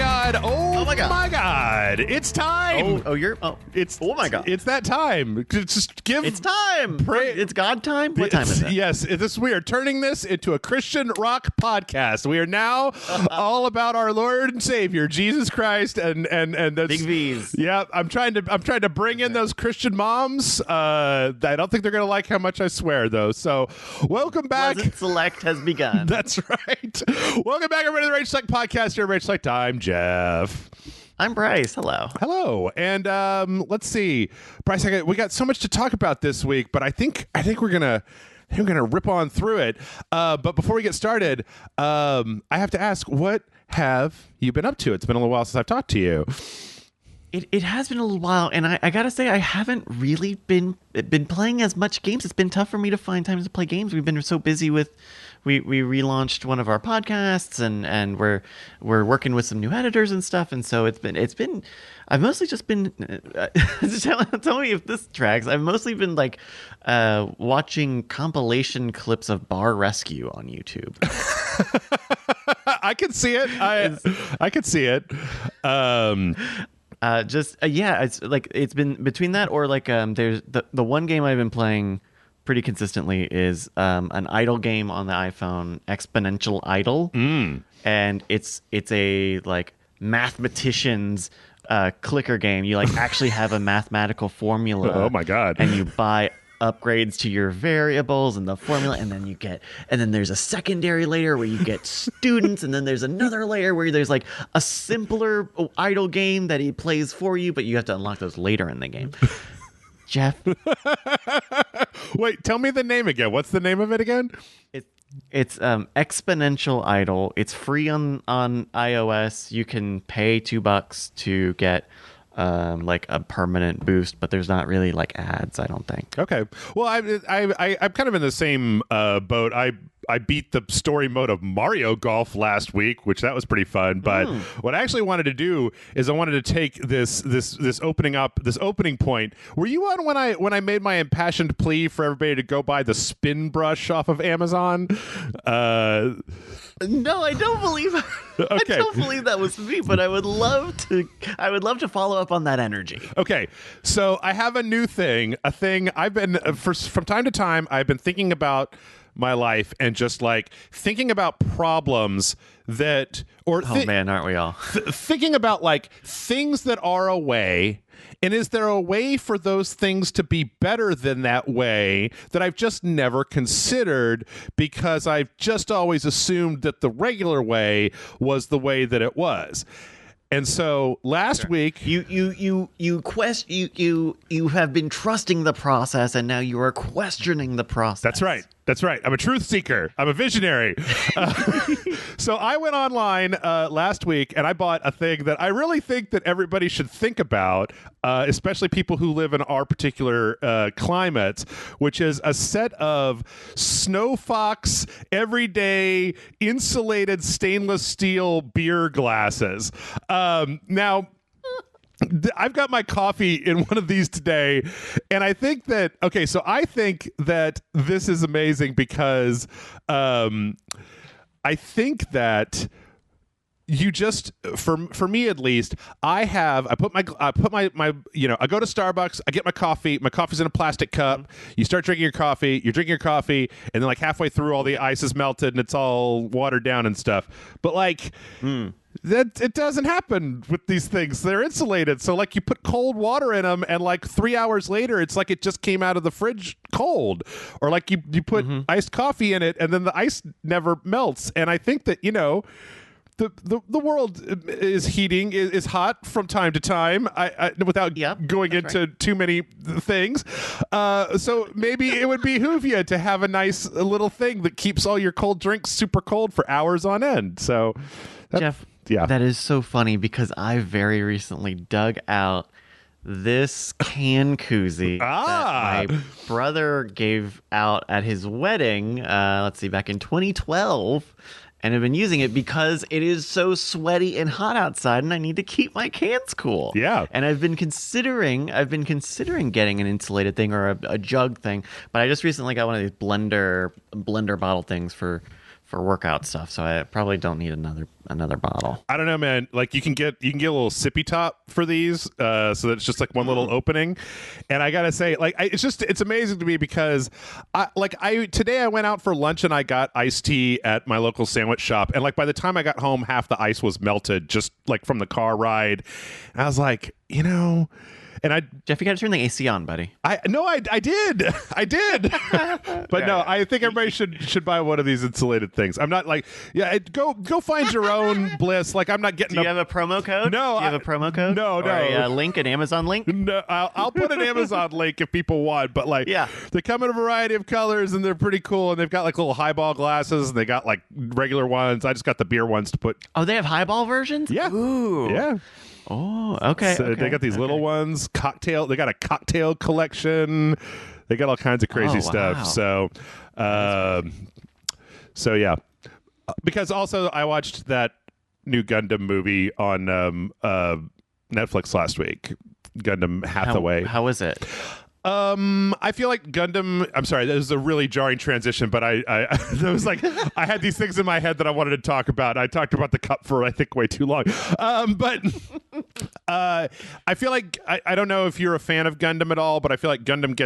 God. Oh my God. My God. It's time. Oh my God. It's that time. Just give. It's time. It's God time? What time is it? Yes. We are turning this into a Christian rock podcast. We are now all about our Lord and Savior, Jesus Christ, and that's, Big V's. Yeah, I'm trying to bring in those Christian moms. I don't think they're gonna like how much I swear though. So welcome back. Pleasant Select has begun. That's right. Welcome back, everybody, to the Rage Select Podcast. Here, Rage Select. I'm Jeff. I'm Bryce. Hello. And let's see, Bryce. We got so much to talk about this week, but I think we're gonna rip on through it. But before we get started, I have to ask, what have you been up to? It's been a little while since I've talked to you. It has been a little while, and I gotta say I haven't really been playing as much games. It's been tough for me to find time to play games. We've been so busy with we relaunched one of our podcasts, and we're working with some new editors and stuff. And so it's been I've mostly just been tell me if this tracks. I've mostly been like watching compilation clips of Bar Rescue on YouTube. I can see it. I can see it. It's like it's been between that or like there's the one game I've been playing pretty consistently is an idle game on the iPhone, Exponential Idle, and it's a like mathematicians clicker game. You like actually have a mathematical formula. Oh my God! And you buy upgrades to your variables and the formula, and then there's a secondary layer where you get students, and then there's another layer where there's like a simpler idle game that he plays for you, but you have to unlock those later in the game. Jeff, wait, tell me the name again. What's the name of it again? It's Exponential Idle. It's free on iOS. You can pay $2 to get like a permanent boost, but there's not really like ads, I don't think. Okay. Well, I'm kind of in the same boat. I beat the story mode of Mario Golf last week, which that was pretty fun. But what I actually wanted to do is I wanted to take this opening point. Were you on when I made my impassioned plea for everybody to go buy the spin brush off of Amazon? No, I don't believe. Okay. I don't believe that was me, but I would love to follow up on that energy. Okay, so I have a new thing. A thing I've been from time to time. I've been thinking about my life and just like thinking about problems that, or man, aren't we all? Thinking about like things that are a way. And is there a way for those things to be better than that way that I've just never considered because I've just always assumed that the regular way was the way that it was? And so last week, you have been trusting the process, and now you are questioning the process. That's right. That's right. I'm a truth seeker. I'm a visionary. So I went online last week and I bought a thing that I really think that everybody should think about, especially people who live in our particular climates, which is a set of Snow Fox everyday insulated stainless steel beer glasses. Now, I've got my coffee in one of these today, and I think that this is amazing because I think that you just for me at least, I go to Starbucks, I get my coffee's in a plastic cup, you start drinking your coffee, and then like halfway through all the ice is melted and it's all watered down and stuff. But like that it doesn't happen with these things. They're insulated. So like you put cold water in them and like 3 hours later, it's like it just came out of the fridge cold. Or like you put iced coffee in it and then the ice never melts. And I think that, the world is hot from time to time. Without going into too many things. So maybe it would behoove you to have a nice little thing that keeps all your cold drinks super cold for hours on end. So, Jeff, that is so funny because I very recently dug out this can koozie that my brother gave out at his wedding. Back in 2012. And I've been using it because it is so sweaty and hot outside, and I need to keep my cans cool. Yeah. And I've been considering getting an insulated thing or a jug thing, but I just recently got one of these blender bottle things for workout stuff, so I probably don't need another bottle. I don't know, man. Like you can get a little sippy top for these, so that it's just like one little opening. And I gotta say, like, it's amazing to me because today I went out for lunch and I got iced tea at my local sandwich shop, and like by the time I got home, half the ice was melted just like from the car ride. And I was like, Jeff, you got to turn the AC on, buddy. I did. But no, I think everybody should buy one of these insulated things. I'm not like, go find your own bliss. Like I'm not getting. Do you have a promo code? No, do you have a promo code? No, or a link, an Amazon link? No, I'll put an Amazon link if people want. But like, they come in a variety of colors and they're pretty cool. And they've got like little highball glasses and they got like regular ones. I just got the beer ones to put. Oh, they have highball versions? Yeah. Ooh. Yeah. Oh, okay. So they got these little ones, cocktail. They got a cocktail collection. They got all kinds of crazy stuff. So, so yeah. Because also I watched that new Gundam movie on Netflix last week. Gundam Hathaway. How is it? I feel like Gundam. I'm sorry, that was a really jarring transition, but I there was like I had these things in my head that I wanted to talk about. I talked about the cup for I think way too long. But I feel like I don't know if you're a fan of Gundam at all, but I feel like Gundam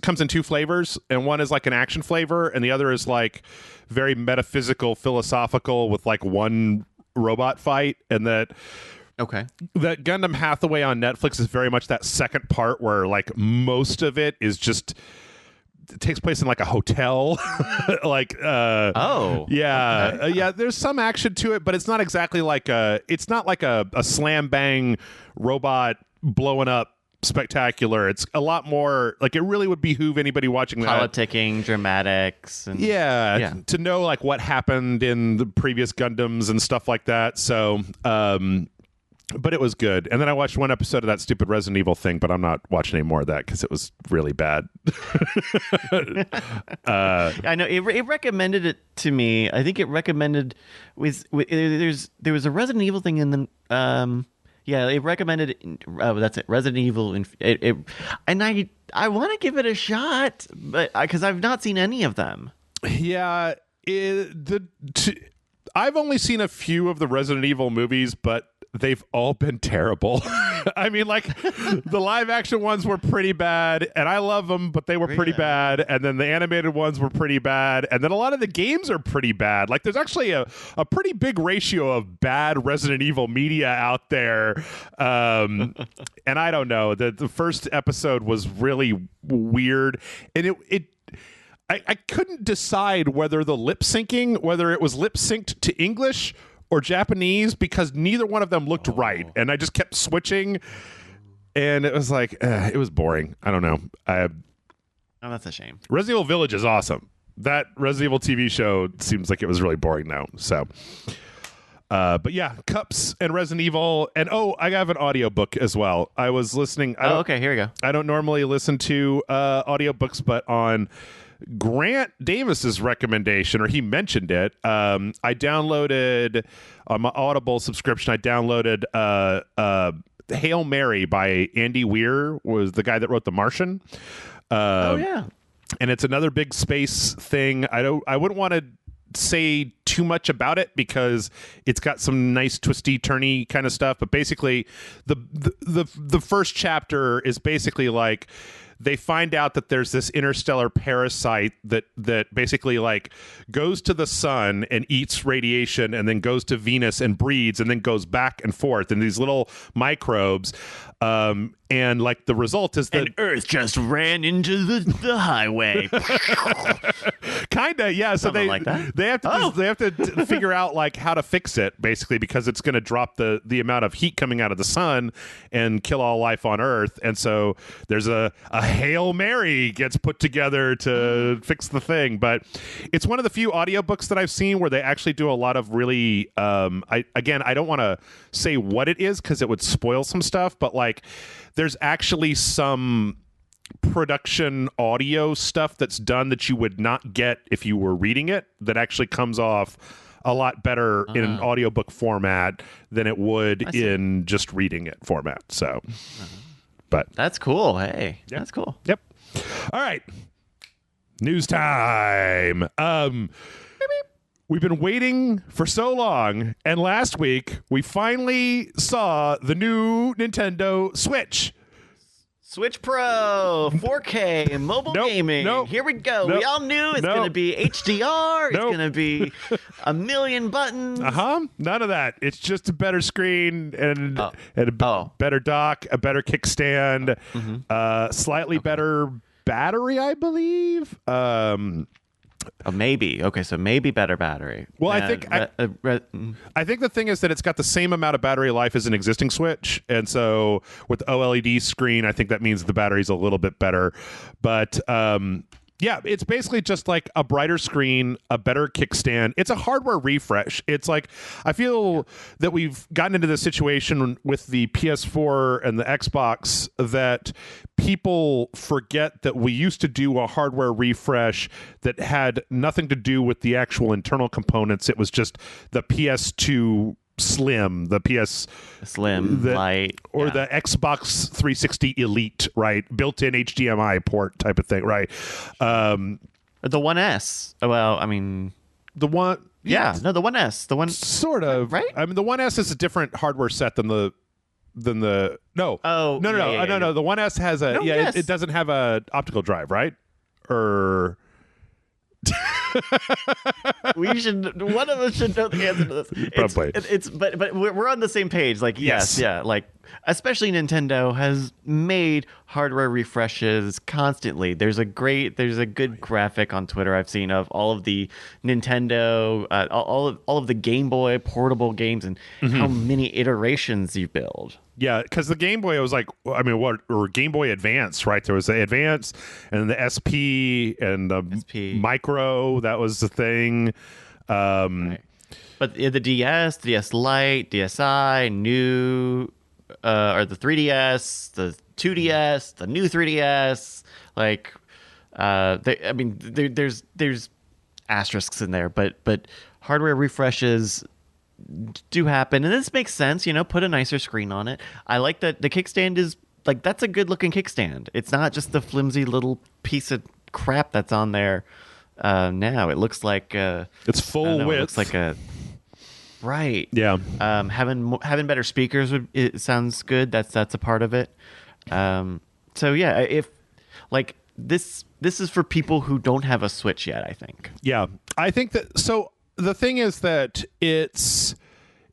comes in two flavors, and one is like an action flavor, and the other is like very metaphysical, philosophical with like one robot fight, and that. Okay. That Gundam Hathaway on Netflix is very much that second part where like most of it is just it takes place in like a hotel. Like yeah, there's some action to it, but it's not exactly like a slam bang robot blowing up spectacular. It's a lot more like it really would behoove anybody watching that politicking, dramatics, and to know like what happened in the previous Gundams and stuff like that. So but it was good. And then I watched one episode of that stupid Resident Evil thing, but I'm not watching any more of that because it was really bad. I know it recommended it to me. I think it recommended there was a Resident Evil thing in the it recommended that's it, Resident Evil, and I want to give it a shot, but because I've not seen any of them. Yeah, I've only seen a few of the Resident Evil movies, but they've all been terrible. I mean, like the live action ones were pretty bad, and I love them, but they were pretty bad. And then the animated ones were pretty bad, and then a lot of the games are pretty bad. Like there's actually a pretty big ratio of bad Resident Evil media out there. And I don't know, the first episode was really weird, and I couldn't decide whether it was lip synced to English or Japanese because neither one of them looked right, and I just kept switching, and it was like it was boring. I don't know. Oh, that's a shame. Resident Evil Village is awesome. That Resident Evil TV show seems like it was really boring now. So, but yeah, Cups and Resident Evil, and I have an audiobook as well. I was listening. Okay, here we go. I don't normally listen to audiobooks, but on Grant Davis's recommendation, or he mentioned it, I downloaded on my Audible subscription. I downloaded Hail Mary by Andy Weir, was the guy that wrote The Martian. And it's another big space thing. I wouldn't want to say too much about it because it's got some nice twisty turny kind of stuff, but basically the first chapter is basically like they find out that there's this interstellar parasite that basically like goes to the sun and eats radiation and then goes to Venus and breeds and then goes back and forth in these little microbes. And like the result is that Earth just ran into the highway. Kinda, yeah. So they have to figure out like how to fix it basically because it's going to drop the amount of heat coming out of the sun and kill all life on Earth. And so there's a Hail Mary gets put together to fix the thing. But it's one of the few audiobooks that I've seen where they actually do a lot of really. I don't want to say what it is because it would spoil some stuff, but like there's actually some production audio stuff that's done that you would not get if you were reading it that actually comes off a lot better in an audiobook format than it would in just reading it format. So, but that's cool. Hey, that's cool. Yep. All right. News time. We've been waiting for so long, and last week we finally saw the new Nintendo Switch. Switch Pro, 4K, mobile gaming. Here we go. We all knew it's going to be HDR. It's going to be a million buttons. None of that. It's just a better screen and a better dock, a better kickstand, slightly better battery, I believe. Maybe. Okay, so maybe better battery. Well, I think the thing is that it's got the same amount of battery life as an existing Switch, and so with the OLED screen, I think that means the battery's a little bit better. But yeah, it's basically just like a brighter screen, a better kickstand. It's a hardware refresh. It's like, I feel that we've gotten into this situation with the PS4 and the Xbox that people forget that we used to do a hardware refresh that had nothing to do with the actual internal components. It was just the PS2 Slim, the PS Lite, or the Xbox 360 Elite, right? Built-in HDMI port type of thing, right? The One S. Well, I mean, the one. Yeah, no, the One S. The one, sort of, right? I mean, the One S is a different hardware set than the. No. Oh, no. The One S has a It doesn't have a optical drive, right? Or. One of us should know the answer to this. Probably. But we're on the same page. Like, yes, yeah, like especially Nintendo has made hardware refreshes constantly. There's a good graphic on Twitter I've seen of all of the Nintendo, all of the Game Boy portable games and how many iterations you build. Yeah, because the Game Boy was like, I mean, or Game Boy Advance, right? There was the Advance and the SP and the Micro. That was the thing. Right. But the DS, DS Lite, DSi, new, or the 3DS, the 2DS, the new 3DS. Like, there's asterisks in there, but hardware refreshes do happen, and this makes sense. Put a nicer screen on it. I like that the kickstand is like, that's a good looking kickstand. It's not just the flimsy little piece of crap that's on there. Now it looks like it's full width. It looks like a right. Yeah. Having better speakers it sounds good. That's a part of it. So yeah, if like this is for people who don't have a Switch yet, I think. Yeah, I think that. So the thing is that it's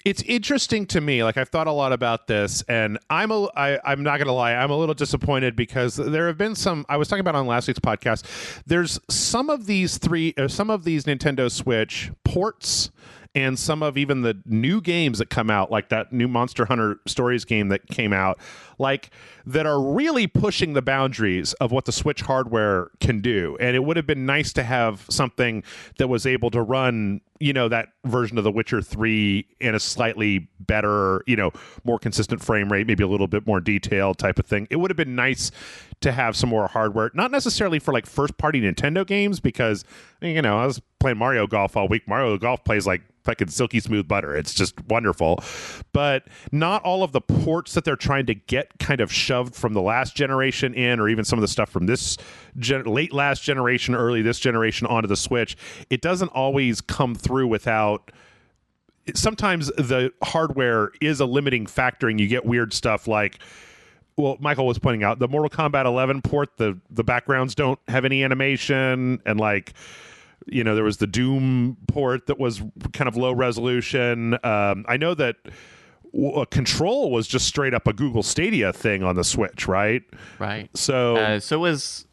interesting to me. Like, I've thought a lot about this, and I'm not gonna lie, I'm a little disappointed because there have been some. I was talking about on last week's podcast. There's some of these Nintendo Switch ports and some of even the new games that come out, like that new Monster Hunter Stories game that came out, like, that are really pushing the boundaries of what the Switch hardware can do. And it would have been nice to have something that was able to run, that version of The Witcher 3 in a slightly better, more consistent frame rate, maybe a little bit more detailed type of thing. It would have been nice to have some more hardware, not necessarily for like first party Nintendo games, because, I was playing Mario Golf all week. Mario Golf plays like fucking silky smooth butter. It's just wonderful. But not all of the ports that they're trying to get kind of shoved from the last generation in, or even some of the stuff from this late last generation, early this generation onto the Switch, it doesn't always come through without. Sometimes the hardware is a limiting factor, and you get weird stuff like, well, Michael was pointing out the Mortal Kombat 11 port, the backgrounds don't have any animation, and like, there was the Doom port that was kind of low resolution. I know that Control was just straight up a Google Stadia thing on the Switch, right? Right. So was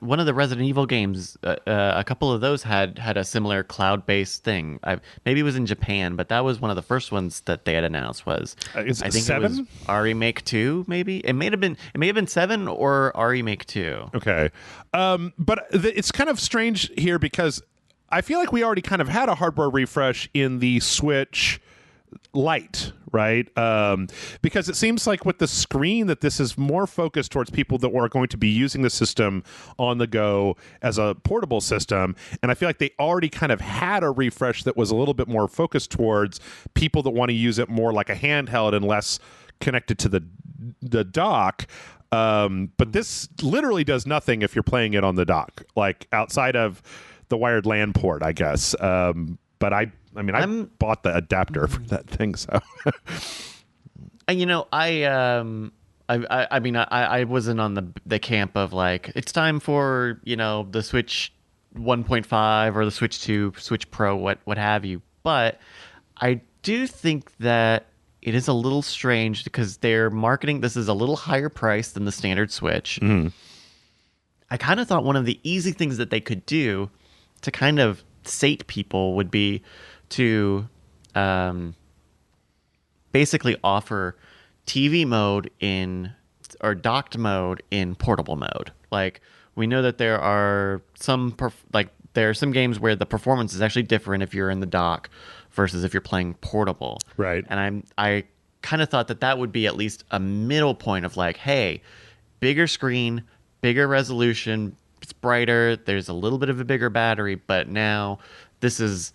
one of the Resident Evil games. A couple of those had a similar cloud-based thing. Maybe it was in Japan, but that was one of the first ones that they had announced. I think 7? It was Remake 2. Maybe it may have been 7 or Remake 2. Okay, but it's kind of strange here because I feel like we already kind of had a hardware refresh in the Switch Lite, right? Because it seems like with the screen that this is more focused towards people that are going to be using the system on the go as a portable system. And I feel like they already kind of had a refresh that was a little bit more focused towards people that want to use it more like a handheld and less connected to the dock. But this literally does nothing if you're playing it on the dock, like outside of the wired LAN port, I guess. But I bought the adapter for that thing, so. I wasn't on the camp of like it's time for the Switch 1.5 or the Switch 2, Switch Pro, what have you. But I do think that it is a little strange because they're marketing this is a little higher price than the standard Switch. Mm-hmm. I kind of thought one of the easy things that they could do to kind of sate people would be to basically offer TV mode or docked mode in portable mode. Like we know that there are some games where the performance is actually different if you're in the dock versus if you're playing portable. Right. And I kind of thought that would be at least a middle point of like, hey, bigger screen, bigger resolution, it's brighter, there's a little bit of a bigger battery, but now this is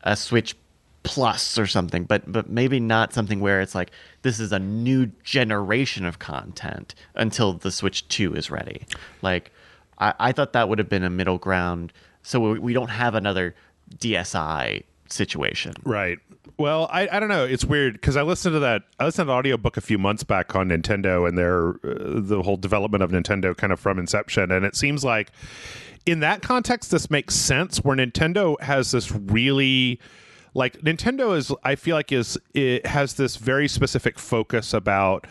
a Switch Plus or something, but maybe not something where it's like this is a new generation of content until the Switch 2 is ready. Like I thought that would have been a middle ground so we don't have another DSi situation. Right. Well, I don't know. It's weird because I listened to the audiobook a few months back on Nintendo and the whole development of Nintendo kind of from inception, and it seems like in that context this makes sense where Nintendo has this really like Nintendo is I feel like it has this very specific focus about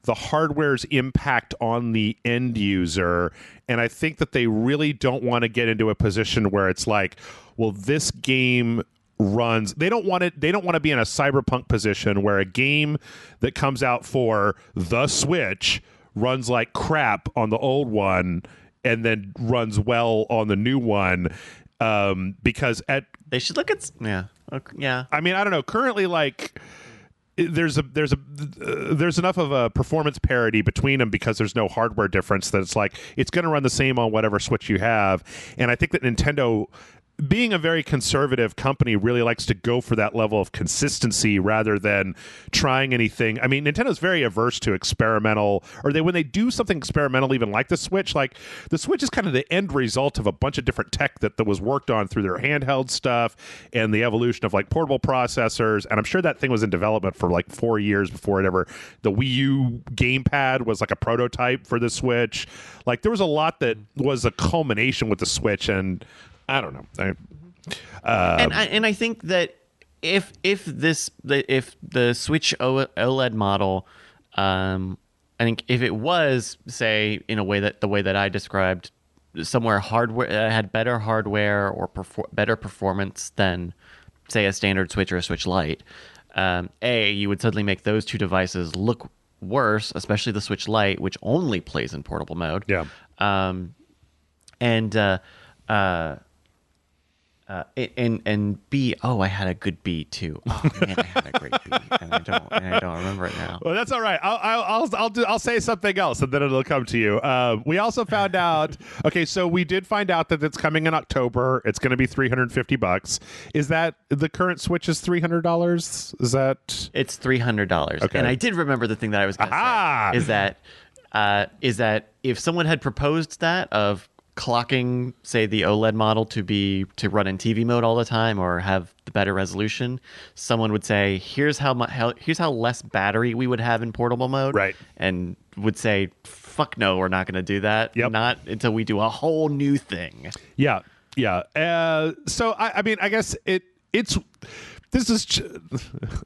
the hardware's impact on the end user, and I think that they really don't want to get into a position where it's like, well, this game runs they don't want to be in a cyberpunk position where a game that comes out for the Switch runs like crap on the old one and then runs well on the new one, because they should look at yeah. I mean, I don't know. Currently, like there's enough of a performance parity between them because there's no hardware difference that it's like it's going to run the same on whatever Switch you have. And I think that Nintendo, being a very conservative company, really likes to go for that level of consistency rather than trying anything. I mean, Nintendo's very averse to experimental, or when they do something experimental, even like the Switch, like the Switch is kind of the end result of a bunch of different tech that was worked on through their handheld stuff and the evolution of like portable processors. And I'm sure that thing was in development for like 4 years before the Wii U gamepad was like a prototype for the Switch. Like there was a lot that was a culmination with the Switch, and I don't know. And I think that if the Switch OLED model, I think if it was, say, in the way that I described, somewhere hardware had better hardware or better performance than, say, a standard Switch or a Switch Lite, you would suddenly make those two devices look worse, especially the Switch Lite, which only plays in portable mode. Yeah. And B, I had a good B too. Oh man, I had a great B, and I don't remember it now. Well, that's all right. I'll say something else, and then it'll come to you. We also found out. Okay, so we did find out that it's coming in October. It's going to be $350. Is that the current Switch is $300? Is that? It's $300. Okay. And I did remember the thing that I was going to say is that if someone had proposed that of clocking, say, the OLED model to run in TV mode all the time or have the better resolution, someone would say, here's how less battery we would have in portable mode, right? And would say, fuck no, we're not going to do that. Yep. Not until we do a whole new thing. Yeah. So I mean, I guess it's. This is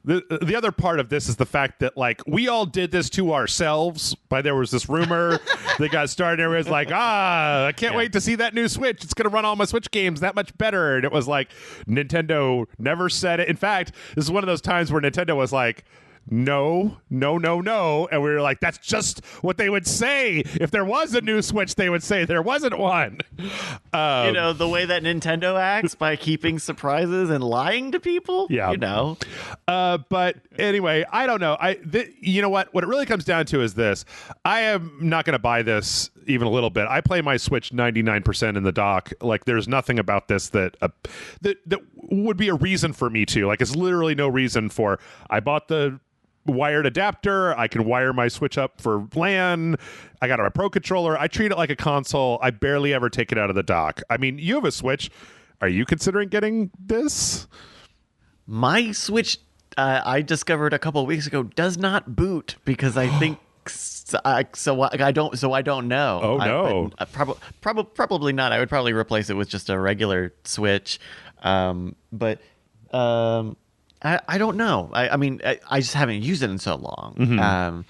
the other part of this is the fact that like we all did this to ourselves. There was this rumor that got started. Everybody was like, I can't wait to see that new Switch. It's going to run all my Switch games that much better. And it was like Nintendo never said it. In fact, this is one of those times where Nintendo was like, no. And we were like, that's just what they would say. If there was a new Switch, they would say there wasn't one. The way that Nintendo acts by keeping surprises and lying to people. Yeah. But anyway, I don't know. You know what? What it really comes down to is this. I am not going to buy this even a little bit. I play my Switch 99% in the dock. Like, there's nothing about this that would be a reason for me to. Like, it's literally no reason for. I bought the wired adapter. I can wire my Switch up for LAN. I got a Pro controller. I treat it like a console. I barely ever take it out of the dock. I mean, you have a Switch. Are you considering getting this? My Switch, I discovered a couple of weeks ago, does not boot because I think I don't know. Oh no, probably not. I would probably replace it with just a regular Switch, but I don't know. I mean, I just haven't used it in so long,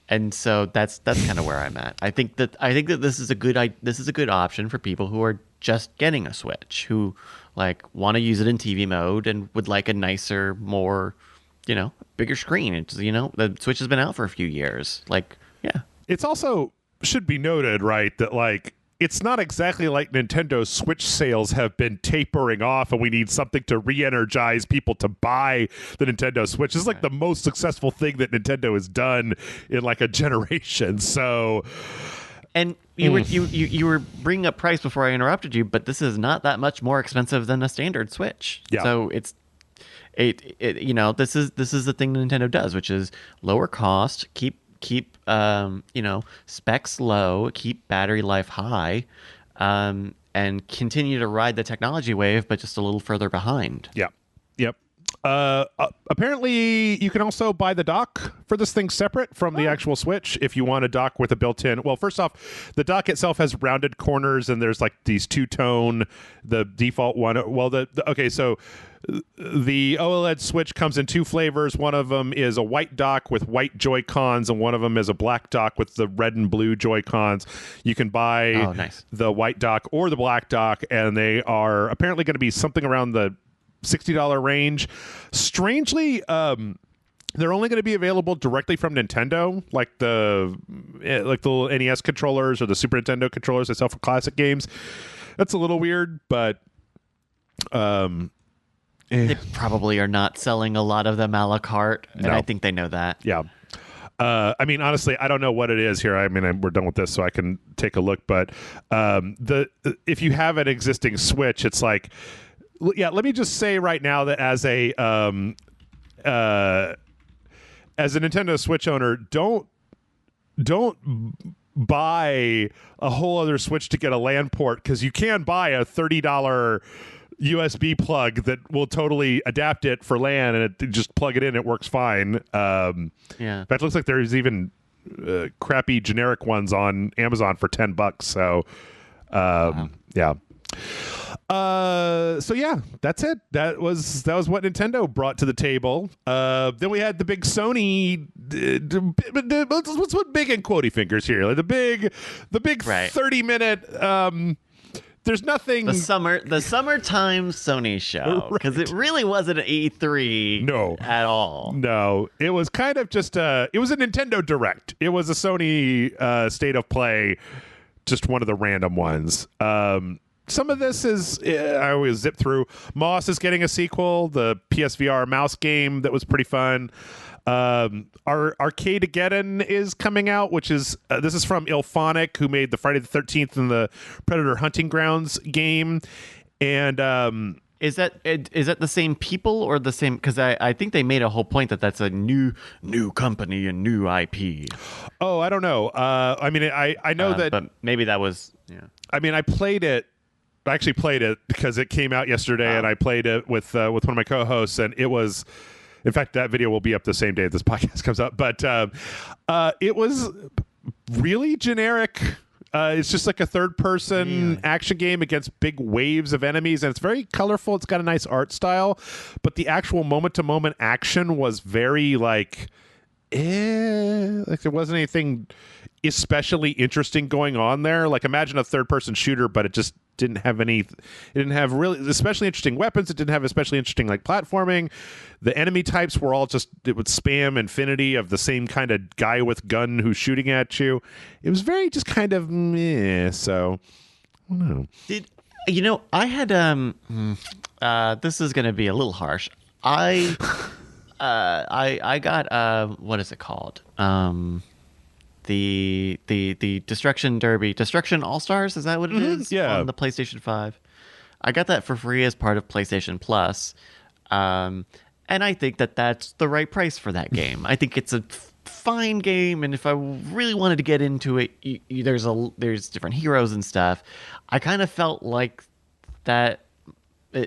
and so that's kind of where I'm at. I think that this is a good option for people who are just getting a Switch, who like want to use it in TV mode and would like a nicer, more, bigger screen. It's, the Switch has been out for a few years. Like, yeah. It's also should be noted, right, that like it's not exactly like Nintendo Switch sales have been tapering off and we need something to re-energize people to buy the Nintendo Switch. It's like the most successful thing that Nintendo has done in like a generation. So, and you were bringing up price before I interrupted you, but this is not that much more expensive than a standard Switch. Yeah. So this is the thing Nintendo does, which is lower cost, keep specs low, keep battery life high, and continue to ride the technology wave, but just a little further behind. Yeah. Yep. Apparently, you can also buy the dock for this thing separate from the actual Switch if you want a dock with a built-in. Well, first off, the dock itself has rounded corners, and there's like these two-tone, the default one. Well, so the OLED Switch comes in two flavors. One of them is a white dock with white Joy-Cons, and one of them is a black dock with the red and blue Joy-Cons. You can buy the white dock or the black dock, and they are apparently going to be something around the $60 range. Strangely, they're only going to be available directly from Nintendo, like the little NES controllers or the Super Nintendo controllers they sell for classic games. That's a little weird, but they probably are not selling a lot of them a la carte, and I think they know that. Yeah. I mean, honestly, I don't know what it is here. I mean, we're done with this, so I can take a look. But if you have an existing Switch, it's like, yeah. Let me just say right now that as a Nintendo Switch owner, don't buy a whole other Switch to get a LAN port, because you can buy a $30 USB plug that will totally adapt it for LAN, and it just plug it in, it works fine. Yeah. In fact, it looks like there's even crappy generic ones on Amazon for $10. So, yeah. So yeah, that's it. That was what Nintendo brought to the table. Then we had the big Sony. What's big in quotey fingers here? Like the big 30-minute. There's nothing. The summertime Sony show, because it really wasn't an E3 at all. No, it was kind of just it was a Nintendo Direct. It was a Sony State of Play, just one of the random ones. Some of this is I always zip through. Moss is getting a sequel, the PSVR mouse game that was pretty fun. Our Arcade-Ageddon is coming out, which is this is from Ilphonic, who made the Friday the 13th and the Predator Hunting Grounds game. And is that the same people or the same? Because I think they made a whole point that that's a new company and new IP. Oh, I don't know. I mean, I know that, but maybe that was. Yeah. I mean, I actually played it because it came out yesterday, and I played it with one of my co-hosts, and it was. In fact, that video will be up the same day this podcast comes up. But it was really generic. It's just like a third-person action game against big waves of enemies, and it's very colorful. It's got a nice art style, but the actual moment-to-moment action was very like there wasn't anything especially interesting going on there. Like, imagine a third-person shooter, but it just didn't have really especially interesting weapons. It didn't have especially interesting like platforming. The enemy types were all just, it would spam infinity of the same kind of guy with gun who's shooting at you. It was very just kind of meh. So I don't know. I had this is going to be a little harsh. I got what is it called? The Destruction Derby, Destruction All-Stars, is that what it is? Yeah. On the PlayStation 5. I got that for free as part of PlayStation Plus. And I think that that's the right price for that game. I think it's a fine game, and if I really wanted to get into it, there's different heroes and stuff. I kind of felt like that.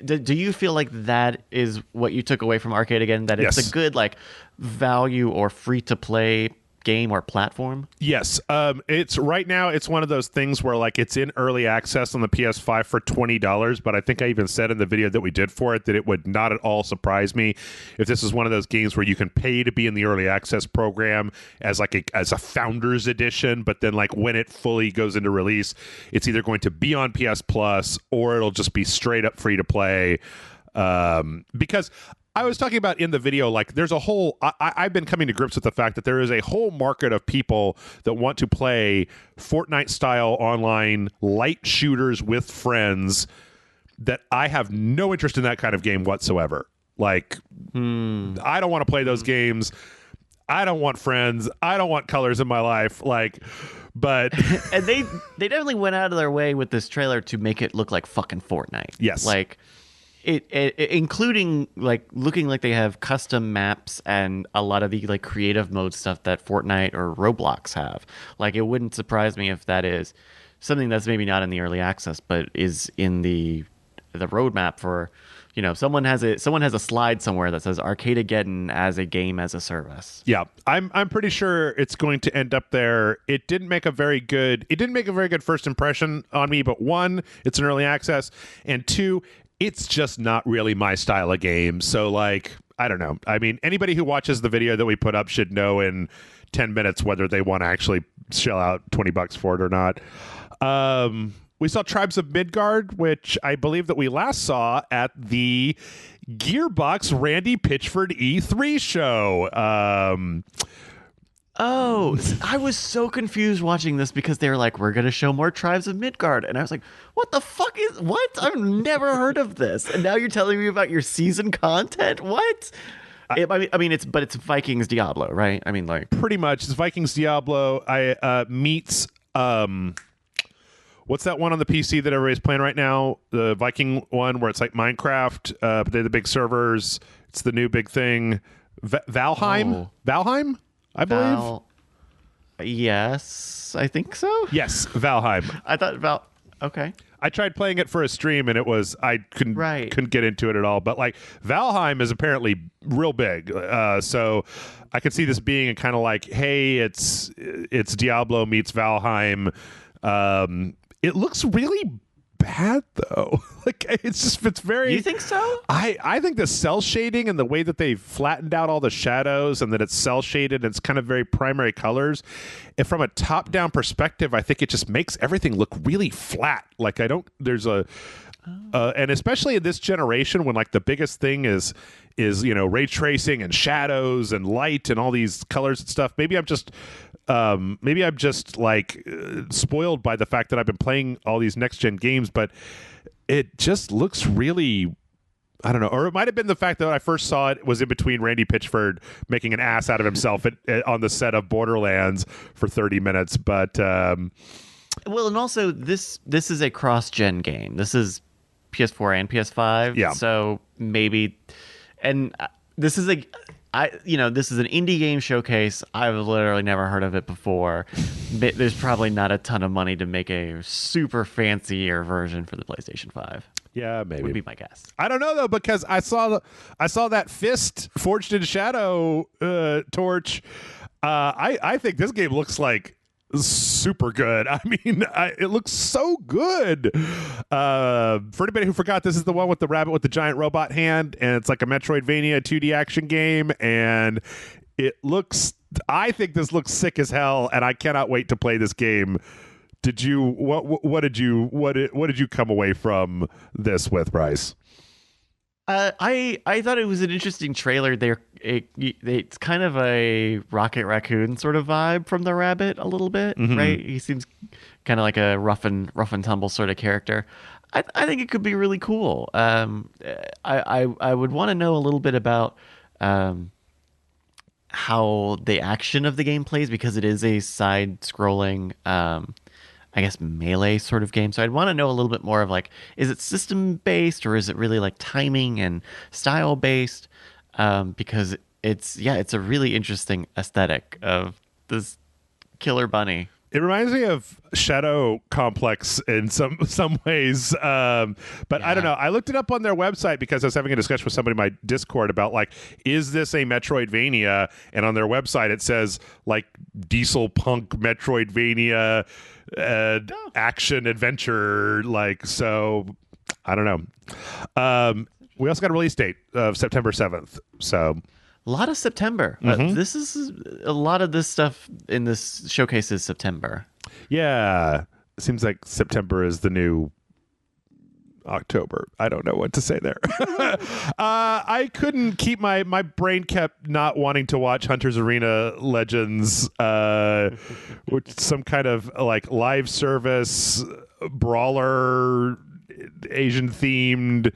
Do you feel like that is what you took away from Arcade Again? That it's Yes. a good like value or free to play game or platform? Yes. It's right now. It's one of those things where like it's in early access on the PS5 for $20. But I think I even said in the video that we did for it that it would not at all surprise me if this is one of those games where you can pay to be in the early access program as like as a founders edition. But then like when it fully goes into release, it's either going to be on PS Plus or it'll just be straight up free to play. Because I was talking about in the video, like there's a whole, I've been coming to grips with the fact that there is a whole market of people that want to play Fortnite style online light shooters with friends that I have no interest in that kind of game whatsoever. Like, I don't want to play those games. I don't want friends. I don't want colors in my life. Like, but And they definitely went out of their way with this trailer to make it look like fucking Fortnite. Yes. Like, It including like looking like they have custom maps and a lot of the like creative mode stuff that Fortnite or Roblox have. Like it wouldn't surprise me if that is something that's maybe not in the early access but is in the roadmap for, you know, someone has a slide somewhere that says Arcadegeddon as a game as a service. yeah, I'm pretty sure it's going to end up there. It didn't make a very good first impression on me, but one, it's an early access, and two, it's just not really my style of game. So, like, I don't know. I mean, anybody who watches the video that we put up should know in 10 minutes whether they want to actually shell out $20 for it or not. We saw Tribes of Midgard, which I believe that we last saw at the Gearbox Randy Pitchford E3 show. Oh, I was so confused watching this because they were like, we're going to show more Tribes of Midgard. And I was like, what the fuck is, what? I've never heard of this. And now you're telling me about your season content? What? I mean, it's Vikings Diablo, right? I mean, like. Pretty much. It's Vikings Diablo. Meets, what's that one on the PC that everybody's playing right now? The Viking one where it's like Minecraft, but they're the big servers. It's the new big thing. Valheim? Oh. Valheim? I believe. Yes, I think so. Yes, Valheim. I thought okay. I tried playing it for a stream and I couldn't get into it at all. But like Valheim is apparently real big, so I could see this being a kind of like, hey, it's Diablo meets Valheim. It looks really bad though. Like it's very. You think so? I think the cell shading and the way that they've flattened out all the shadows and that it's cell shaded and it's kind of very primary colors. And from a top down perspective, I think it just makes everything look really flat. Like and especially in this generation when like the biggest thing is ray tracing and shadows and light and all these colors and stuff. Maybe I'm just spoiled by the fact that I've been playing all these next gen games, but it just looks really, I don't know. Or it might have been the fact that when I first saw it was in between Randy Pitchford making an ass out of himself on the set of Borderlands for 30 minutes. But well, and also this is a cross-gen game. This is PS4 and PS5. Yeah. So maybe, and this is this is an indie game showcase. I've literally never heard of it before. There's probably not a ton of money to make a super fancier version for the PlayStation 5. yeah, maybe Would be my guess. I don't know though, because I saw that fist forged in shadow torch. I think this game looks like super good. I mean, it looks so good. For anybody who forgot, this is the one with the rabbit with the giant robot hand, and it's like a Metroidvania 2D action game, and I think this looks sick as hell, and I cannot wait to play this game. Did you what did you come away from this with, Bryce? I thought it was an interesting trailer. It's kind of a Rocket Raccoon sort of vibe from the rabbit a little bit, right? He seems kind of like a rough and tumble sort of character. I think it could be really cool. I would want to know a little bit about how the action of the game plays, because it is a side-scrolling I guess melee sort of game. So I'd want to know a little bit more of like, is it system based or is it really like timing and style based? because it's a really interesting aesthetic of this killer bunny. It reminds me of Shadow Complex in some ways, but I don't know. I looked it up on their website because I was having a discussion with somebody in my Discord about like, is this a Metroidvania? And on their website it says like diesel punk Metroidvania action adventure. Like, so I don't know. We also got a release date of September 7th. So. A lot of September. This is a lot of this stuff in this showcase is September. Yeah. It seems like September is the new October. I don't know what to say there. I couldn't keep my brain kept not wanting to watch Hunter's Arena Legends, which is some kind of like live service brawler, Asian themed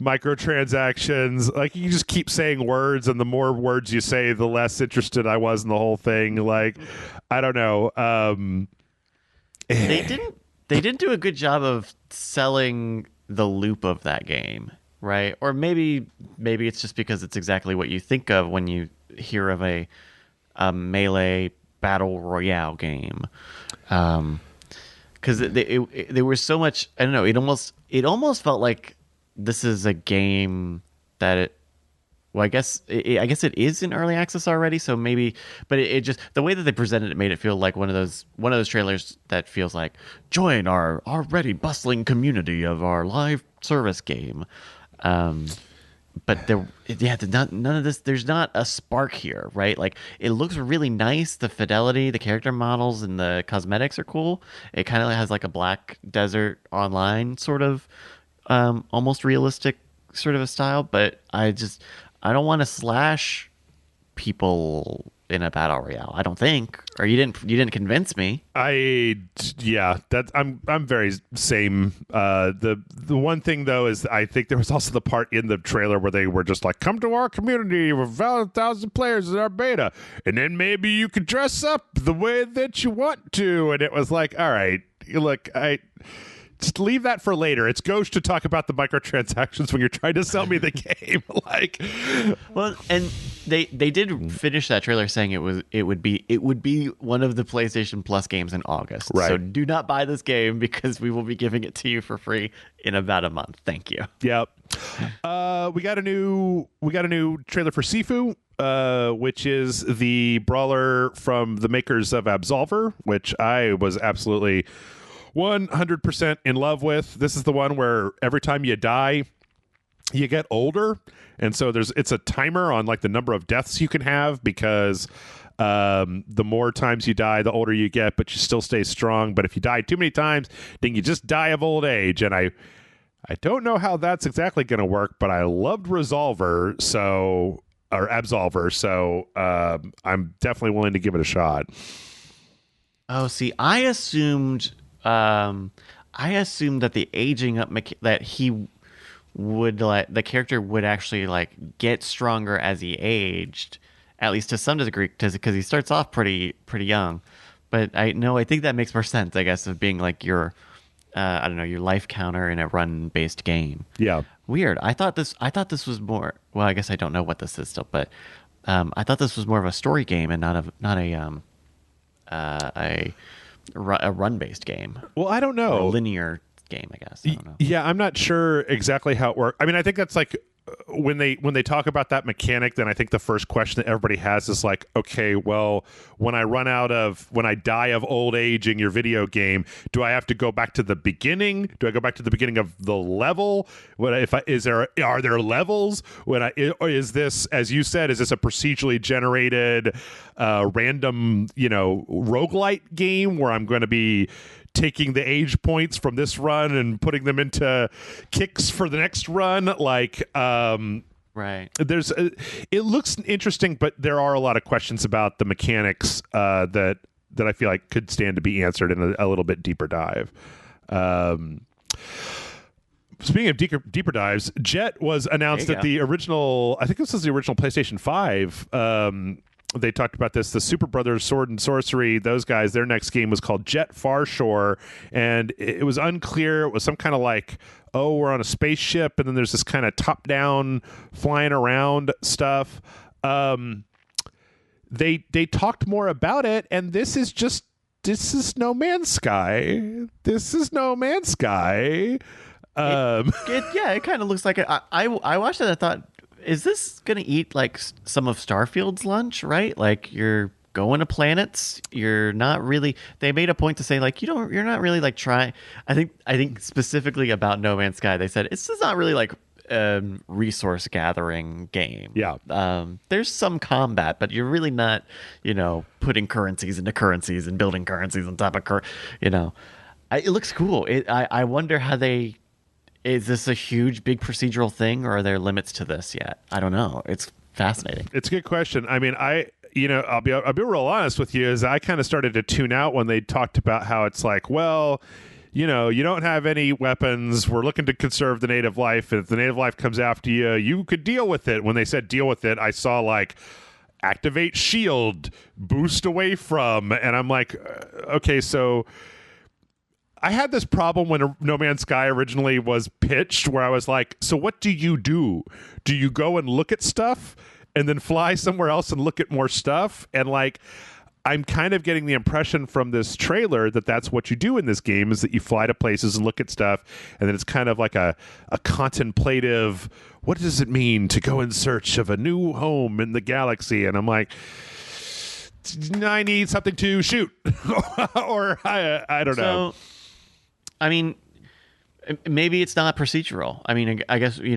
microtransactions. Like, you just keep saying words, and the more words you say, the less interested I was in the whole thing. Like, I don't know. They didn't do a good job of selling the loop of that game, right? Or maybe it's just because it's exactly what you think of when you hear of a melee battle royale game. Because there was so much. I don't know. It almost felt like this is a game that I guess it is in early access already. So maybe, but it just, the way that they presented it made it feel like one of those trailers that feels like, join our already bustling community of our live service game. But none of this. There's not a spark here, right? Like, it looks really nice. The fidelity, the character models, and the cosmetics are cool. It kind of has like a Black Desert Online sort of. Almost realistic sort of a style, but I don't want to slash people in a battle royale. I don't think, or you didn't convince me. I'm very same. The one thing though is I think there was also the part in the trailer where they were just like, come to our community with 1,000 players in our beta, and then maybe you could dress up the way that you want to, and it was like, all right, look, just leave that for later. It's gauche to talk about the microtransactions when you're trying to sell me the game. Like, well, and they did finish that trailer saying it would be one of the PlayStation Plus games in August. Right. So do not buy this game because we will be giving it to you for free in about a month. Thank you. Yep. We got a new trailer for Sifu, which is the brawler from the makers of Absolver, which I was absolutely 100% in love with. This is the one where every time you die, you get older, and so it's a timer on like the number of deaths you can have, because the more times you die, the older you get, but you still stay strong. But if you die too many times, then you just die of old age. And I don't know how that's exactly going to work, but I loved Absolver, so I'm definitely willing to give it a shot. Oh, see, I assumed that the aging up that he would, like, the character would actually like get stronger as he aged, at least to some degree, because he starts off pretty young. But I think that makes more sense, I guess, of being like your I don't know, your life counter in a run based game. Yeah. Weird. I thought this was more, well, I guess I don't know what this is still, but I thought this was more of a story game and not a run-based game. Well, I don't know. Or a linear game, I guess. I don't know. Yeah, I'm not sure exactly how it works. I mean, I think that's like when they talk about that mechanic, then I think the first question that everybody has is like, okay, well, when I die of old age in your video game, do I have to go back to the beginning? Do I go back to the beginning of the level? Are there levels? Or is this, as you said, is this a procedurally generated random, roguelite game where I'm going to be taking the age points from this run and putting them into kicks for the next run? Like, right. It looks interesting, but there are a lot of questions about the mechanics that I feel like could stand to be answered in a little bit deeper dive. Speaking of deeper dives, Jet was announced at the original, I think this was the original PlayStation 5 they talked about this. The Super Brothers Sword and Sorcery, those guys, their next game was called Jet Far Shore, and it was unclear. It was some kind of like, oh, we're on a spaceship, and then there's this kind of top-down flying around stuff. They talked more about it, and this is No Man's Sky. This is No Man's Sky. It kind of looks like it. I watched it. I thought, is this gonna eat like some of Starfield's lunch? Right, like you're going to planets. You're not really. They made a point to say like you're not really like trying. I think specifically about No Man's Sky, they said it's just not really like resource gathering game. Yeah. There's some combat, but you're really not, putting currencies into currencies and building currencies on top of it looks cool. I wonder how is this a huge, big procedural thing, or are there limits to this yet? I don't know. It's fascinating. It's a good question. I mean, I'll be real honest with you, is I kind of started to tune out when they talked about how it's like, well, you don't have any weapons. We're looking to conserve the native life. If the native life comes after you, you could deal with it. When they said deal with it, I saw like activate shield, boost away from, and I'm like, okay, so I had this problem when No Man's Sky originally was pitched where I was like, so what do? Do you go and look at stuff and then fly somewhere else and look at more stuff? And like, I'm kind of getting the impression from this trailer that that's what you do in this game, is that you fly to places and look at stuff, and then it's kind of like a contemplative, what does it mean to go in search of a new home in the galaxy? And I'm like, I need something to shoot. Or I don't know. I mean, maybe it's not procedural. I mean, I guess, they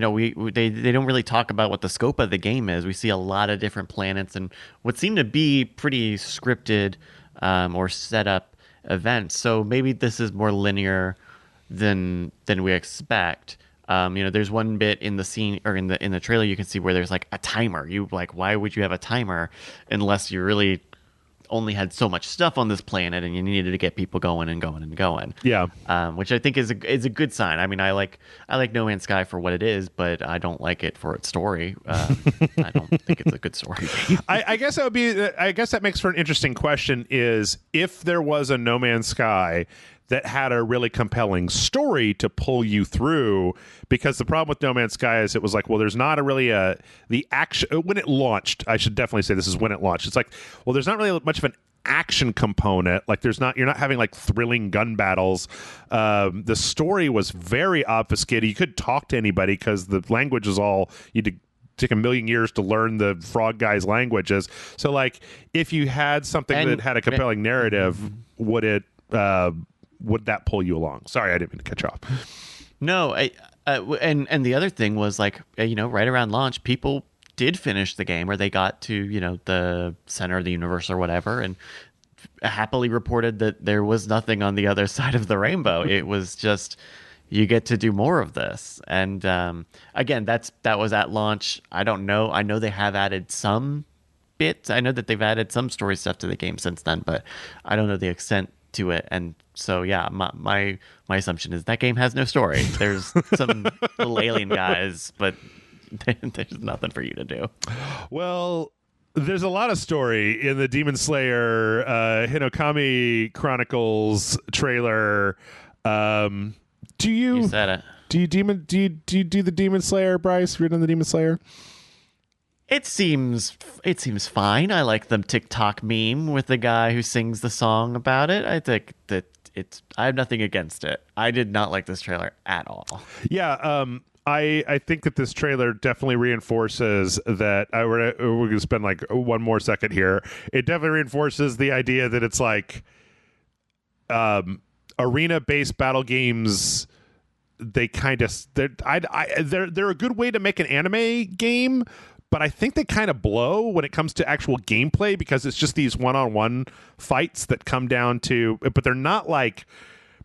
don't really talk about what the scope of the game is. We see a lot of different planets and what seem to be pretty scripted or set up events. So maybe this is more linear than we expect. There's one bit in the scene or in the trailer you can see where there's like a timer. Why would you have a timer unless you really only had so much stuff on this planet and you needed to get people going and going and going. Yeah. Which I think is a good sign. I mean, I like No Man's Sky for what it is, but I don't like it for its story. I don't think it's a good story. I guess that makes for an interesting question, is if there was a No Man's Sky that had a really compelling story to pull you through, because the problem with No Man's Sky is it was like, well, there's not the action when it launched. I should definitely say this is when it launched. It's like, well, there's not really much of an action component. Like you're not having like thrilling gun battles. The story was very obfuscated. You couldn't talk to anybody because the language is all, you had to take a million years to learn the frog guy's languages. So like, if you had something that had a compelling narrative, would that pull you along? Sorry, I didn't mean to cut you off. No, and the other thing was like, right around launch, people did finish the game, or they got to the center of the universe or whatever, and happily reported that there was nothing on the other side of the rainbow. It was just, you get to do more of this. And again, that was at launch. I don't know. I know they have added some bits. I know that they've added some story stuff to the game since then, but I don't know the extent to it. And so yeah, my assumption is that game has no story. There's some little alien guys, but there's nothing for you to do. Well, there's a lot of story in the Demon Slayer Hinokami Chronicles trailer. You said it. Do you do the Demon Slayer, Bryce? Have you done the Demon Slayer? It seems fine. I like the TikTok meme with the guy who sings the song about it. I think that I have nothing against it. I did not like this trailer at all. Yeah, I think that this trailer definitely reinforces that. We're going to spend like one more second here. It definitely reinforces the idea that it's like arena-based battle games. They're a good way to make an anime game, but I think they kind of blow when it comes to actual gameplay, because it's just these one-on-one fights that come down to, but they're not like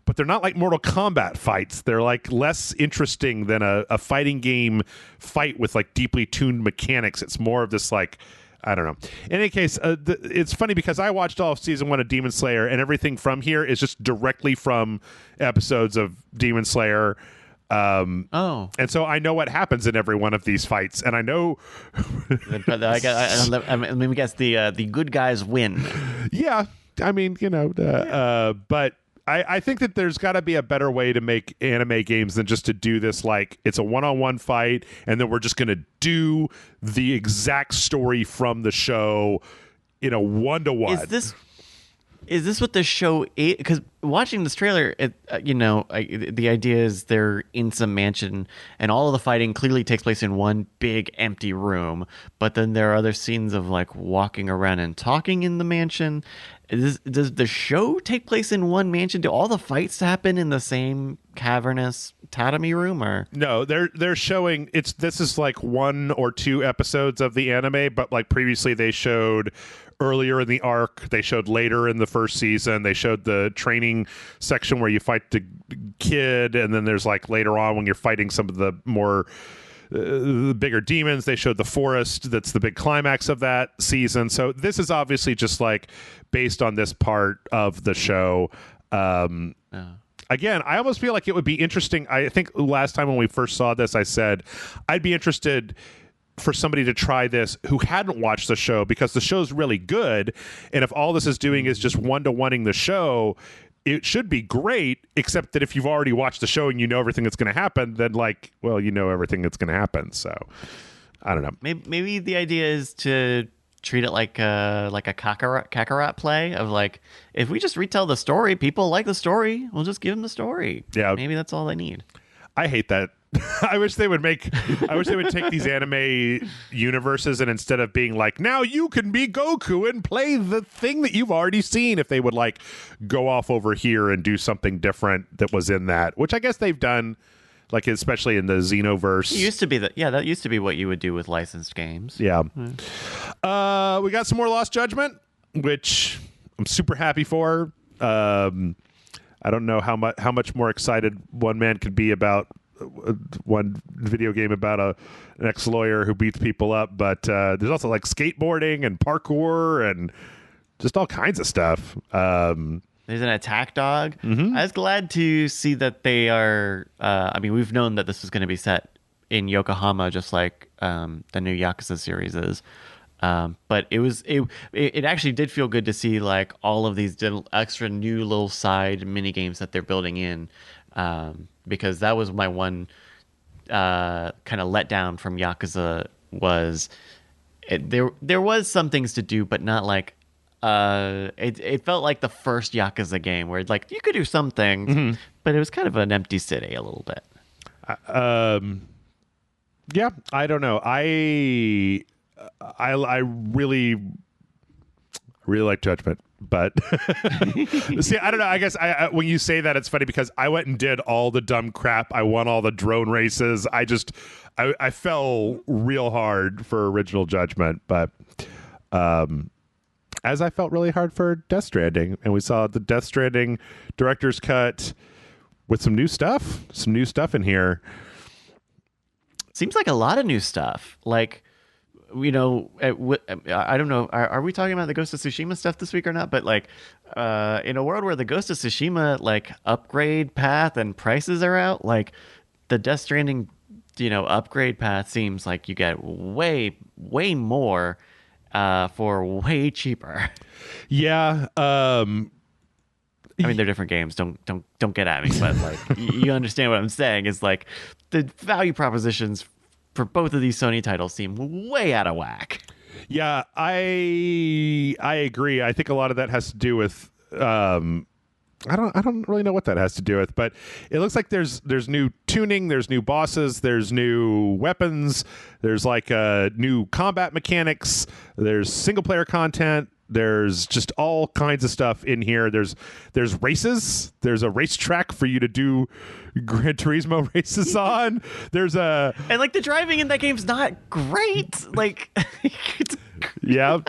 Mortal Kombat fights. They're like less interesting than a fighting game fight with like deeply tuned mechanics. It's more of this like, I don't know. In any case, it's funny because I watched all of season 1 of Demon Slayer, and everything from here is just directly from episodes of Demon Slayer. And so I know what happens in every one of these fights, and I know. Let me guess. The good guys win. Yeah, I mean, but I think that there's got to be a better way to make anime games than just to do this like it's a one-on-one fight, and then we're just going to do the exact story from the show in a one-to-one. Is this what the show is? Because watching this trailer, the idea is they're in some mansion, and all of the fighting clearly takes place in one big empty room. But then there are other scenes of like walking around and talking in the mansion. Does the show take place in one mansion? Do all the fights happen in the same cavernous tatami room, or no? They're showing this is like 1 or 2 episodes of the anime, but like previously they showed. Earlier in the arc, they showed later in the first season, they showed the training section where you fight the kid, and then there's like later on when you're fighting some of the more the bigger demons, they showed the forest. That's the big climax of that season. So this is obviously just like based on this part of the show. Again, I almost feel like it would be interesting. I think last time when we first saw this, I said I'd be interested for somebody to try this who hadn't watched the show, because the show's really good, and if all this is doing is just one-to-oneing the show, it should be great, except that if you've already watched the show and you know everything that's going to happen, then you know everything that's going to happen. So I don't know. Maybe the idea is to treat it like a Kakarot play of like, if we just retell the story, people like the story, we'll just give them the story. Yeah, maybe that's all they need. I hate that. I wish they would take these anime universes, and instead of being like, now you can be Goku and play the thing that you've already seen, if they would like go off over here and do something different that was in that, which I guess they've done, like especially in the Xenoverse. That used to be what you would do with licensed games. Yeah. We got some more Lost Judgment, which I'm super happy for. I don't know how much more excited one man could be about one video game about an ex-lawyer who beats people up, but there's also like skateboarding and parkour and just all kinds of stuff. There's an attack dog. I was glad to see that they are we've known that this was going to be set in Yokohama, just like the new Yakuza series is. But it actually did feel good to see like all of these extra new little side mini games that they're building in, because that was my one kind of letdown from Yakuza was there was some things to do, but not like it felt like the first Yakuza game where like you could do some things, but it was kind of an empty city a little bit. Yeah, I don't know. I really like Judgment, but see, I don't know. I guess when you say that, it's funny because I went and did all the dumb crap. I won all the drone races. I fell real hard for original Judgment, but as I felt really hard for Death Stranding, and we saw the Death Stranding director's cut with some new stuff in here. Seems like a lot of new stuff. Like, I don't know. Are we talking about the Ghost of Tsushima stuff this week or not? But like, in a world where the Ghost of Tsushima like upgrade path and prices are out, like the Death Stranding, upgrade path seems like you get way more for way cheaper. Yeah. I mean, they're different games. Don't get at me, but like, you understand what I'm saying. Is like the value propositions for both of these Sony titles seem way out of whack. Yeah, I agree. I think a lot of that has to do with I don't really know what that has to do with, but it looks like there's new tuning, there's new bosses, there's new weapons, there's like new combat mechanics, there's single player content. There's just all kinds of stuff in here. There's races. There's a racetrack for you to do Gran Turismo races on. And like the driving in that game's not great. Like Yeah.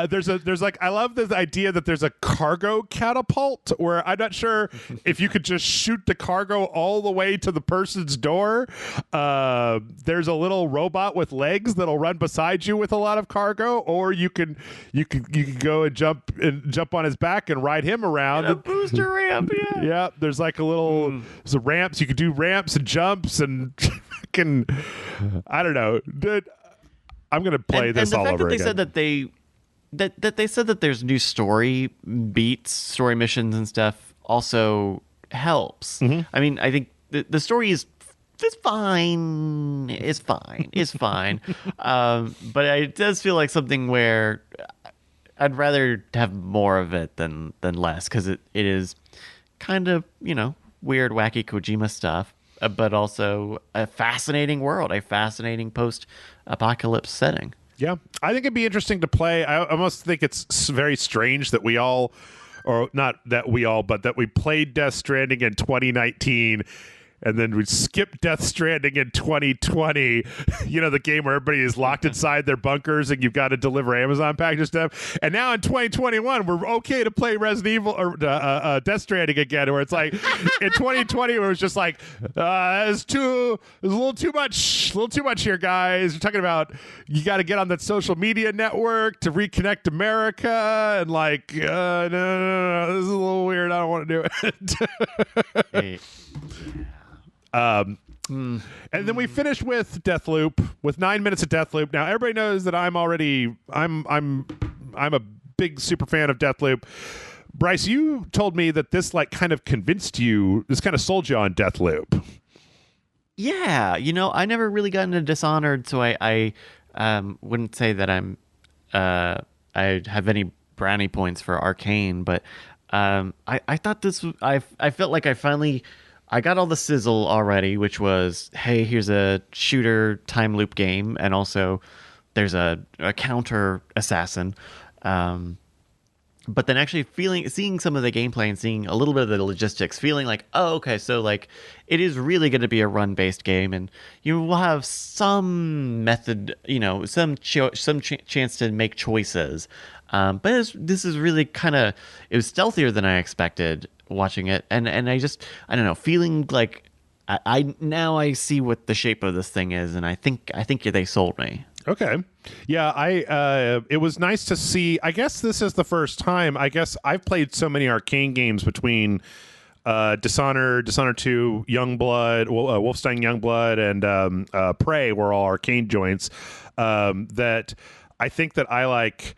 There's like, I love this idea that there's a cargo catapult where I'm not sure if you could just shoot the cargo all the way to the person's door. There's a little robot with legs that'll run beside you with a lot of cargo, or you can go and jump on his back and ride him around. A booster ramp, yeah. Yeah. There's like a little there's ramps. You could do ramps and jumps and I don't know. Dude, I'm gonna play this all over again. And the fact that they said that there's new story beats, story missions and stuff also helps. I mean, I think the story is fine. It's fine. But it does feel like something where I'd rather have more of it than less, because it is kind of, weird, wacky Kojima stuff, but also a fascinating world, a fascinating post-apocalypse setting. Yeah, I think it'd be interesting to play. I almost think it's very strange that we all, or not that we all, but that we played Death Stranding in 2019, and then we skipped Death Stranding in 2020. The game where everybody is locked inside their bunkers and you've got to deliver Amazon packages to them. And now in 2021, we're okay to play Resident Evil or Death Stranding again, where it's like in 2020, where it was just like, it's a little too much here, guys. You're talking about you got to get on that social media network to reconnect America, and like, no, this is a little weird. I don't want to do it. Hey. And then we finished with Deathloop, with 9 minutes of Deathloop. Now everybody knows that I'm a big super fan of Deathloop. Bryce, you told me that this like kind of convinced you, this kind of sold you on Deathloop. Yeah, I never really got into Dishonored, so I wouldn't say that I have any brownie points for Arcane, but I thought this. I felt like I got all the sizzle already, which was, hey, here's a shooter time loop game, and also there's a counter assassin. But then actually seeing some of the gameplay and seeing a little bit of the logistics, feeling like, oh, okay, so like it is really going to be a run-based game, and you will have some method, some chance to make choices. But this is really it was stealthier than I expected watching it, and I don't know, feeling like I see what the shape of this thing is, and I think they sold me. Okay. Yeah, it was nice to see. I guess this is the first time. I guess I've played so many Arcane games between Dishonored 2, Youngblood, Wolfenstein Youngblood, and Prey were all Arcane joints, that I think that I like...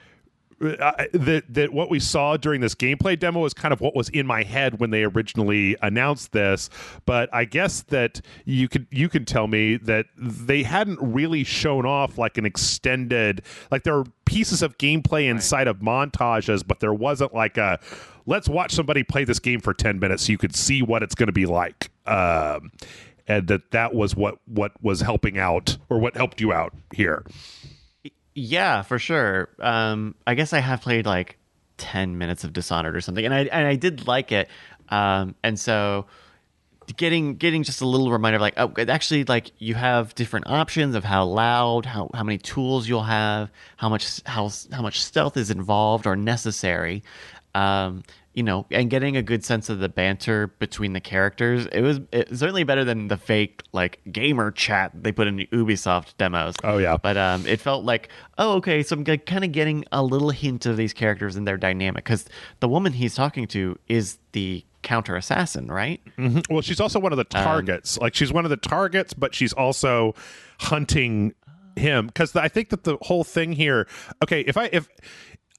that what we saw during this gameplay demo is kind of what was in my head when they originally announced this. But I guess that you can tell me that they hadn't really shown off like an extended, like there were pieces of gameplay inside of montages, but there wasn't like a let's watch somebody play this game for 10 minutes so you could see what it's going to be like. And that was what was helping out, or what helped you out here. Yeah, for sure. I guess I have played like 10 minutes of Dishonored or something, and I did like it. And so getting just a little reminder of like, oh, actually, like you have different options of how loud, how many tools you'll have, how much stealth is involved or necessary. And getting a good sense of the banter between the characters. It was certainly better than the fake like gamer chat they put in the Ubisoft demos. Oh yeah. But it felt like, oh, okay, so I'm kind of getting a little hint of these characters and their dynamic, because the woman he's talking to is the counter assassin, right? Mm-hmm. Well, she's also one of the targets. Like she's one of the targets, but she's also hunting him, because I think that the whole thing here. Okay, if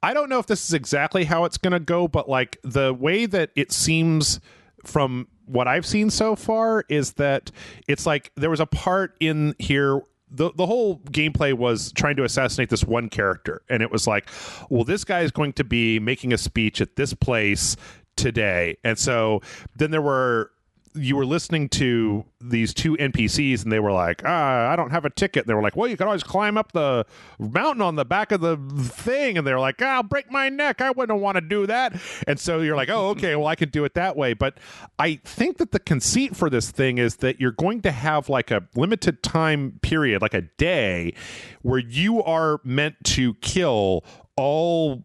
I don't know if this is exactly how it's going to go, but like the way that it seems from what I've seen so far is that it's like there was a part in here. The whole gameplay was trying to assassinate this one character. And it was like, well, this guy is going to be making a speech at this place today. And so then there were you were listening to these two NPCs and they were like, I don't have a ticket. They were like, well, you can always climb up the mountain on the back of the thing. And they were like, I'll break my neck. I wouldn't want to do that. And so you're like, oh, okay, well, I could do it that way. But I think that the conceit for this thing is that you're going to have like a limited time period, like a day, where you are meant to kill all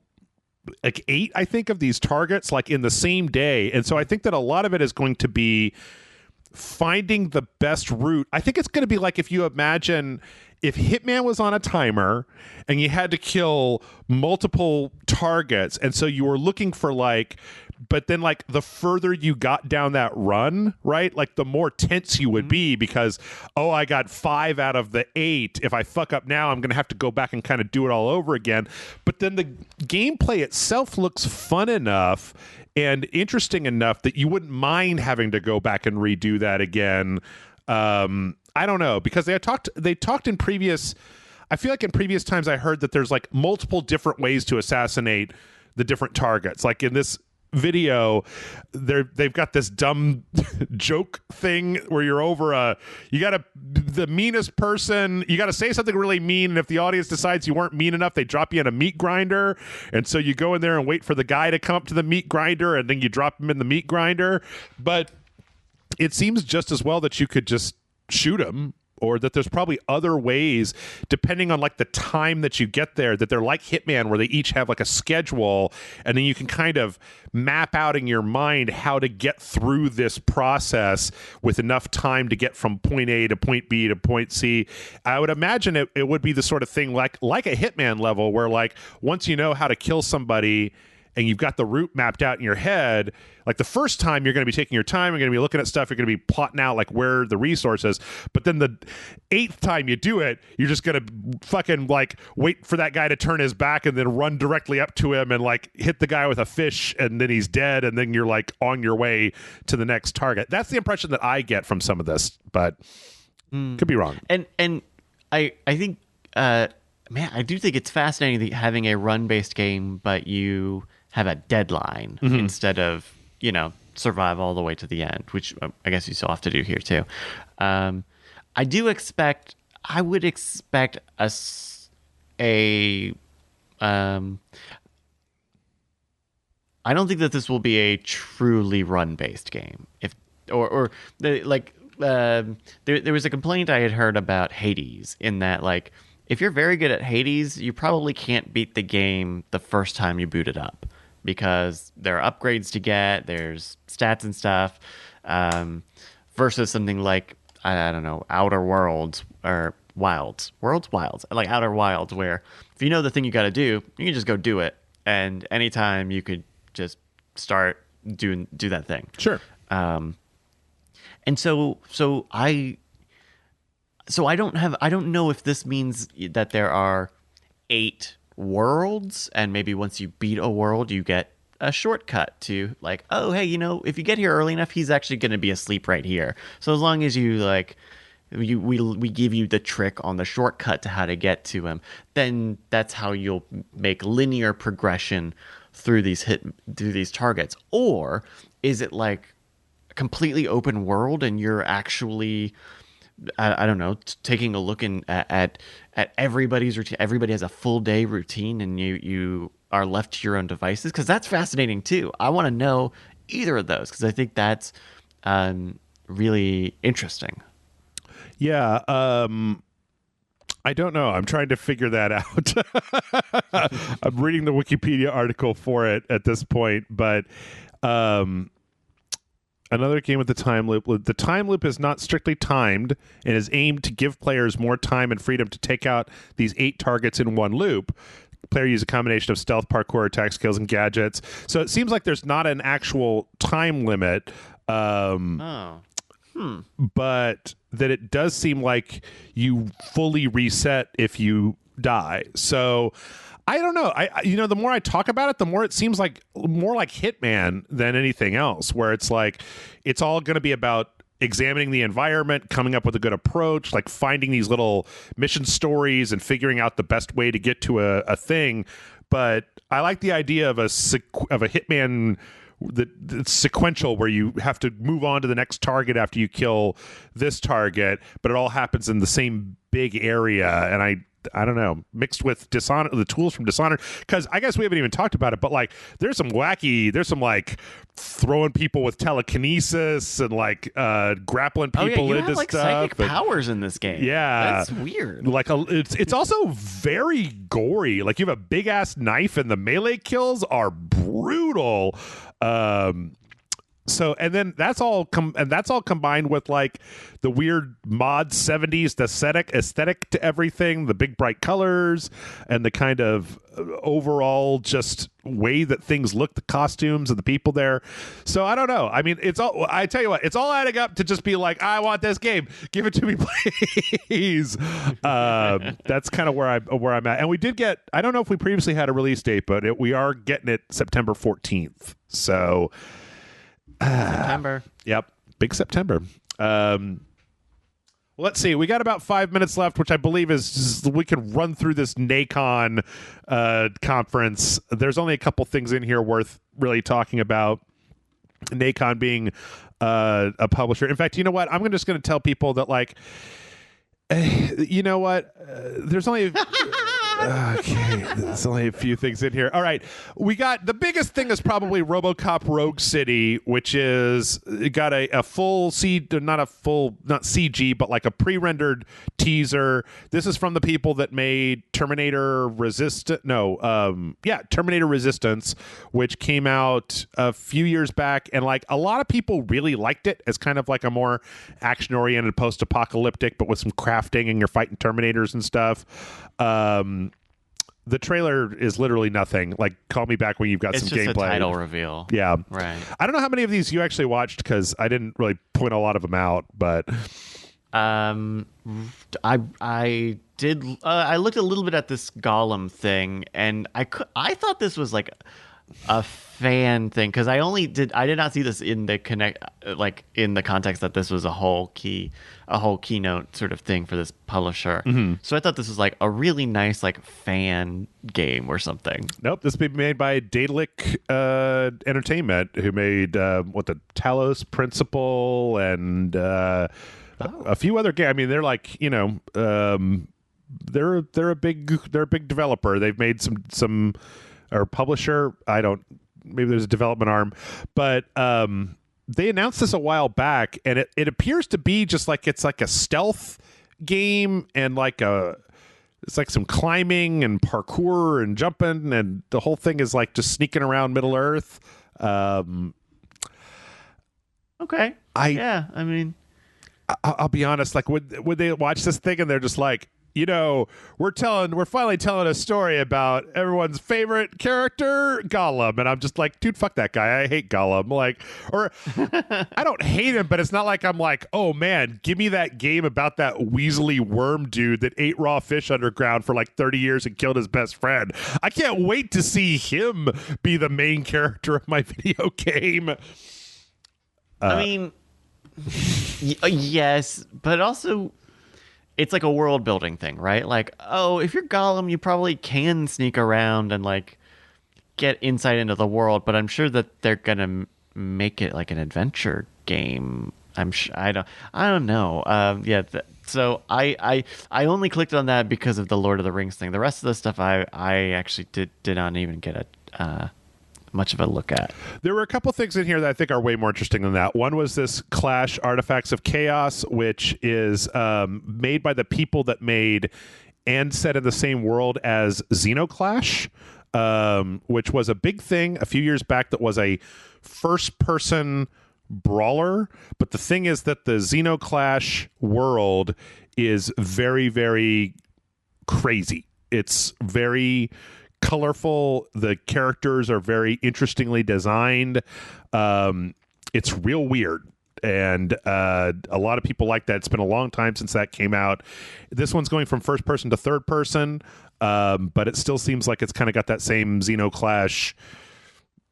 like 8, I think, of these targets like in the same day. And so I think that a lot of it is going to be finding the best route. I think it's going to be like if you imagine if Hitman was on a timer and you had to kill multiple targets. And so you were looking for like, but then like the further you got down that run, right? Like the more tense you would be because, oh, I got 5 out of the 8. If I fuck up now, I'm going to have to go back and kind of do it all over again. But then the gameplay itself looks fun enough and interesting enough that you wouldn't mind having to go back and redo that again. I don't know, because they talked in previous, I feel like in previous times I heard that there's like multiple different ways to assassinate the different targets. Like in this video, they've got this dumb joke thing where you're over the meanest person, you got to say something really mean, and if the audience decides you weren't mean enough, they drop you in a meat grinder, and so you go in there and wait for the guy to come up to the meat grinder, and then you drop him in the meat grinder. But it seems just as well that you could just shoot him, or that there's probably other ways, depending on like the time that you get there, that they're like Hitman, where they each have like a schedule, and then you can kind of map out in your mind how to get through this process with enough time to get from point A to point B to point C. I would imagine it would be the sort of thing like a Hitman level, where like once you know how to kill somebody and you've got the route mapped out in your head, like the first time you're going to be taking your time, you're going to be looking at stuff, you're going to be plotting out like where the resources, but then the 8th time you do it, you're just going to fucking like wait for that guy to turn his back and then run directly up to him and like hit the guy with a fish, and then he's dead, and then you're like on your way to the next target. That's the impression that I get from some of this, but could be wrong. And I think man, I do think it's fascinating having a run-based game, but you have a deadline instead of, survive all the way to the end, which I guess you still have to do here too. I would expect I don't think that this will be a truly run-based game. There was a complaint I had heard about Hades, in that like if you're very good at Hades, you probably can't beat the game the first time you boot it up, because there are upgrades to get, there's stats and stuff, versus something like, I don't know, Outer Worlds or Wilds, like Outer Wilds, where if you know the thing you got to do, you can just go do it, and anytime you could just start do that thing. Sure. And so I don't know if this means that there are 8 worlds, and maybe once you beat a world, you get a shortcut to like, oh, hey, if you get here early enough, he's actually going to be asleep right here. So as long as you like, we give you the trick on the shortcut to how to get to him, then that's how you'll make linear progression through these targets. Or is it like a completely open world, and you're actually, I don't know, taking a look at everybody's routine. Everybody has a full day routine, and you are left to your own devices, because that's fascinating too. I want to know either of those, because I think that's really interesting. Yeah, I don't know. I'm trying to figure that out. I'm reading the Wikipedia article for it at this point, but another game with the time loop. The time loop is not strictly timed and is aimed to give players more time and freedom to take out these 8 targets in one loop. Player use a combination of stealth, parkour, attack skills, and gadgets. So it seems like there's not an actual time limit. But that it does seem like you fully reset if you die. So I don't know. The more I talk about it, the more it seems like more like Hitman than anything else, where it's like it's all going to be about examining the environment, coming up with a good approach, like finding these little mission stories and figuring out the best way to get to a thing. But I like the idea of a Hitman it's sequential where you have to move on to the next target after you kill this target, but it all happens in the same big area. And I don't know, mixed with Dishonored, the tools from Dishonored, because I guess we haven't even talked about it, but like there's some like throwing people with telekinesis and like grappling people you into have, like, stuff. Psychic powers in this game. Yeah, that's weird. Like it's also very gory. Like you have a big ass knife, and the melee kills are brutal. So and then that's all combined with like the weird mod 70s aesthetic to everything, the big bright colors and the kind of overall just way that things look, the costumes and the people there. So I don't know. I mean, I tell you what, it's all adding up to just be like, I want this game. Give it to me, please. That's kind of where I'm at. And we did get, I don't know if we previously had a release date, but we are getting it September 14th. So September. Yep. Big September. Let's see. We got about 5 minutes left, which I believe is we can run through this Nacon conference. There's only a couple things in here worth really talking about. Nacon being a publisher. In fact, you know what? I'm just going to tell people that, like, you know what? There's only... Okay, there's only a few things in here. All right, we got the biggest thing is probably RoboCop Rogue City, which is got a full not CG, but like a pre-rendered teaser. This is from the people that made Terminator Resistance, which came out a few years back, and like a lot of people really liked it as kind of like a more action-oriented post-apocalyptic, but with some crafting and you're fighting Terminators and stuff. The trailer is literally nothing. Like, call me back when you've got some gameplay. It's just a title reveal. Yeah. Right. I don't know how many of these you actually watched because I didn't really point a lot of them out, but... I did... I looked a little bit at this Gollum thing, and I thought this was like a fan thing because I did not see this in the in the context that this was a whole keynote sort of thing for this publisher. Mm-hmm. So I thought this was like a really nice like fan game or something. Nope, this will be made by Daedalic Entertainment, who made the Talos Principle and a few other games. I mean, they're like they're a big developer. They've made some or publisher. Maybe there's a development arm, but they announced this a while back, and it appears to be just like it's like a stealth game, and it's like some climbing and parkour and jumping, and the whole thing is like just sneaking around Middle Earth. Okay. I mean, I'll be honest. Like, would they watch this thing and they're just like, we're finally telling a story about everyone's favorite character, Gollum, and I'm just like, dude, fuck that guy. I hate Gollum. Like, or I don't hate him, but it's not like I'm like, oh man, give me that game about that weaselly worm dude that ate raw fish underground for like 30 years and killed his best friend. I can't wait to see him be the main character of my video game. I mean, yes, but also it's like a world building thing, right? Like, oh, if you're Gollum, you probably can sneak around and like get insight into the world, but I'm sure that they're gonna make it like an adventure game. I don't know. So I only clicked on that because of the Lord of the Rings thing. The rest of the stuff I actually did not even get much of a look at. There were a couple things in here that I think are way more interesting than that. One was this Clash Artifacts of Chaos, which is made by the people that made and set in the same world as Xenoclash, which was a big thing a few years back that was a first-person brawler. But the thing is that the Xenoclash world is very, very crazy. It's very colorful. The characters are very interestingly designed. It's real weird, and a lot of people like that. It's been a long time since that came out. This one's going from first person to third person, but it still seems like it's kind of got that same Xenoclash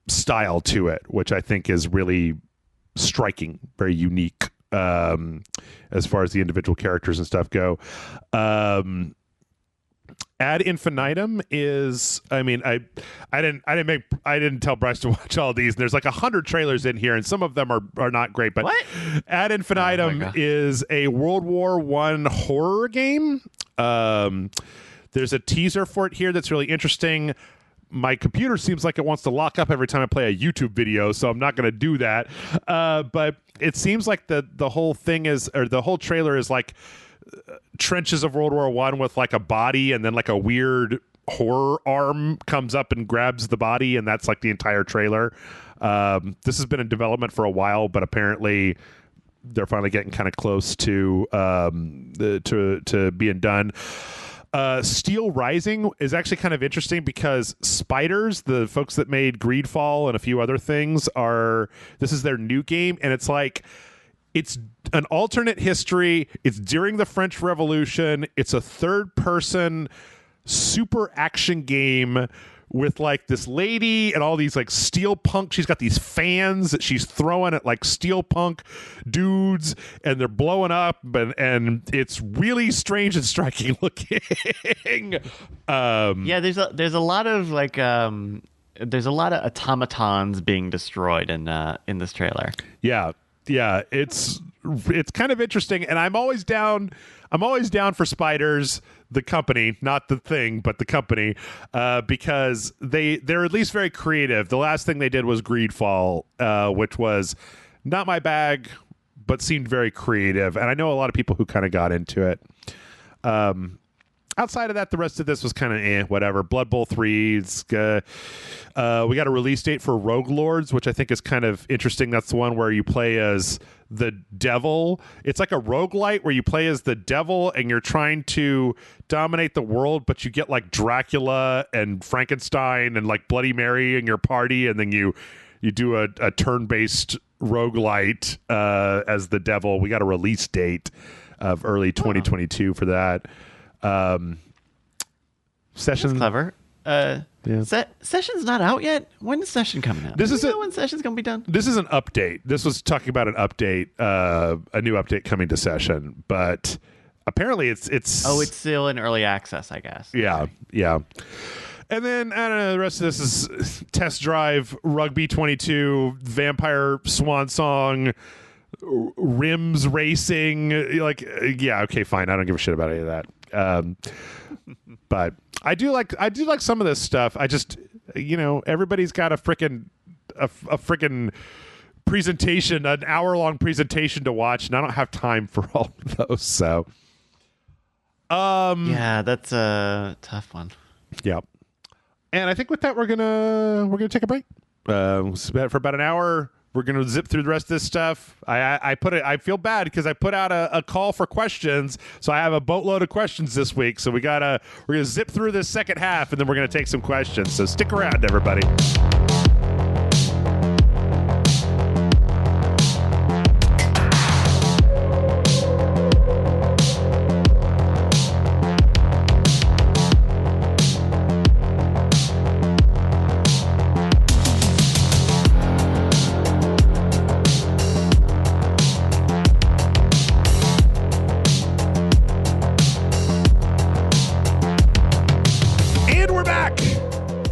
style to it, which I think is really striking, very unique as far as the individual characters and stuff go. Ad infinitum is, I mean, I didn't tell Bryce to watch all these. There's like 100 trailers in here, and some of them are not great. But What? Ad infinitum is a World War I horror game. There's a teaser for it here that's really interesting. My computer seems like it wants to lock up every time I play a YouTube video, so I'm not going to do that. But it seems like the whole thing is, or the whole trailer is like trenches of World War I with like a body, and then like a weird horror arm comes up and grabs the body, and that's like the entire trailer. This has been in development for a while, but apparently they're finally getting kind of close to being done. Steel Rising is actually kind of interesting because Spiders, the folks that made Greedfall and a few other things, this is their new game, and it's like it's an alternate history. It's during the French Revolution. It's a third-person super action game with like this lady and all these like steelpunk. She's got these fans that she's throwing at like steelpunk dudes, and they're blowing up, and it's really strange and striking looking. Yeah, there's a lot of like there's a lot of automatons being destroyed in this trailer. Yeah, it's kind of interesting, and I'm always down for Spiders, the company, not the thing, but the company, because they're at least very creative. The last thing they did was Greedfall, which was not my bag, but seemed very creative, and I know a lot of people who kind of got into it. Outside of that, the rest of this was kind of whatever. Blood Bowl 3, we got a release date for Roguelords, which I think is kind of interesting. That's the one where you play as the devil. It's like a roguelite where you play as the devil and you're trying to dominate the world, but you get like Dracula and Frankenstein and like Bloody Mary in your party, and then you do a turn-based roguelite as the devil. We got a release date of early 2022 for that. Session. That's clever. Session's not out yet. When is Session coming out? Do you know when Session's gonna be done? This is an update. This was talking about an update, a new update coming to Session, but apparently it's still in early access, I guess. Yeah. And then I don't know. The rest of this is Test Drive, Rugby 22, Vampire Swan Song, Rims Racing. Like, yeah, okay, fine. I don't give a shit about any of that. But I do like some of this stuff. I just, everybody's got a freaking presentation, an hour-long presentation to watch, and I don't have time for all of those. So, yeah, that's a tough one. Yeah, and I think with that we're gonna take a break. For about an hour. We're going to zip through the rest of this stuff. I feel bad because I put out a call for questions, so I have a boatload of questions this week. So we're going to zip through this second half, and then we're going to take some questions. So stick around, everybody.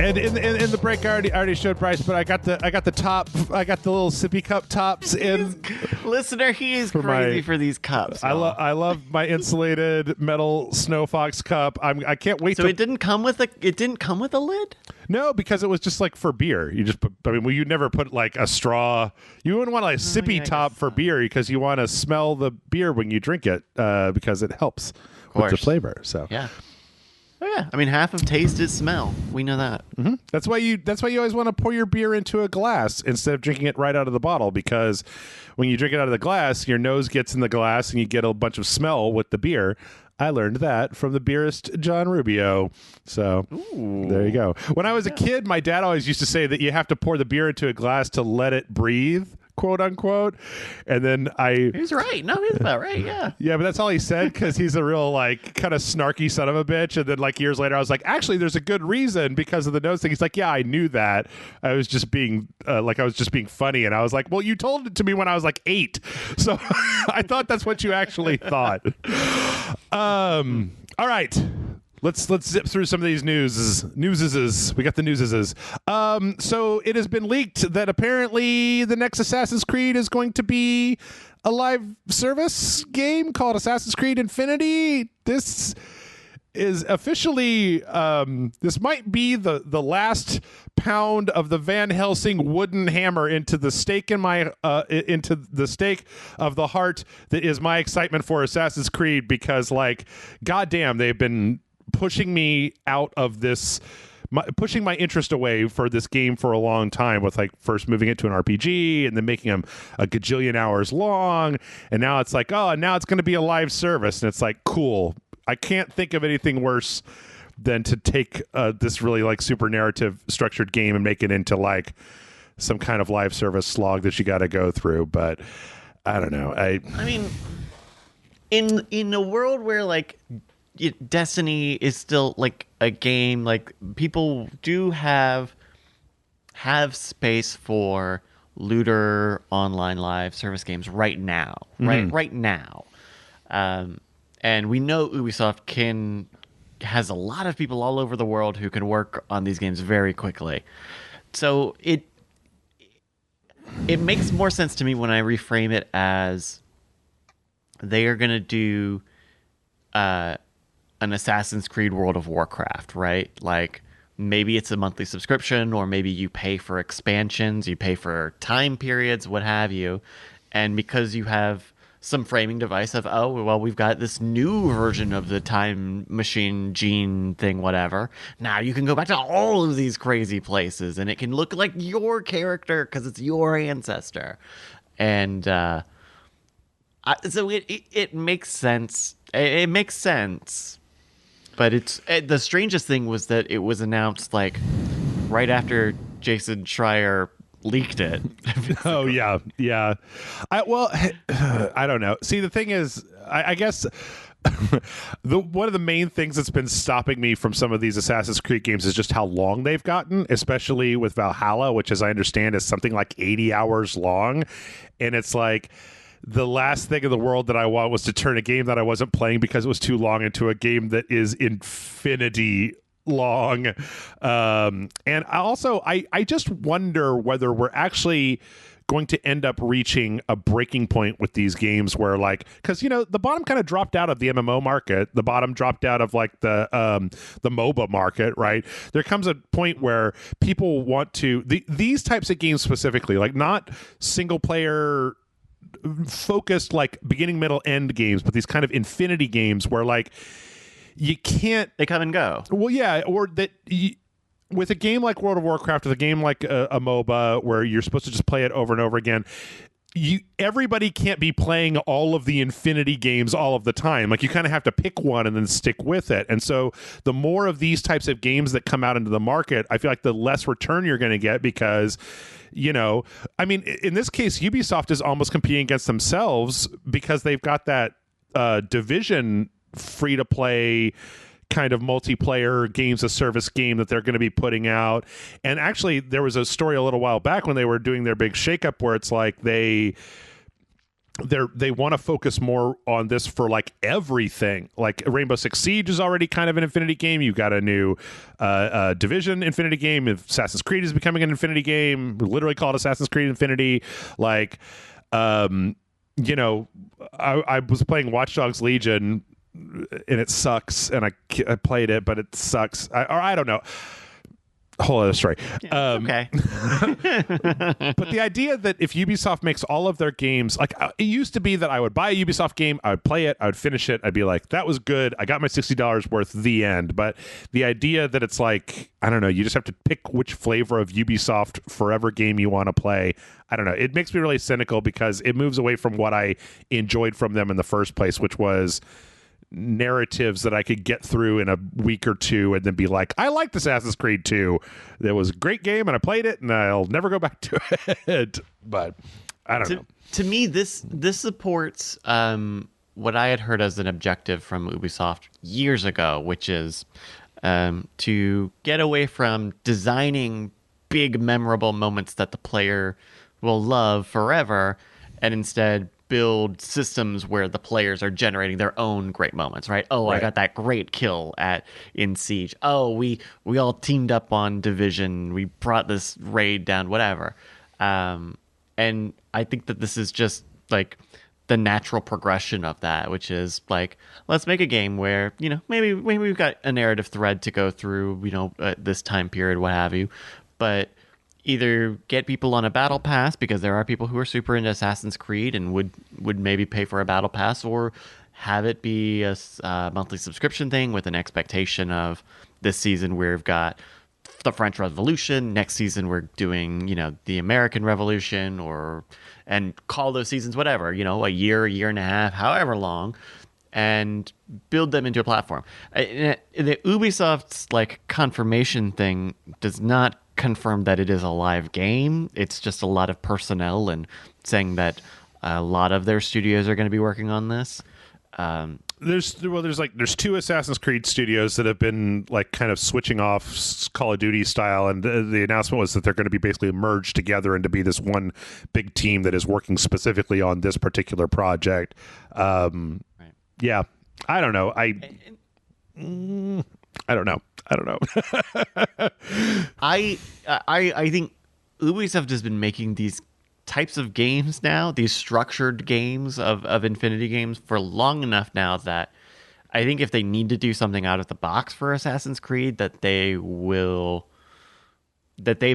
And in the break, I already showed Bryce, but I got the little sippy cup tops in. Listener, he is crazy for these cups. I love my insulated metal Snow Fox cup. I can't wait. So it didn't come with a lid? No, because it was just like for beer. You just put. You never put like a straw. You wouldn't want a sippy top for beer because you want to smell the beer when you drink it because it helps with the flavor. So yeah. Oh yeah, I mean half of taste is smell. We know that. Mm-hmm. That's why you always want to pour your beer into a glass instead of drinking it right out of the bottle, because when you drink it out of the glass, your nose gets in the glass and you get a bunch of smell with the beer. I learned that from the beerist John Rubio. So there you go. When I was a kid, my dad always used to say that you have to pour the beer into a glass to let it breathe, quote unquote. And then he's right. No, he's about right. Yeah. Yeah, but that's all he said because he's a real like kind of snarky son of a bitch. And then like years later, I was like, actually, there's a good reason because of the nose thing. He's like, yeah, I knew that. I was just being funny. And I was like, well, you told it to me when I was like 8. So I thought that's what you actually thought. All right. Let's zip through some of these newses. We got the newses. So it has been leaked that apparently the next Assassin's Creed is going to be a live service game called Assassin's Creed Infinity. This is officially this might be the last pound of the Van Helsing wooden hammer into the stake of the heart that is my excitement for Assassin's Creed, because like goddamn, they've been pushing me out of this, pushing my interest away for this game for a long time, with like first moving it to an RPG and then making them a gajillion hours long, and now it's like, oh, now it's going to be a live service, and it's like, cool. I can't think of anything worse than to take this really like super narrative structured game and make it into like some kind of live service slog that you got to go through. But I don't know. I mean, in a world where like Destiny is still like a game, like people do have space for looter online live service games right now, right now. And we know Ubisoft has a lot of people all over the world who can work on these games very quickly. So it makes more sense to me when I reframe it as they are going to do an Assassin's Creed World of Warcraft, right? Like maybe it's a monthly subscription, or maybe you pay for expansions, you pay for time periods, what have you. And because you have some framing device of, oh, well, we've got this new version of the time machine gene thing, whatever. Now you can go back to all of these crazy places, and it can look like your character because it's your ancestor. And so it makes sense. It makes sense. But the strangest thing was that it was announced like right after Jason Schreier leaked it. Oh yeah. I don't know. See, the thing is, I guess one of the main things that's been stopping me from some of these Assassin's Creed games is just how long they've gotten, especially with Valhalla, which, as I understand, is something like 80 hours long. And it's like, the last thing in the world that I want was to turn a game that I wasn't playing because it was too long into a game that is infinity long. And I just wonder whether we're actually going to end up reaching a breaking point with these games where, like, because the bottom kind of dropped out of the MMO market, the bottom dropped out of like the MOBA market, right? There comes a point where people want to these types of games specifically, like not single player focused like beginning, middle, end games, but these kind of infinity games where like you can't, they come and go. Well, yeah, or that with a game like World of Warcraft, with a game like a MOBA where you're supposed to just play it over and over again, everybody can't be playing all of the infinity games all of the time. Like you kind of have to pick one and then stick with it. And so the more of these types of games that come out into the market, I feel like the less return you're going to get, because I mean, in this case, Ubisoft is almost competing against themselves because they've got that Division free-to-play kind of multiplayer games of service game that they're going to be putting out. And actually, there was a story a little while back when they were doing their big shakeup where it's like they want to focus more on this for like everything. Like Rainbow Six Siege is already kind of an Infinity game. You got a new Division Infinity game. Assassin's Creed is becoming an Infinity game. We literally called Assassin's Creed Infinity. Like, I was playing Watch Dogs Legion, and it sucks. And I played it, but it sucks. I don't know. Whole other story. Okay. But the idea that if Ubisoft makes all of their games, like it used to be that I would buy a Ubisoft game, I would play it, I would finish it, I'd be like, that was good, I got my $60 worth, the end. But the idea that it's like, I don't know, you just have to pick which flavor of Ubisoft forever game you want to play, I don't know, it makes me really cynical because it moves away from what I enjoyed from them in the first place, which was narratives that I could get through in a week or two and then be like, I liked Assassin's Creed 2. It was a great game and I played it and I'll never go back to it. But I don't know. To me, this supports what I had heard as an objective from Ubisoft years ago, which is to get away from designing big, memorable moments that the player will love forever, and instead build systems where the players are generating their own great moments, right? Oh, Right. I got that great kill in Siege. Oh, we all teamed up on Division. We brought this raid down, whatever. And I think that this is just like the natural progression of that, which is like, let's make a game where, maybe we've got a narrative thread to go through, this time period, what have you, but either get people on a battle pass, because there are people who are super into Assassin's Creed and would maybe pay for a battle pass, or have it be a monthly subscription thing with an expectation of this season we've got the French Revolution, next season we're doing, the American Revolution, and call those seasons whatever, a year and a half, however long, and build them into a platform. The Ubisoft's confirmation thing does not confirm that it is a live game. It's just a lot of personnel and saying that a lot of their studios are going to be working on this. There's two Assassin's Creed studios that have been kind of switching off Call of Duty style, and the announcement was that they're going to be basically merged together and to be this one big team that is working specifically on this particular project. Right. Yeah, I don't know. I don't know. I think Ubisoft has been making these types of games now, these structured games of Infinity games, for long enough now that I think if they need to do something out of the box for Assassin's Creed, that they've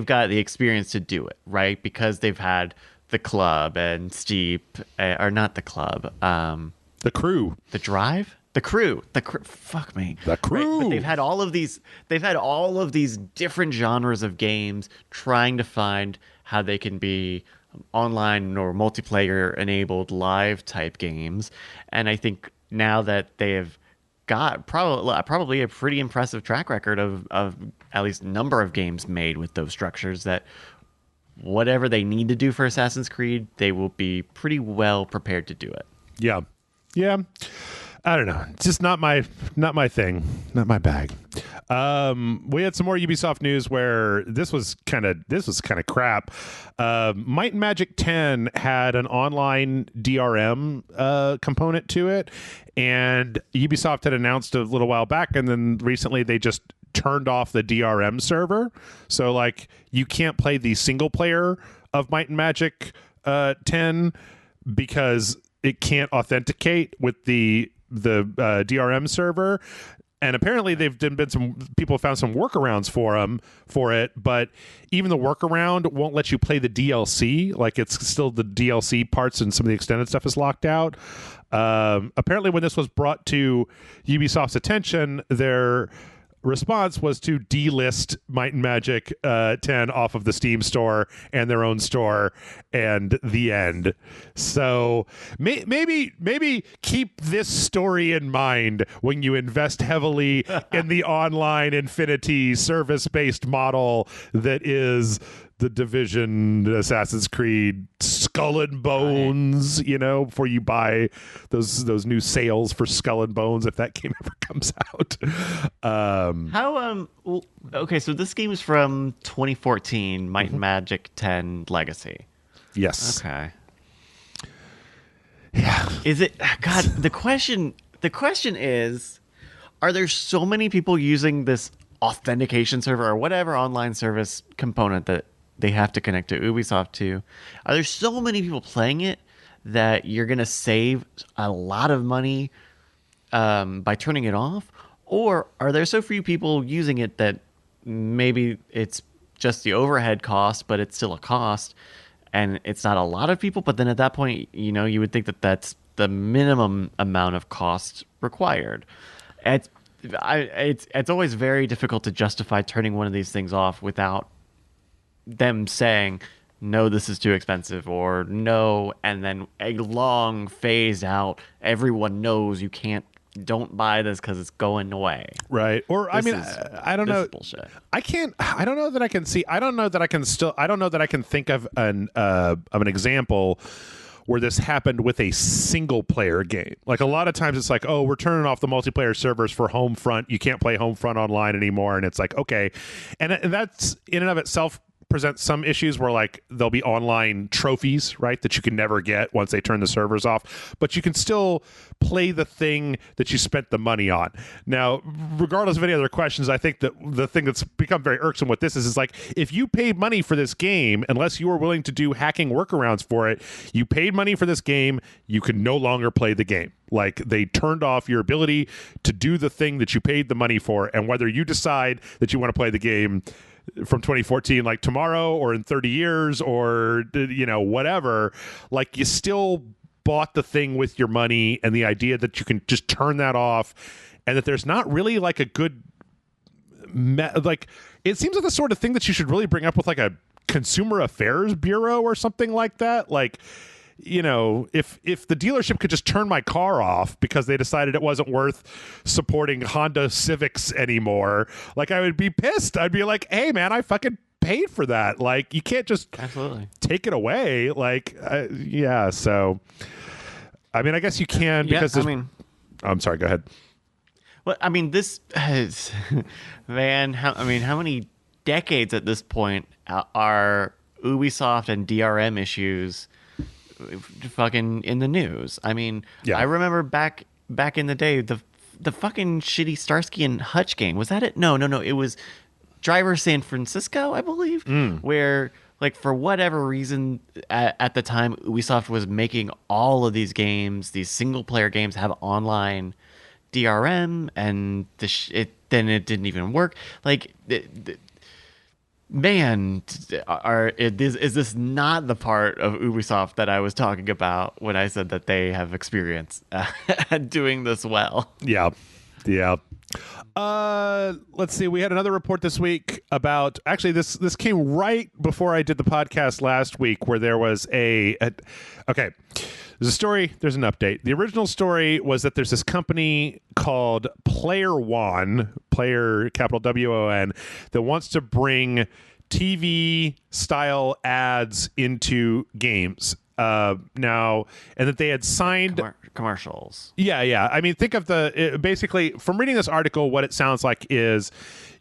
got the experience to do it, right? Because they've had the Club and Steep, or not the Club, the Crew, the Drive. The crew. Fuck me. The Crew. Right? But they've had all of these different genres of games, trying to find how they can be online or multiplayer enabled live type games. And I think now that they have got probably a pretty impressive track record of at least number of games made with those structures, that whatever they need to do for Assassin's Creed, they will be pretty well prepared to do it. Yeah. I don't know. It's just not my thing, not my bag. We had some more Ubisoft news where this was kind of crap. Might and Magic 10 had an online DRM component to it, and Ubisoft had announced a little while back, and then recently they just turned off the DRM server. So you can't play the single player of Might and Magic 10 because it can't authenticate with the DRM server. And apparently they've been some people found some workarounds for it, but even the workaround won't let you play the DLC. It's still the DLC parts, and some of the extended stuff is locked out. Apparently when this was brought to Ubisoft's attention, their response was to delist Might and Magic 10 off of the Steam store and their own store, and the end. So maybe keep this story in mind when you invest heavily in the online Infinity service-based model that is the Division, Assassin's Creed, Skull and Bones, before you buy those new sales for Skull and Bones, if that game ever comes out. Okay, so this game is from 2014, Might and Magic 10 Legacy. Yes. Okay. Yeah. Is it, God, the question is, are there so many people using this authentication server or whatever online service component that they have to connect to Ubisoft to? Are there so many people playing it that you're going to save a lot of money by turning it off? Or are there so few people using it that maybe it's just the overhead cost, but it's still a cost, and it's not a lot of people? But then at that point, you would think that that's the minimum amount of cost required. It's always very difficult to justify turning one of these things off without them saying, no, this is too expensive, or no, and then a long phase out. Everyone knows don't buy this because it's going away. Right. Or I don't know. Bullshit. I don't know that I can think of an example where this happened with a single player game. A lot of times it's we're turning off the multiplayer servers for Homefront. You can't play Homefront online anymore. And it's okay. And that's in and of itself present some issues where like there'll be online trophies, right, that you can never get once they turn the servers off, but you can still play the thing that you spent the money on. Now, regardless of any other questions, I think that the thing that's become very irksome with this is like, if you paid money for this game, unless you were willing to do hacking workarounds for it, you paid money for this game, you can no longer play the game. Like, they turned off your ability to do the thing that you paid the money for, and whether you decide that you want to play the game from 2014 like tomorrow or in 30 years or whatever, like, you still bought the thing with your money, and the idea that you can just turn that off and that there's not really like a good like, it seems like the sort of thing that you should really bring up with like a consumer affairs bureau or something like that. Like, if the dealership could just turn my car off because they decided it wasn't worth supporting Honda Civics anymore, like, I would be pissed. I'd be like, hey man, I fucking paid for that. Like, you can't just absolutely take it away. Like, yeah. So, I mean, I guess you can, because I'm sorry, go ahead. Well, I mean, this is, man, how many decades at this point are Ubisoft and DRM issues fucking in the news? I mean, yeah. I remember back in the day, the fucking shitty Starsky and Hutch game. Was that it? No. It was Driver San Francisco, I believe, where, like, for whatever reason, at the time, Ubisoft was making all of these games, these single-player games, have online DRM, and then it didn't even work. Like, man, is this not the part of Ubisoft that I was talking about when I said that they have experience at doing this well? Yeah. Let's see. We had another report this week about, actually, this came right before I did the podcast last week, where there was okay. There's a story, there's an update. The original story was that there's this company called Player One, Player, capital WON, that wants to bring TV-style ads into games. Now, and that they had signed commercials. Yeah. I mean, think of basically, from reading this article, what it sounds like is,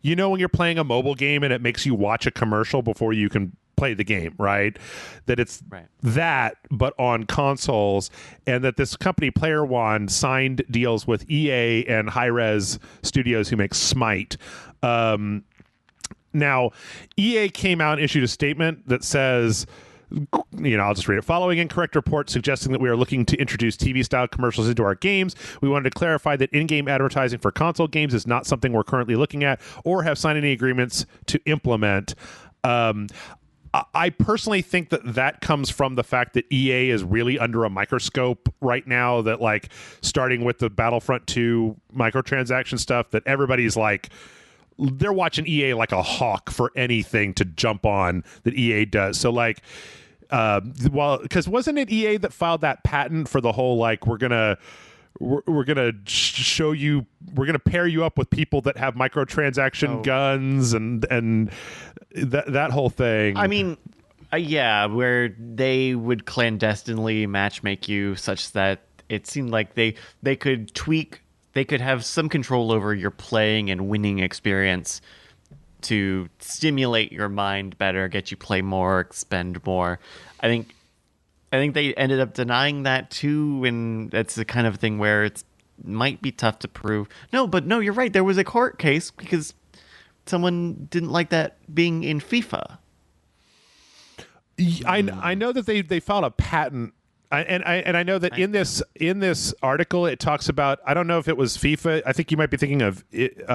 when you're playing a mobile game and it makes you watch a commercial before you can play the game, right? That it's that, but on consoles, and that this company, Player One, signed deals with EA and Hi-Rez Studios, who make Smite. Now, EA came out and issued a statement that says, I'll just read it. Following incorrect reports suggesting that we are looking to introduce TV-style commercials into our games, we wanted to clarify that in-game advertising for console games is not something we're currently looking at or have signed any agreements to implement. I personally think that comes from the fact that EA is really under a microscope right now, that, like, starting with the Battlefront 2 microtransaction stuff, that everybody's like, they're watching EA like a hawk for anything to jump on that EA does. So, like, because wasn't it EA that filed that patent for the whole, like, we're gonna show you, we're gonna pair you up with people that have microtransaction guns and that whole thing. I mean, yeah, where they would clandestinely matchmake you such that it seemed like they could tweak, they could have some control over your playing and winning experience to stimulate your mind better, get you play more, spend more. I think they ended up denying that too, and that's the kind of thing where it might be tough to prove. No, you're right. There was a court case because someone didn't like that being in FIFA. I know that they filed a patent. I know that in this article it talks about, I don't know if it was FIFA. I think you might be thinking of it,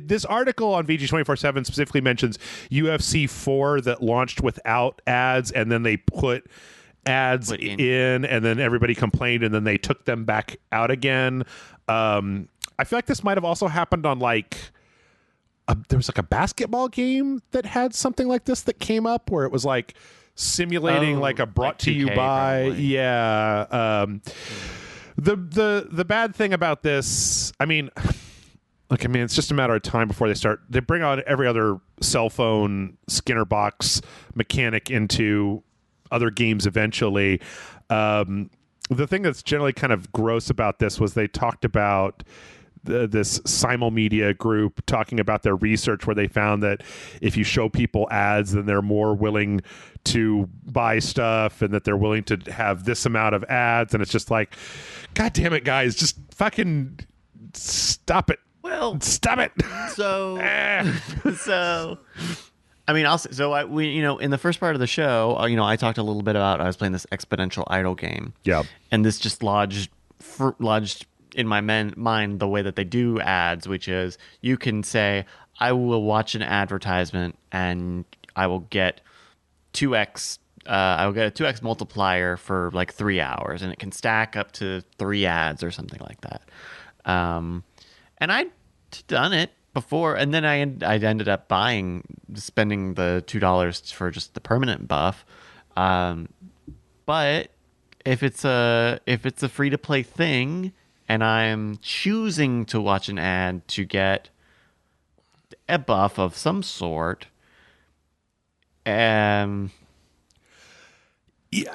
this article on VG247 specifically mentions UFC 4 that launched without ads, and then they put ads in, and then everybody complained, and then they took them back out again. I feel like this might have also happened on, like, there was like a basketball game that had something like this that came up, where it was like simulating like a brought to you by probably. The bad thing about this, I mean, it's just a matter of time before they bring on every other cell phone Skinner box mechanic into other games eventually. The thing that's generally kind of gross about this was they talked about this simulmedia group talking about their research where they found that if you show people ads, then they're more willing to buy stuff, and that they're willing to have this amount of ads. And it's just like, God damn it, guys, just fucking stop it. Well, stop it. So, I mean, in the first part of the show, I talked a little bit about I was playing this exponential idle game. Yeah. And this just lodged in my mind the way that they do ads, which is you can say, I will watch an advertisement and I will get 2x. I will get a 2x multiplier for like 3 hours, and it can stack up to 3 ads or something like that. And I'd done it before, and then I ended up spending the $2 for just the permanent buff. But if it's a free to play thing, and I'm choosing to watch an ad to get a buff of some sort, yeah.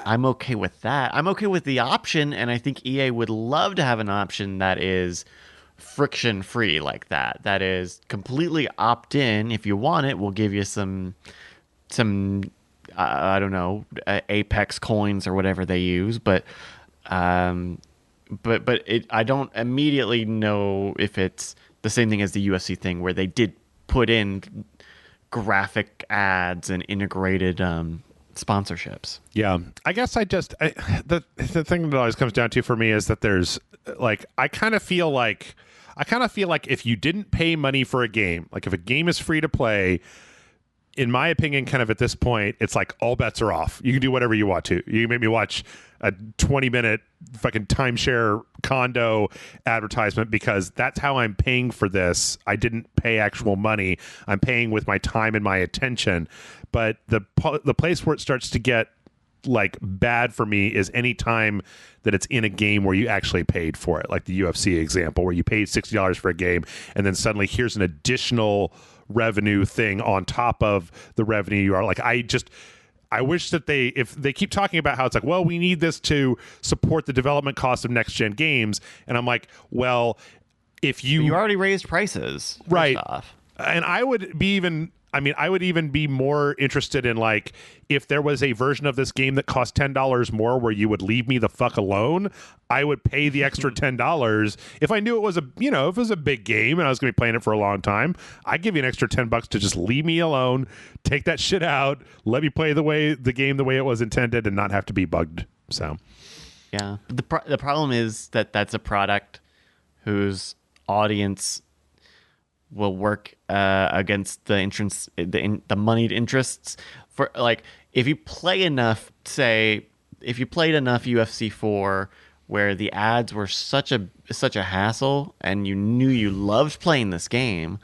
I'm okay with that. I'm okay with the option, and I think EA would love to have an option that is friction free like that. That is completely opt in. If you want it, we'll give you some I don't know, Apex coins or whatever they use, but I don't immediately know if it's the same thing as the UFC thing where they did put in graphic ads and integrated sponsorships. Yeah, I guess the thing that always comes down to for me is that there's like I kind of feel like if you didn't pay money for a game, like if a game is free to play, in my opinion, kind of at this point, it's like all bets are off. You can do whatever you want to. You can make me watch a 20-minute fucking timeshare condo advertisement because that's how I'm paying for this. I didn't pay actual money. I'm paying with my time and my attention. But the place where it starts to get like bad for me is any time that it's in a game where you actually paid for it, like the UFC example where you paid $60 for a game and then suddenly here's an additional revenue thing on top of the revenue you are like. I wish that if they keep talking about how it's like, well, we need this to support the development cost of next gen games, and I'm like, well, if you already raised prices, right? Off. And I would even be more interested in like if there was a version of this game that cost $10 more where you would leave me the fuck alone. I would pay the extra $10 if I knew it was if it was a big game and I was going to be playing it for a long time. I'd give you an extra $10 to just leave me alone, take that shit out, let me play the game the way it was intended, and not have to be bugged. So, yeah, the problem is that that's a product whose audience will work against the moneyed interests. For like, if you play enough, if you played enough UFC 4 where the ads were such a hassle and you knew you loved playing this game,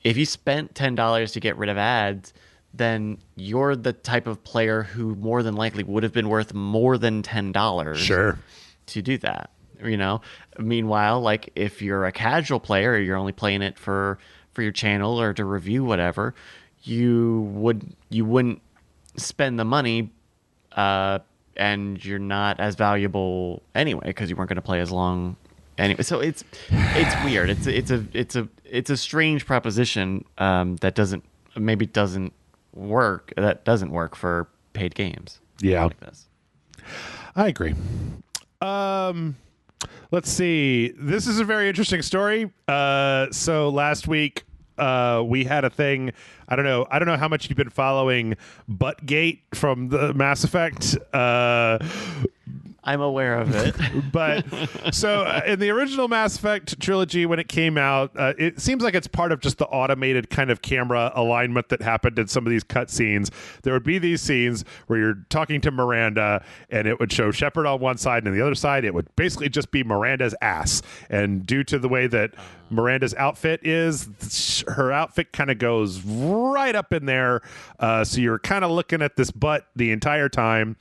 if you spent $10 to get rid of ads, then you're the type of player who more than likely would have been worth more than $10 sure to do that. Meanwhile, like if you're a casual player or you're only playing it for your channel or to review whatever, you wouldn't spend the money, and you're not as valuable anyway because you weren't going to play as long anyway. So it's weird. It's a strange proposition that doesn't work. That doesn't work for paid games. Yeah, like this. I agree. Let's see. This is a very interesting story. So last week, we had a thing. I don't know how much you've been following Buttgate from the Mass Effect. I'm aware of it. But so in the original Mass Effect trilogy, when it came out, it seems like it's part of just the automated kind of camera alignment that happened in some of these cutscenes. There would be these scenes where you're talking to Miranda and it would show Shepard on one side, and on the other side, it would basically just be Miranda's ass. And due to the way that Miranda's outfit is, her outfit kind of goes right up in there. So you're kind of looking at this butt the entire time.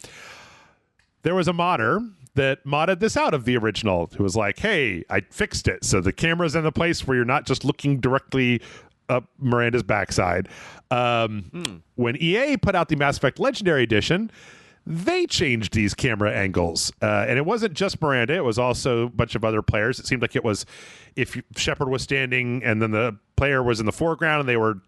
There was a modder that modded this out of the original who was like, hey, I fixed it. So the camera's in the place where you're not just looking directly up Miranda's backside. When EA put out the Mass Effect Legendary Edition, they changed these camera angles. And it wasn't just Miranda. It was also a bunch of other players. It seemed like it was if Shepard was standing and then the player was in the foreground and they were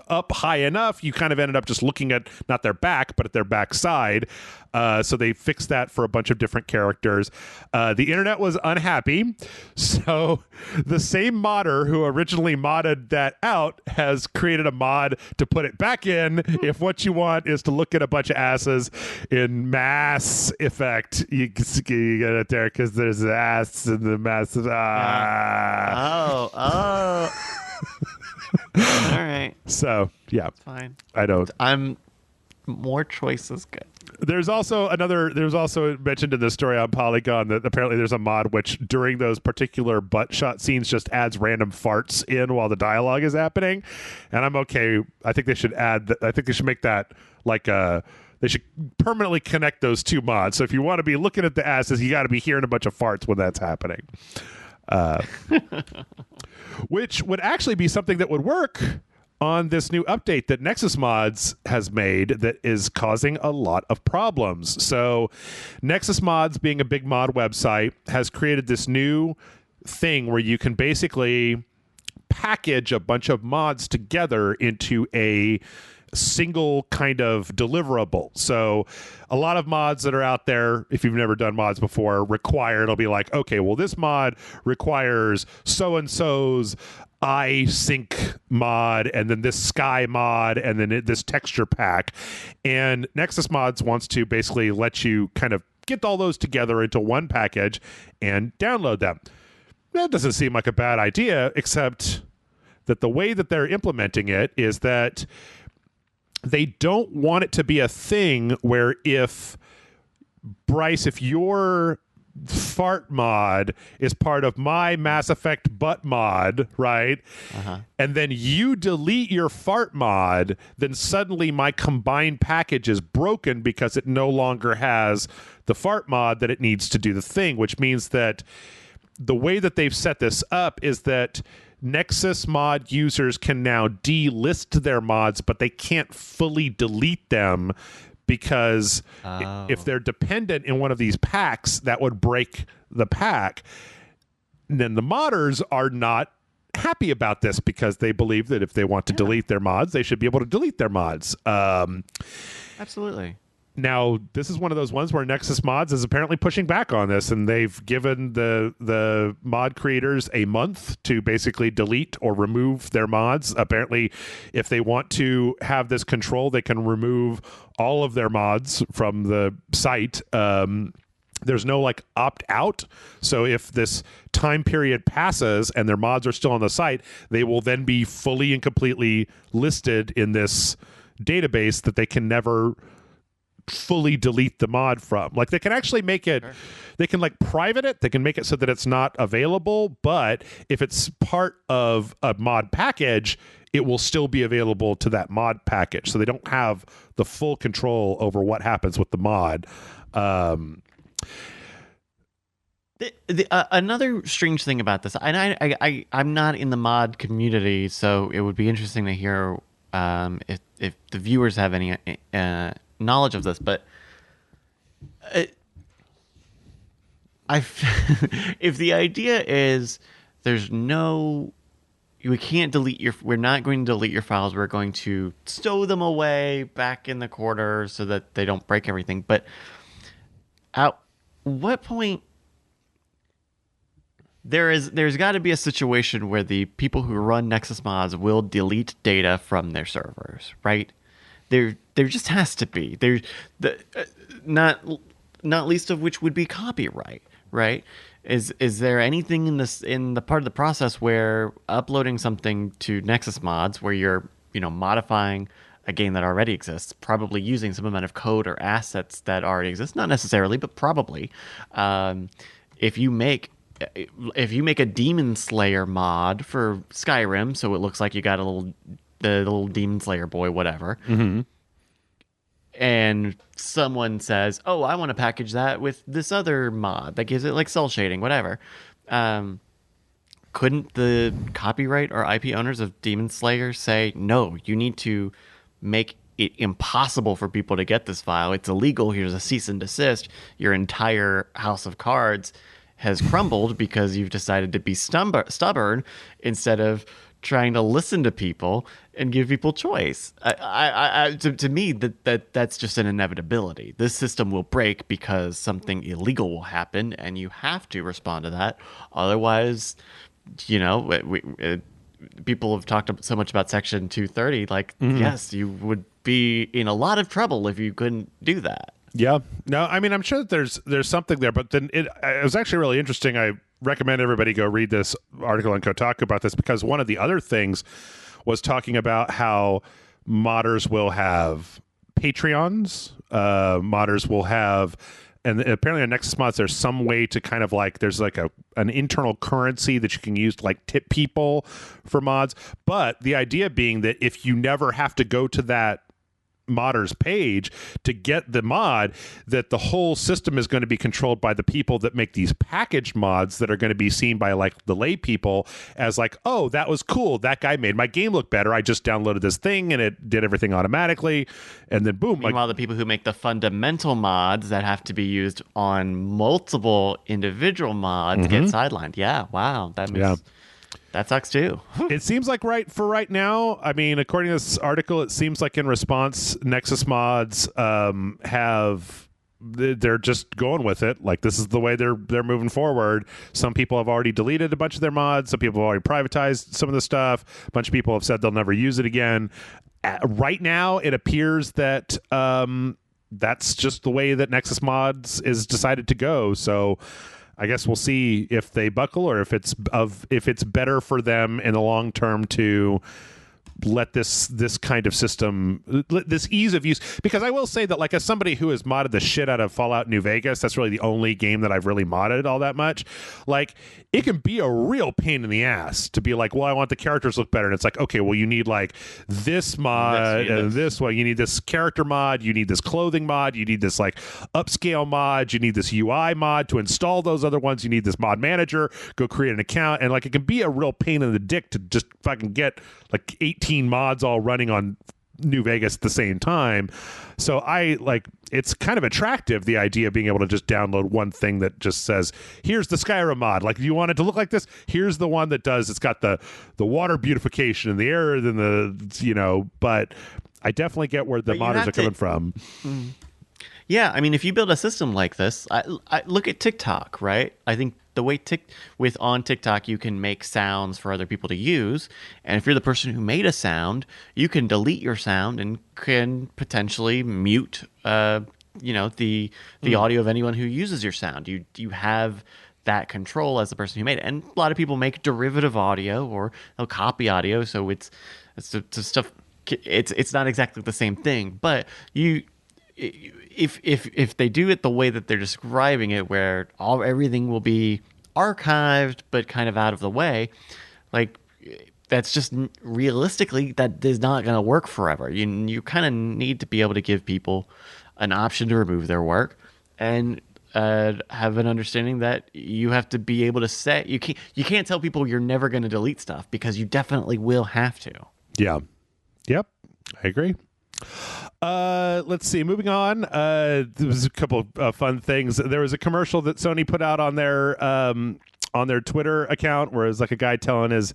up high enough, you kind of ended up just looking at not their back, but at their backside. So they fixed that for a bunch of different characters. The internet was unhappy. So the same modder who originally modded that out has created a mod to put it back in if what you want is to look at a bunch of asses in mass effect. You get it there because there's ass in the mass. Oh. All right. So, yeah. Fine. More choice is good. There's also mentioned in the story on Polygon that apparently there's a mod which during those particular butt shot scenes just adds random farts in while the dialogue is happening. And I'm okay. I think they should make that like they should permanently connect those two mods. So if you want to be looking at the asses, you got to be hearing a bunch of farts when that's happening. Which would actually be something that would work on this new update that Nexus Mods has made that is causing a lot of problems. So Nexus Mods, being a big mod website, has created this new thing where you can basically package a bunch of mods together into a single kind of deliverable. So a lot of mods that are out there, if you've never done mods before, it'll be like, okay, well, this mod requires so-and-so's eye sync mod, and then this sky mod, and then this texture pack. And Nexus Mods wants to basically let you kind of get all those together into one package and download them. That doesn't seem like a bad idea, except that the way that they're implementing it is that they don't want it to be a thing where if your fart mod is part of my Mass Effect butt mod, right? And then you delete your fart mod, then suddenly my combined package is broken because it no longer has the fart mod that it needs to do the thing, which means that the way that they've set this up is that Nexus mod users can now delist their mods, but they can't fully delete them because if they're dependent in one of these packs, that would break the pack. And then the modders are not happy about this because they believe that if they want to delete their mods, they should be able to delete their mods. Absolutely. Now, this is one of those ones where Nexus Mods is apparently pushing back on this, and they've given the mod creators a month to basically delete or remove their mods. Apparently, if they want to have this control, they can remove all of their mods from the site. There's no like opt out. So if this time period passes and their mods are still on the site, they will then be fully and completely listed in this database that they can never fully delete the mod from. Like they can actually make it, they can like private it, they can make it so that it's not available, but if it's part of a mod package, it will still be available to that mod package. So they don't have the full control over what happens with the mod. Another strange thing about this, and I'm not in the mod community, so it would be interesting to hear if the viewers have any knowledge of this, but if the idea is we can't delete we're not going to delete your files, we're going to stow them away back in the corner so that they don't break everything. But at what point there's got to be a situation where the people who run Nexus Mods will delete data from their servers, right? There just has to be. There's not least of which would be copyright, right? Is there anything in the part of the process where uploading something to Nexus Mods where you're modifying a game that already exists, probably using some amount of code or assets that already exist, not necessarily, but probably, if you make a Demon Slayer mod for Skyrim, so it looks like you got the little Demon Slayer boy, whatever. Mm-hmm. And someone says, "Oh, I want to package that with this other mod that gives it like cell shading, whatever." Couldn't the copyright or IP owners of Demon Slayer say, "No, you need to make it impossible for people to get this file. It's illegal. Here's a cease and desist. Your entire house of cards has crumbled because you've decided to be stubborn instead of trying to listen to people and give people choice. To me, that's just an inevitability. This system will break because something illegal will happen, and you have to respond to that. Otherwise, people have talked so much about Section 230. Like, yes, you would be in a lot of trouble if you couldn't do that. Yeah. No, I mean, I'm sure that there's something there, but then it was actually really interesting. I recommend everybody go read this article on Kotaku about this, because one of the other things was talking about how modders will have Patreons. Modders will have, and apparently on Nexus Mods, there's some way to kind of like, there's like an internal currency that you can use to like tip people for mods. But the idea being that if you never have to go to that modder's page to get the mod, that the whole system is going to be controlled by the people that make these packaged mods that are going to be seen by like the lay people as like, oh, that was cool, that guy made my game look better, I just downloaded this thing and it did everything automatically, and then boom. Meanwhile, the people who make the fundamental mods that have to be used on multiple individual mods get sidelined. Yeah, wow, that sucks too. It seems like right now, I mean, according to this article, it seems like in response, Nexus Mods they're just going with it. Like, this is the way they're moving forward. Some people have already deleted a bunch of their mods. Some people have already privatized some of the stuff. A bunch of people have said they'll never use it again. Right now, it appears that that's just the way that Nexus Mods is decided to go. So I guess we'll see if they buckle, or if it's better for them in the long term to let this kind of system, this ease of use. Because I will say that, like, as somebody who has modded the shit out of Fallout New Vegas, that's really the only game that I've really modded all that much. Like, it can be a real pain in the ass to be like, well, I want the characters to look better, and it's like, okay, well, you need like this mod and this one, you need this character mod, you need this clothing mod, you need this like upscale mod, you need this UI mod to install those other ones, you need this mod manager, go create an account, and like, it can be a real pain in the dick to just fucking get like 18 mods all running on New Vegas at the same time. So I like, it's kind of attractive, the idea of being able to just download one thing that just says, here's the Skyrim mod, like, you want it to look like this, here's the one that does, it's got the water beautification and the air and the but I definitely get where the modders are coming from. Yeah, I mean, if you build a system like this, I look at TikTok, right? I think the way on TikTok, you can make sounds for other people to use, and if you're the person who made a sound, you can delete your sound and can potentially mute, the audio of anyone who uses your sound. You have that control as the person who made it, and a lot of people make derivative audio or they'll copy audio, so it's stuff. It's not exactly the same thing, but if they do it the way that they're describing it, where everything will be archived but kind of out of the way, like, that's just realistically, that is not going to work forever. You kind of need to be able to give people an option to remove their work, and have an understanding that you have to be able to say, you can't tell people you're never going to delete stuff, because you definitely will have to. Yeah. Yep. I agree. Let's see. Moving on. There was a couple of fun things. There was a commercial that Sony put out on their Twitter account, where it was like a guy telling his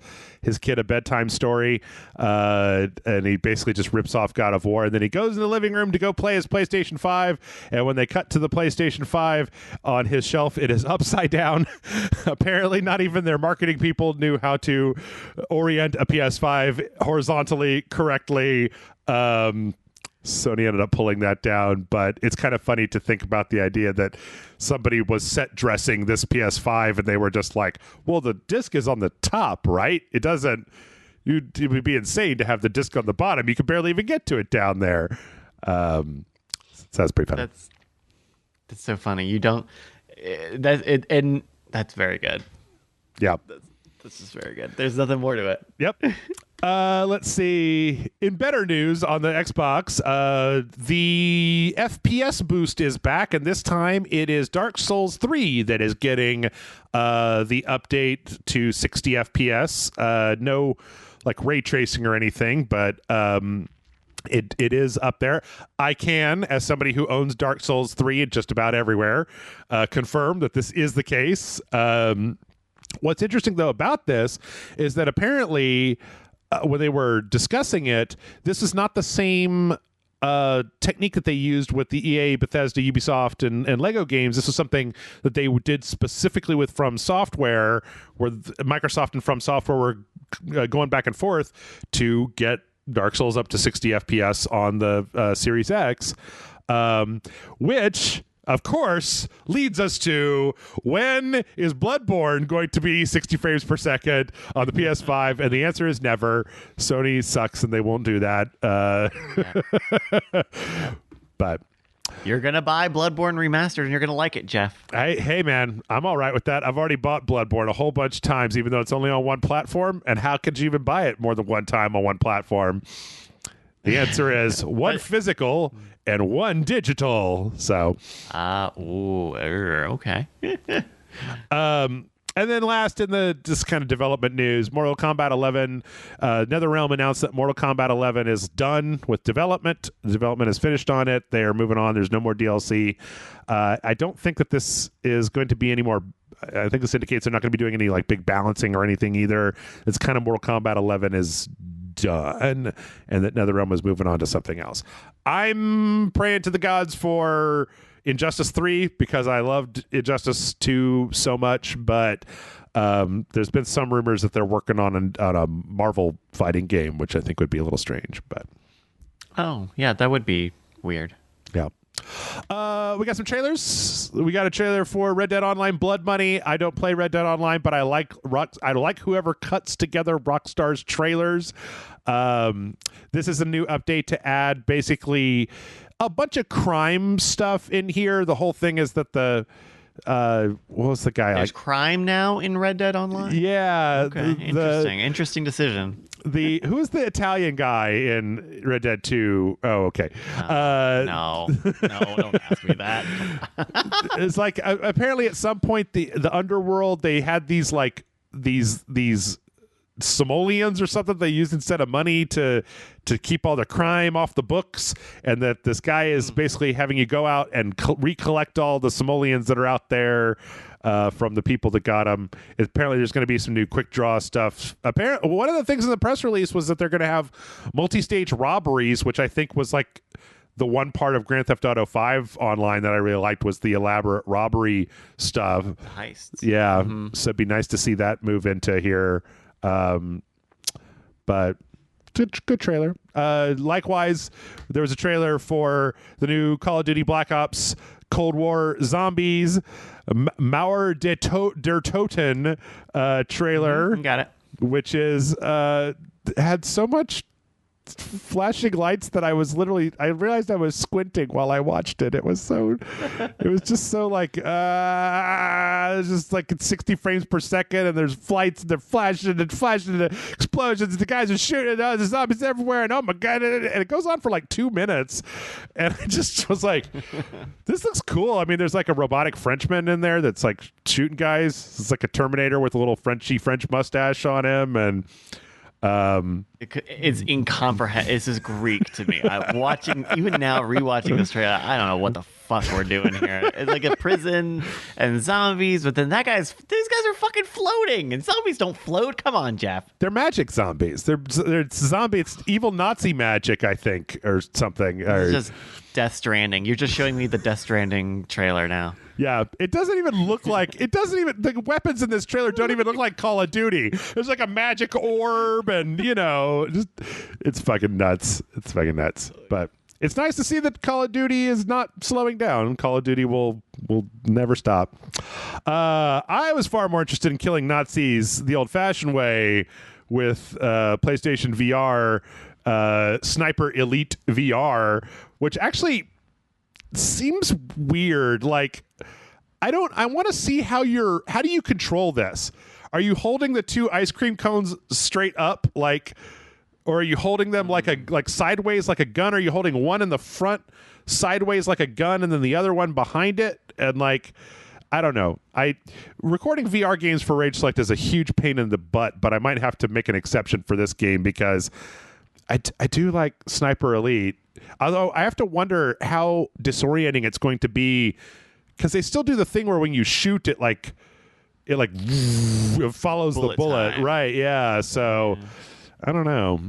kid a bedtime story, and he basically just rips off God of War, and then he goes in the living room to go play his PlayStation 5, and when they cut to the PlayStation 5 on his shelf, it is upside down. Apparently not even their marketing people knew how to orient a PS5 horizontally correctly. Sony ended up pulling that down, but it's kind of funny to think about the idea that somebody was set dressing this PS5 and they were just like, well, the disc is on the top, right? It would be insane to have the disc on the bottom. You could barely even get to it down there. So that's pretty funny. That's so funny. You don't, and that's very good. Yeah. This is very good. There's nothing more to it. Yep. Let's see. In better news on the Xbox, the FPS boost is back, and this time it is Dark Souls 3 that is getting the update to 60 FPS. No, like, ray tracing or anything, but It is up there. I can, as somebody who owns Dark Souls 3 just about everywhere, confirm that this is the case. What's interesting, though, about this is that apparently when they were discussing it, this is not the same technique that they used with the EA, Bethesda, Ubisoft, and Lego games. This is something that they did specifically with From Software, where Microsoft and From Software were going back and forth to get Dark Souls up to 60 FPS on the Series X, which, of course, leads us to, when is Bloodborne going to be 60 frames per second on the PS5? And the answer is never. Sony sucks and they won't do that. But you're going to buy Bloodborne Remastered and you're going to like it, Jeff. Hey, man, I'm all right with that. I've already bought Bloodborne a whole bunch of times, even though it's only on one platform. And how could you even buy it more than one time on one platform? The answer is one physical and one digital. So, okay. And then last in the just kind of development news, Mortal Kombat 11, NetherRealm announced that Mortal Kombat 11 is done with development. The development is finished on it. They are moving on. There's no more DLC. I don't think that this is going to be any more. I think this indicates they're not going to be doing any like big balancing or anything either. It's kind of Mortal Kombat 11 is done, and that NetherRealm is moving on to something else. I'm praying to the gods for Injustice 3 because I loved Injustice 2 so much, but there's been some rumors that they're working on a Marvel fighting game, which I think would be a little strange. But oh yeah, that would be weird. Yeah. We got some trailers. We got a trailer for Red Dead Online Blood Money. I don't play Red Dead Online, but I like whoever cuts together Rockstar's trailers. This is a new update to add basically a bunch of crime stuff in here. The whole thing is that what was the guy? There's crime now in Red Dead Online? Yeah. Okay, interesting decision. Who is the Italian guy in Red Dead 2? Oh, okay. No, don't ask me that. It's like apparently at some point the underworld, they had these simoleons or something they used instead of money to keep all the crime off the books, and that this guy is basically having you go out and recollect all the simoleons that are out there from the people that got them. Apparently there's going to be some new quick draw stuff. Apparently one of the things in the press release was that they're going to have multi-stage robberies, which I think was like the one part of Grand Theft Auto 5 online that I really liked was the elaborate robbery stuff. Heists. Yeah. So it'd be nice to see that move into here. But good trailer. Likewise, there was a trailer for the new Call of Duty Black Ops Cold War Zombies Mauer der Toten trailer. Got it. Which is had so much flashing lights that I realized I was squinting while I watched it. It was just so like it's just like it's 60 frames per second, and there's flights and they're flashing and explosions and the guys are shooting, and there's zombies everywhere, and oh my god, and it goes on for like 2 minutes, and I just was like, this looks cool. I mean, there's like a robotic Frenchman in there that's like shooting guys. It's like a Terminator with a little French mustache on him, and it's incomprehensible. This is Greek to me. I'm watching, even now, rewatching this trailer. I don't know what the fuck we're doing here. It's like a prison and zombies, but then these guys are fucking floating, and zombies don't float. Come on, Jeff. They're magic zombies. They're zombie. It's evil Nazi magic, I think, or something. It's just Death Stranding. You're just showing me the Death Stranding trailer now. Yeah, it doesn't even look like the weapons in this trailer don't even look like Call of Duty. There's like a magic orb, and it's fucking nuts. It's fucking nuts. But it's nice to see that Call of Duty is not slowing down. Call of Duty will never stop. I was far more interested in killing Nazis the old-fashioned way with PlayStation VR, Sniper Elite VR, which actually seems weird. Like, I want to see how do you control this? Are you holding the two ice cream cones straight up, like, or are you holding them like sideways like a gun? Or are you holding one in the front sideways like a gun and then the other one behind it? And like, I don't know. Recording VR games for Rage Select is a huge pain in the butt, but I might have to make an exception for this game because I do like Sniper Elite, although I have to wonder how disorienting it's going to be, because they still do the thing where when you shoot it, like it follows the bullet, time. right? Yeah. So I don't know.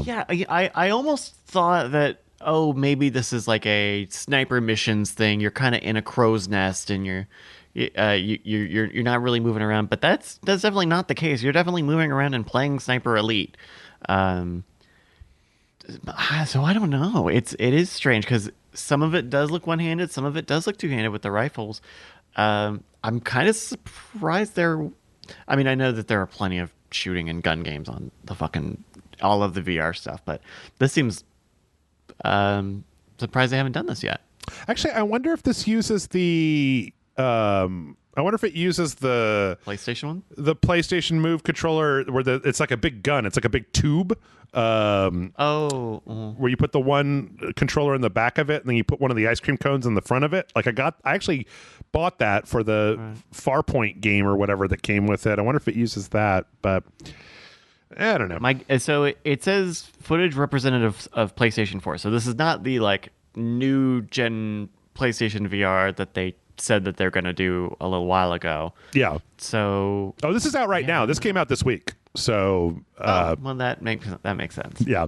Yeah, I almost thought that, oh, maybe this is like a sniper missions thing. You're kind of in a crow's nest and you're not really moving around. But that's definitely not the case. You're definitely moving around and playing Sniper Elite. So I don't know. It is strange because some of it does look one-handed, some of it does look two-handed with the rifles. I'm kind of surprised there. I mean, I know that there are plenty of shooting and gun games on the fucking all of the VR stuff, but this seems surprised they haven't done this yet. Actually, I wonder if this uses the I wonder if it uses the PlayStation one, the PlayStation Move controller, where it's like a big gun, it's like a big tube. Where you put the one controller in the back of it, and then you put one of the ice cream cones in the front of it. Like I actually bought that for the Farpoint game or whatever that came with it. I wonder if it uses that, but I don't know. So it says footage representative of PlayStation 4. So this is not the like new gen PlayStation VR that they said that they're going to do a little while ago. Yeah. So this is out right now. This came out this week. So well, that makes sense. Yeah.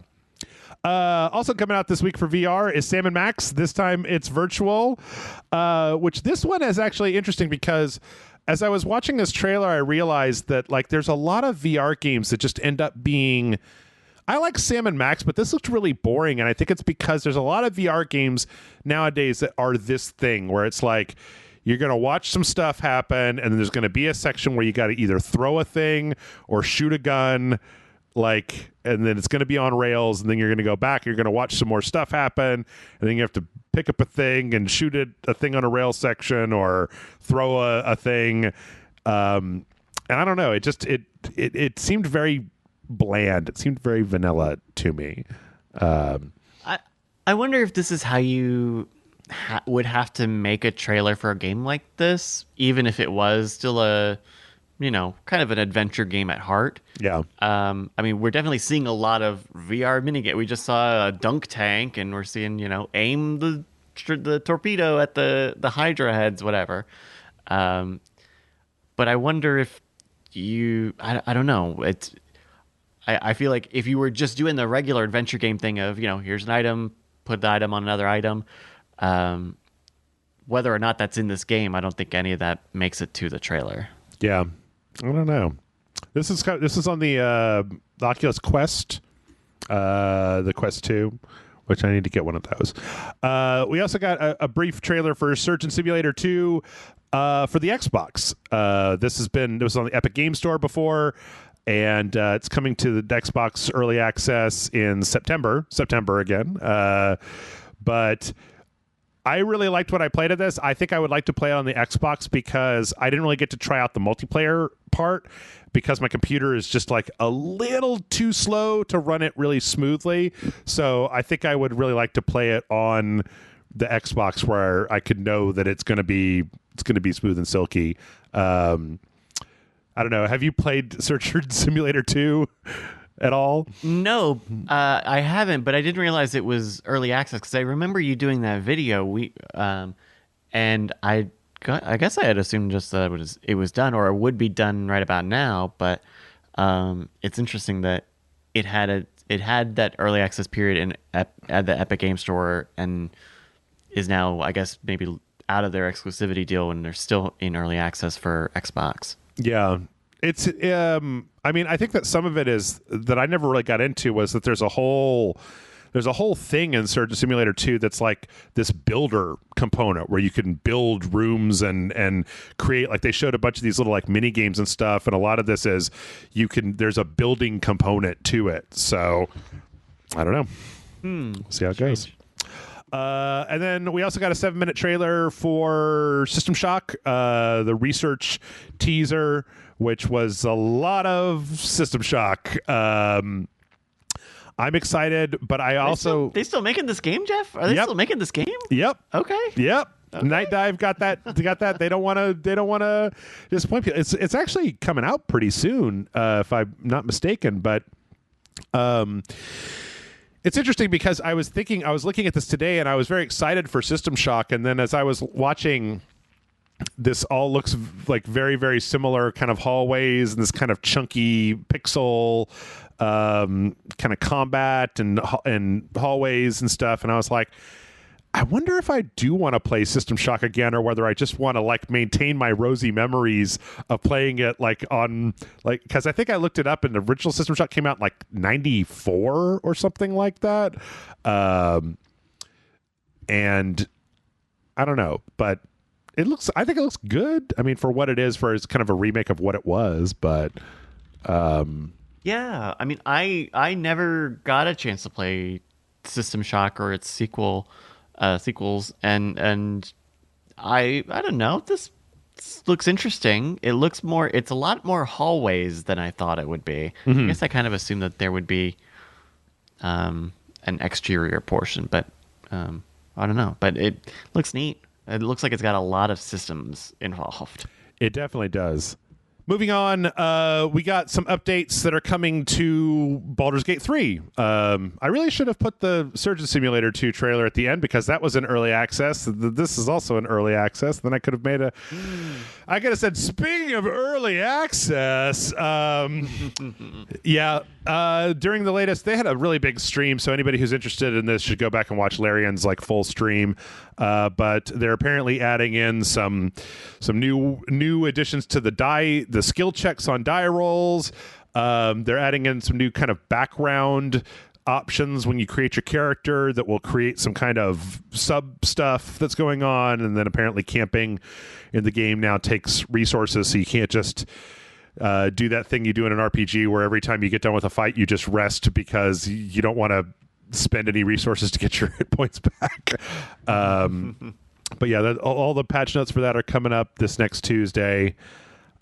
Also coming out this week for VR is Sam & Max. This time it's virtual, which this one is actually interesting because as I was watching this trailer, I realized that like there's a lot of VR games that just end up being. I like Sam & Max, but this looked really boring, and I think it's because there's a lot of VR games nowadays that are this thing where it's like you're going to watch some stuff happen, and then there's going to be a section where you got to either throw a thing or shoot a gun, like, and then it's going to be on rails, and then you're going to go back, you're going to watch some more stuff happen, and then you have to pick up a thing and shoot a thing on a rail section or throw a thing. And I don't know, it seemed very bland. It seemed very vanilla to me. I wonder if this is how you would have to make a trailer for a game like this, even if it was still a, kind of an adventure game at heart. Yeah. I mean, we're definitely seeing a lot of VR minigame. We just saw a dunk tank, and we're seeing, aim the torpedo at the Hydra heads, whatever. But I wonder if I don't know. I feel like if you were just doing the regular adventure game thing of, here's an item, put the item on another item, whether or not that's in this game, I don't think any of that makes it to the trailer. Yeah. I don't know. This is on the Oculus Quest, the Quest 2, which I need to get one of those. We also got a brief trailer for Surgeon Simulator 2 for the Xbox. This was on the Epic Game Store before, and it's coming to the Xbox Early Access in September again. But I really liked what I played of this. I think I would like to play it on the Xbox because I didn't really get to try out the multiplayer part because my computer is just like a little too slow to run it really smoothly. So I think I would really like to play it on the Xbox where I could know that it's going to be smooth and silky. I don't know. Have you played Surgeon Simulator 2 at all? No, I haven't, but I didn't realize it was early access because I remember you doing that video. And I guess I had assumed just that it was done or it would be done right about now. But it's interesting that it had that early access period at the Epic Game Store and is now, I guess, maybe out of their exclusivity deal when they're still in early access for Xbox. Yeah. It's I mean, I think that some of it is that I never really got into was that there's a whole thing in Surgeon Simulator 2 that's like this builder component where you can build rooms and create, like they showed a bunch of these little like mini games and stuff, and a lot of this is there's a building component to it. So I don't know. We'll see how it goes. And then we also got a 7-minute trailer for System Shock, the research teaser, which was a lot of System Shock. I'm excited, but I also... They still making this game, Jeff? Are they still making this game? Yep. Okay. Yep. Okay. Night Dive got that. They don't want to disappoint people. It's actually coming out pretty soon, if I'm not mistaken, but It's interesting because I was looking at this today and I was very excited for System Shock. And then as I was watching, this all looks like very, very similar kind of hallways and this kind of chunky pixel kind of combat and hallways and stuff. And I was like, I wonder if I do want to play System Shock again, or whether I just want to like maintain my rosy memories of playing it like on like, because I think I looked it up and the original System Shock came out in like 94 or something like that. And I don't know, but I think it looks good. I mean, for what it is, for it's kind of a remake of what it was, but yeah, I mean, I never got a chance to play System Shock or its sequels, and I don't know. This looks interesting. It's a lot more hallways than I thought it would be. Mm-hmm. I guess I kind of assumed that there would be an exterior portion, but I don't know. But it looks neat. It looks like it's got a lot of systems involved. It definitely does. Moving on, we got some updates that are coming to Baldur's Gate 3. I really should have put the Surgeon Simulator 2 trailer at the end because that was in early access. This is also in early access. Then I could have made I could have said, speaking of early access, yeah, during the latest, they had a really big stream, so anybody who's interested in this should go back and watch Larian's like full stream. But they're apparently adding in some new additions to the skill checks on die rolls. They're adding in some new kind of background options when you create your character that will create some kind of sub stuff that's going on. And then apparently camping in the game now takes resources, so you can't just do that thing you do in an RPG where every time you get done with a fight you just rest because you don't want to spend any resources to get your hit points back. But yeah, all the patch notes for that are coming up this next Tuesday.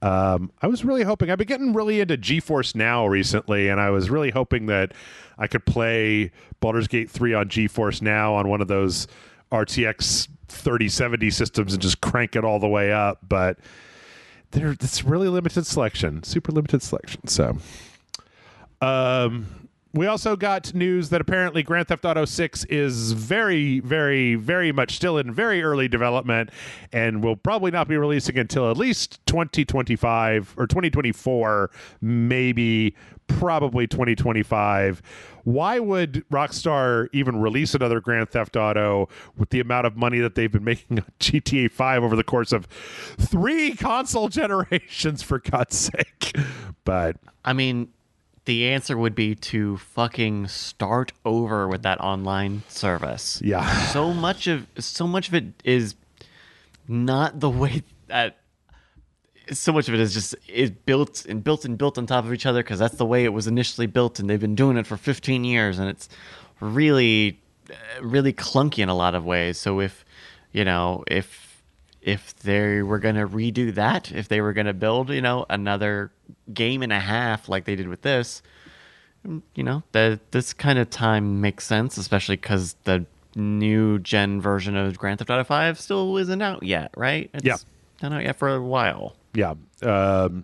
I was really hoping, I've been getting really into GeForce Now recently, and I was really hoping that I could play Baldur's Gate 3 on GeForce Now on one of those RTX 3070 systems and just crank it all the way up. But it's really limited selection, super limited selection. So, we also got news that apparently Grand Theft Auto 6 is very, very, very much still in very early development and will probably not be releasing until at least 2025 or 2024, maybe probably 2025. Why would Rockstar even release another Grand Theft Auto with the amount of money that they've been making on GTA 5 over the course of 3 console generations, for God's sake? But I mean, the answer would be to fucking start over with that online service. Yeah. So much of it is not the way that. So much of it is built on top of each other because that's the way it was initially built, and they've been doing it for 15 years, and it's really, really clunky in a lot of ways. So if they were going to redo that, if they were going to build, another game and a half like they did with this, that this kind of time makes sense, especially because the new gen version of Grand Theft Auto 5 still isn't out yet, right? It's not out yet for a while. Yeah. God,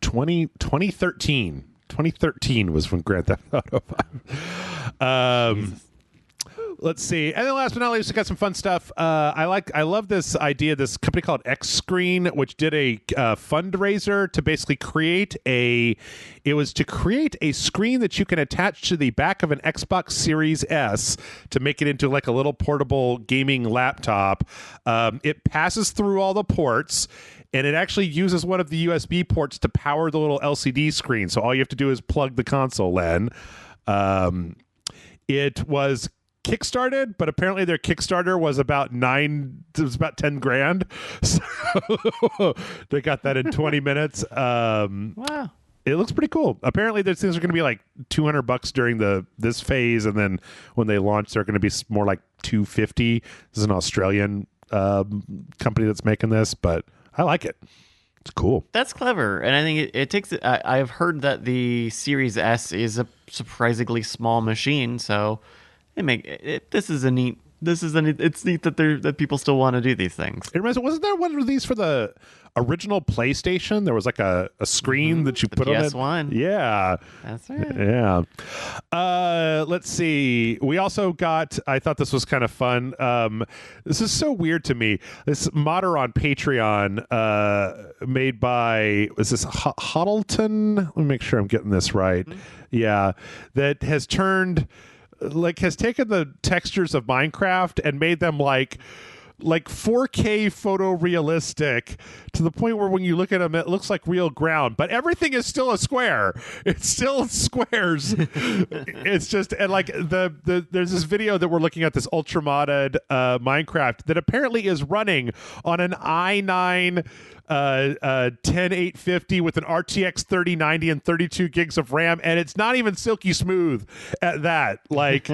2013. 2013 was when Grand Theft Auto 5. Let's see. And then last but not least, we got some fun stuff. I love this idea, this company called X Screen, which did a fundraiser to basically create a screen that you can attach to the back of an Xbox Series S to make it into like a little portable gaming laptop. It passes through all the ports, and it actually uses one of the USB ports to power the little LCD screen. So all you have to do is plug the console in. It was kickstarted, but apparently their Kickstarter was about 10 grand. So they got that in 20 minutes. Wow. It looks pretty cool. Apparently those things are going to be like $200 during this phase, and then when they launch, they're going to be more like $250. This is an Australian company that's making this, but I like it. It's cool. That's clever, and I think it takes it. I've heard that the Series S is a surprisingly small machine, so this is a neat it's neat that people still want to do these things. It reminds me, wasn't there one of these for the original PlayStation? There was like a screen that you put on it. PS1. Yeah. That's right. Yeah. Let's see. We also got, I thought this was kind of fun. This is so weird to me. This modder on Patreon made by, is this Hoddleton? Let me make sure I'm getting this right. Mm-hmm. Yeah. That has taken the textures of Minecraft and made them like 4K photorealistic to the point where when you look at them, it looks like real ground, but everything is still a square. It's still squares. It's just, and like there's this video that we're looking at, this ultra modded Minecraft that apparently is running on an i9 10850 with an RTX 3090 and 32 gigs of RAM, and it's not even silky smooth at that. Like,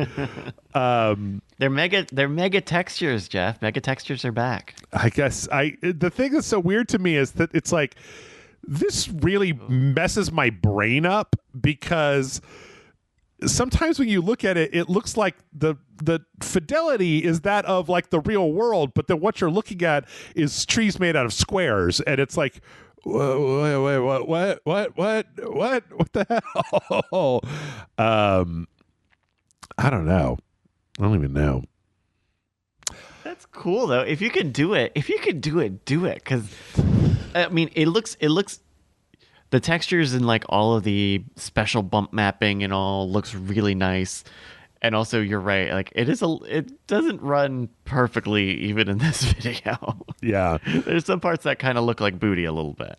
they're mega textures, Jeff. Mega textures are back. I guess the thing that's so weird to me is that it's like, this really messes my brain up, because sometimes when you look at it, it looks like the fidelity is that of like the real world, but then what you're looking at is trees made out of squares, and it's like, wait, what the hell? I don't know. I don't even know. That's cool though. If you can do it, do it. Because I mean, it looks. The textures and like all of the special bump mapping and all looks really nice. And also, you're right. Like it doesn't run perfectly even in this video. Yeah, there's some parts that kind of look like booty a little bit.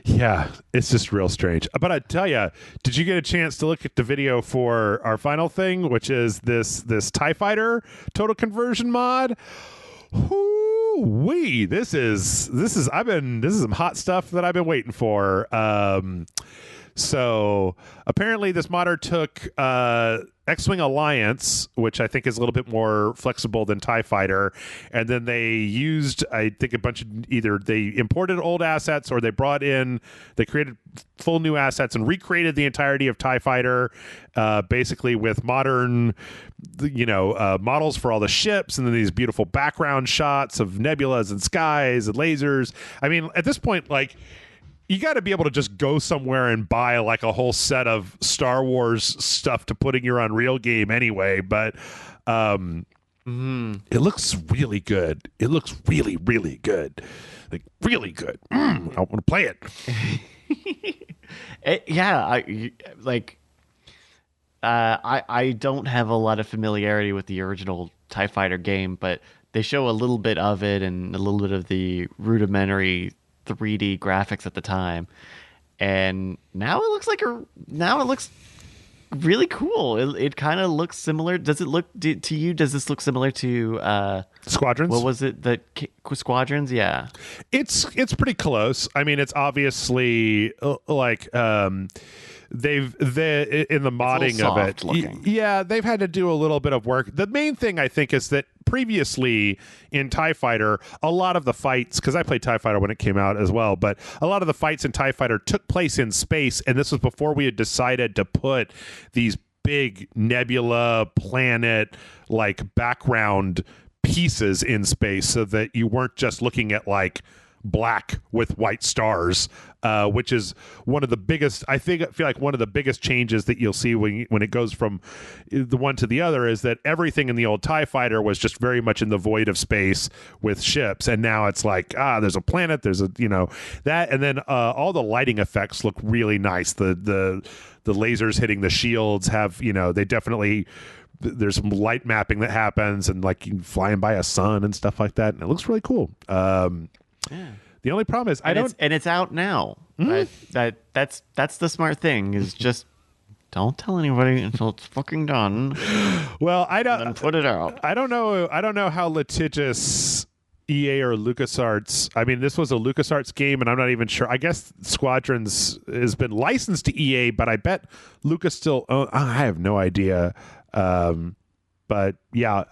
Yeah, it's just real strange. But I tell you, did you get a chance to look at the video for our final thing, which is this TIE Fighter total conversion mod? Woo-wee. This is some hot stuff that I've been waiting for. So apparently this modder took X-Wing Alliance, which I think is a little bit more flexible than TIE Fighter, and then they used, I think, a bunch of, either they imported old assets or they created full new assets and recreated the entirety of TIE Fighter, basically with modern, models for all the ships, and then these beautiful background shots of nebulas and skies and lasers. I mean, at this point, like, you got to be able to just go somewhere and buy like a whole set of Star Wars stuff to put in your Unreal game anyway. But it looks really good. It looks really, really good. Like, really good. I want to play it. I don't have a lot of familiarity with the original TIE Fighter game, but they show a little bit of it and a little bit of the rudimentary 3D graphics at the time, and now it looks really cool. It kind of looks similar. Does it look to you? Does this look similar to Squadrons? What was it? The Squadrons? Yeah, it's pretty close. I mean, it's obviously like they in the modding of it. Yeah, they've had to do a little bit of work. The main thing I think is that previously in TIE Fighter, a lot of the fights, because I played TIE Fighter when it came out as well, but a lot of the fights in TIE Fighter took place in space, and this was before we had decided to put these big nebula planet like background pieces in space, so that you weren't just looking at like black with white stars, which is one of the biggest, I feel like one of the biggest changes that you'll see when it goes from the one to the other, is that everything in the old TIE Fighter was just very much in the void of space with ships, and now it's like, there's a planet, there's a that, and then all the lighting effects look really nice. The lasers hitting the shields have, they definitely, there's some light mapping that happens, and like you flying by a sun and stuff like that, and it looks really cool. Yeah. The only problem is it's out now. Mm-hmm. That's the smart thing, is just don't tell anybody until it's fucking done. Well, then put it out. I don't know how litigious EA or LucasArts. I mean, this was a LucasArts game, and I'm not even sure. I guess Squadrons has been licensed to EA, but I bet Lucas still I have no idea. But yeah,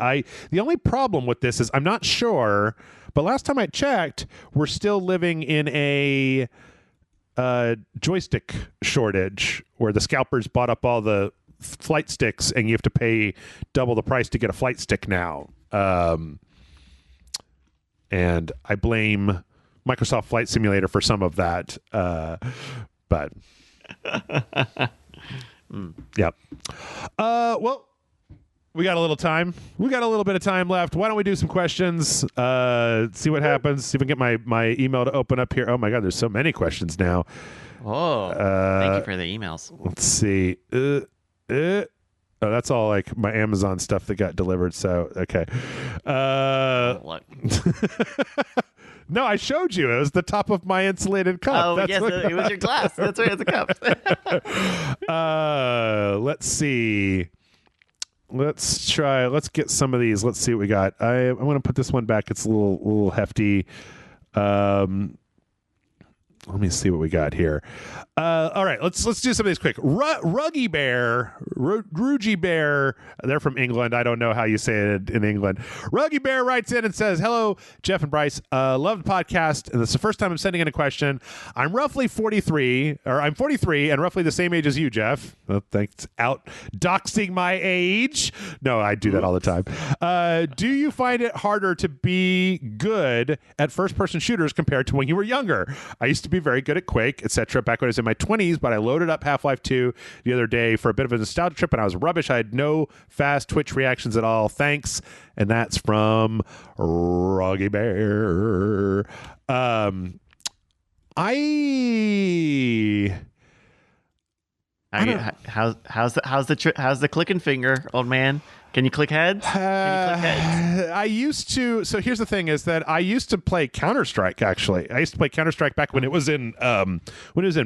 the only problem with this is I'm not sure, but last time I checked, we're still living in a joystick shortage, where the scalpers bought up all the flight sticks, and you have to pay double the price to get a flight stick now. And I blame Microsoft Flight Simulator for some of that. But yep. Well, we got a little time. We got a little bit of time left. Why don't we do some questions? See what happens. See if I can get my email to open up here. Oh my God, there's so many questions now. Oh, thank you for the emails. Let's see. Oh, that's all like my Amazon stuff that got delivered. So okay. What? No, I showed you. It was the top of my insulated cup. Oh, yes, it was your glass. That's right, it's a cup. Let's see. Let's get some of these. Let's see what we got. I'm going to put this one back. It's a little hefty. Let me see what we got here. All right, let's do some of these quick. Ruggy Bear, Rugy Bear. They're from England. I don't know how you say it in England. Ruggy Bear writes in and says, "Hello, Jeff and Bryce. Love the podcast, and this is the first time I'm sending in a question. I'm 43 and roughly the same age as you, Jeff. Well, thanks. Out doxing my age. No, I do that all the time. Do you find it harder to be good at first-person shooters compared to when you were younger? I used to be very good at Quake, etc. back when I was in my 20s, but I loaded up Half-Life 2 the other day for a bit of a nostalgia trip, and I was rubbish. I had no fast Twitch reactions at all. Thanks." And that's from Ruggy Bear. How's the clicking finger, old man? Can you click heads? I used to. So here's the thing: is that I used to play Counter-Strike. Actually, I used to play Counter-Strike back when it was in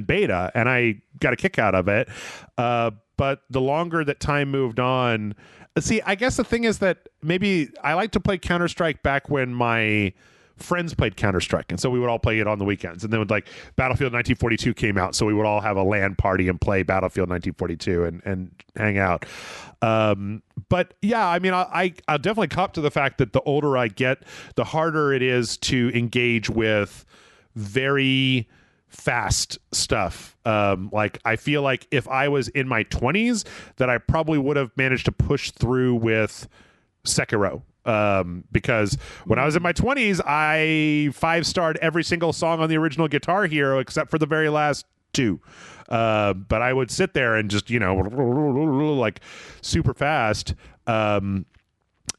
beta, and I got a kick out of it. But the longer that time moved on, see, I guess the thing is that maybe I like to play Counter-Strike back when my friends played Counter-Strike, and so we would all play it on the weekends. And then like Battlefield 1942 came out, so we would all have a LAN party and play Battlefield 1942 and hang out. But yeah, I mean, I'll definitely cop to the fact that the older I get, the harder it is to engage with very fast stuff. Like I feel like if I was in my 20s, that I probably would have managed to push through with Sekiro. Because when I was in my 20s, I 5-starred every single song on the original Guitar Hero except for the very last 2. But I would sit there and just, like super fast. And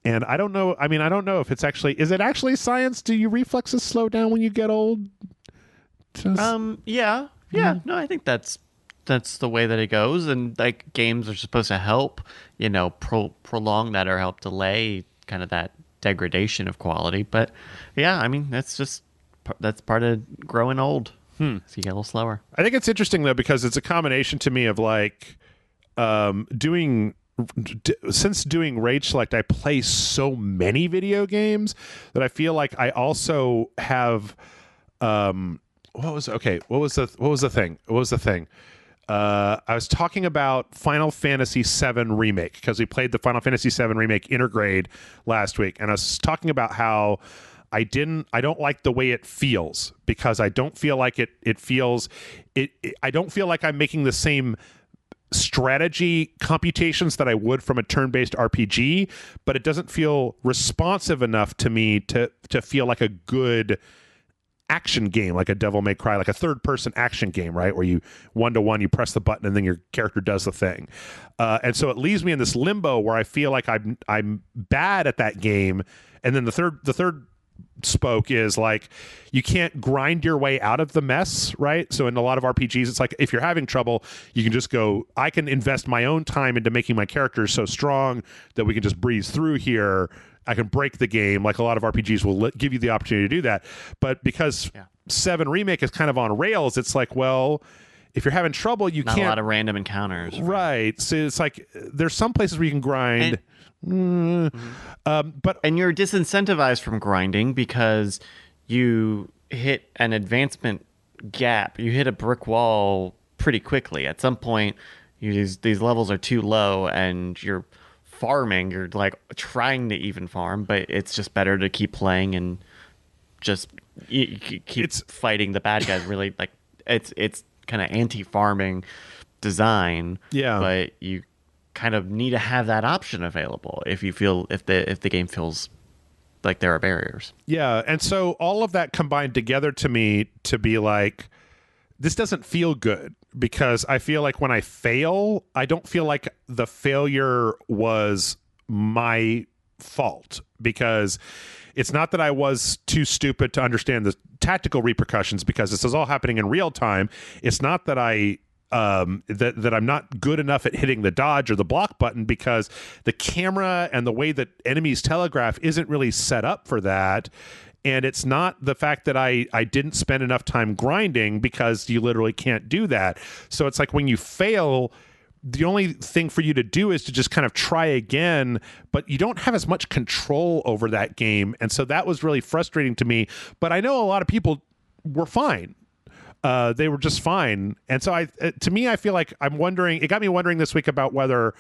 I don't know. I mean, I don't know if is it actually science? Do your reflexes slow down when you get old? Yeah. No, I think that's the way that it goes. And like games are supposed to help, prolong that or help delay kind of that degradation of quality. But yeah, I mean, that's part of growing old. So you get a little slower. I think it's interesting though, because it's a combination to me of like since doing Rage Select, I play so many video games that I feel like I also have what was the thing? I was talking about Final Fantasy VII Remake, because we played the Final Fantasy VII Remake Intergrade last week, and I was talking about how I don't like the way it feels, because I don't feel like I don't feel like I'm making the same strategy computations that I would from a turn-based RPG, but it doesn't feel responsive enough to me to feel like a good action game, like a Devil May Cry, like a third-person action game, right? Where you 1-to-1, you press the button and then your character does the thing. And so it leaves me in this limbo where I feel like I'm bad at that game. And then the third spoke is like, you can't grind your way out of the mess, right? So in a lot of RPGs, it's like if you're having trouble, you can just go, I can invest my own time into making my characters so strong that we can just breeze through here. I can break the game. Like a lot of RPGs will give you the opportunity to do that. But because 7 Remake is kind of on rails, it's like, well, if you're having trouble, you can't. Not a lot of random encounters. Right. So it's like there's some places where you can grind. And you're disincentivized from grinding because you hit an advancement gap. You hit a brick wall pretty quickly. At some point, these levels are too low, and you're farming. You're like trying to even farm, but it's just better to keep playing and just keep fighting the bad guys. Really, like it's kind of anti-farming design. Yeah, but you kind of need to have that option available if the game feels like there are barriers. Yeah, and so all of that combined together to me to be like, this doesn't feel good, because I feel like when I fail, I don't feel like the failure was my fault, because it's not that I was too stupid to understand the tactical repercussions, because this is all happening in real time. It's not that that I'm not good enough at hitting the dodge or the block button, because the camera and the way that enemies telegraph isn't really set up for that. And it's not the fact that I didn't spend enough time grinding, because you literally can't do that. So it's like when you fail, the only thing for you to do is to just kind of try again, but you don't have as much control over that game. And so that was really frustrating to me. But I know a lot of people were fine. They were just fine. And so to me, I feel like it got me wondering this week about whether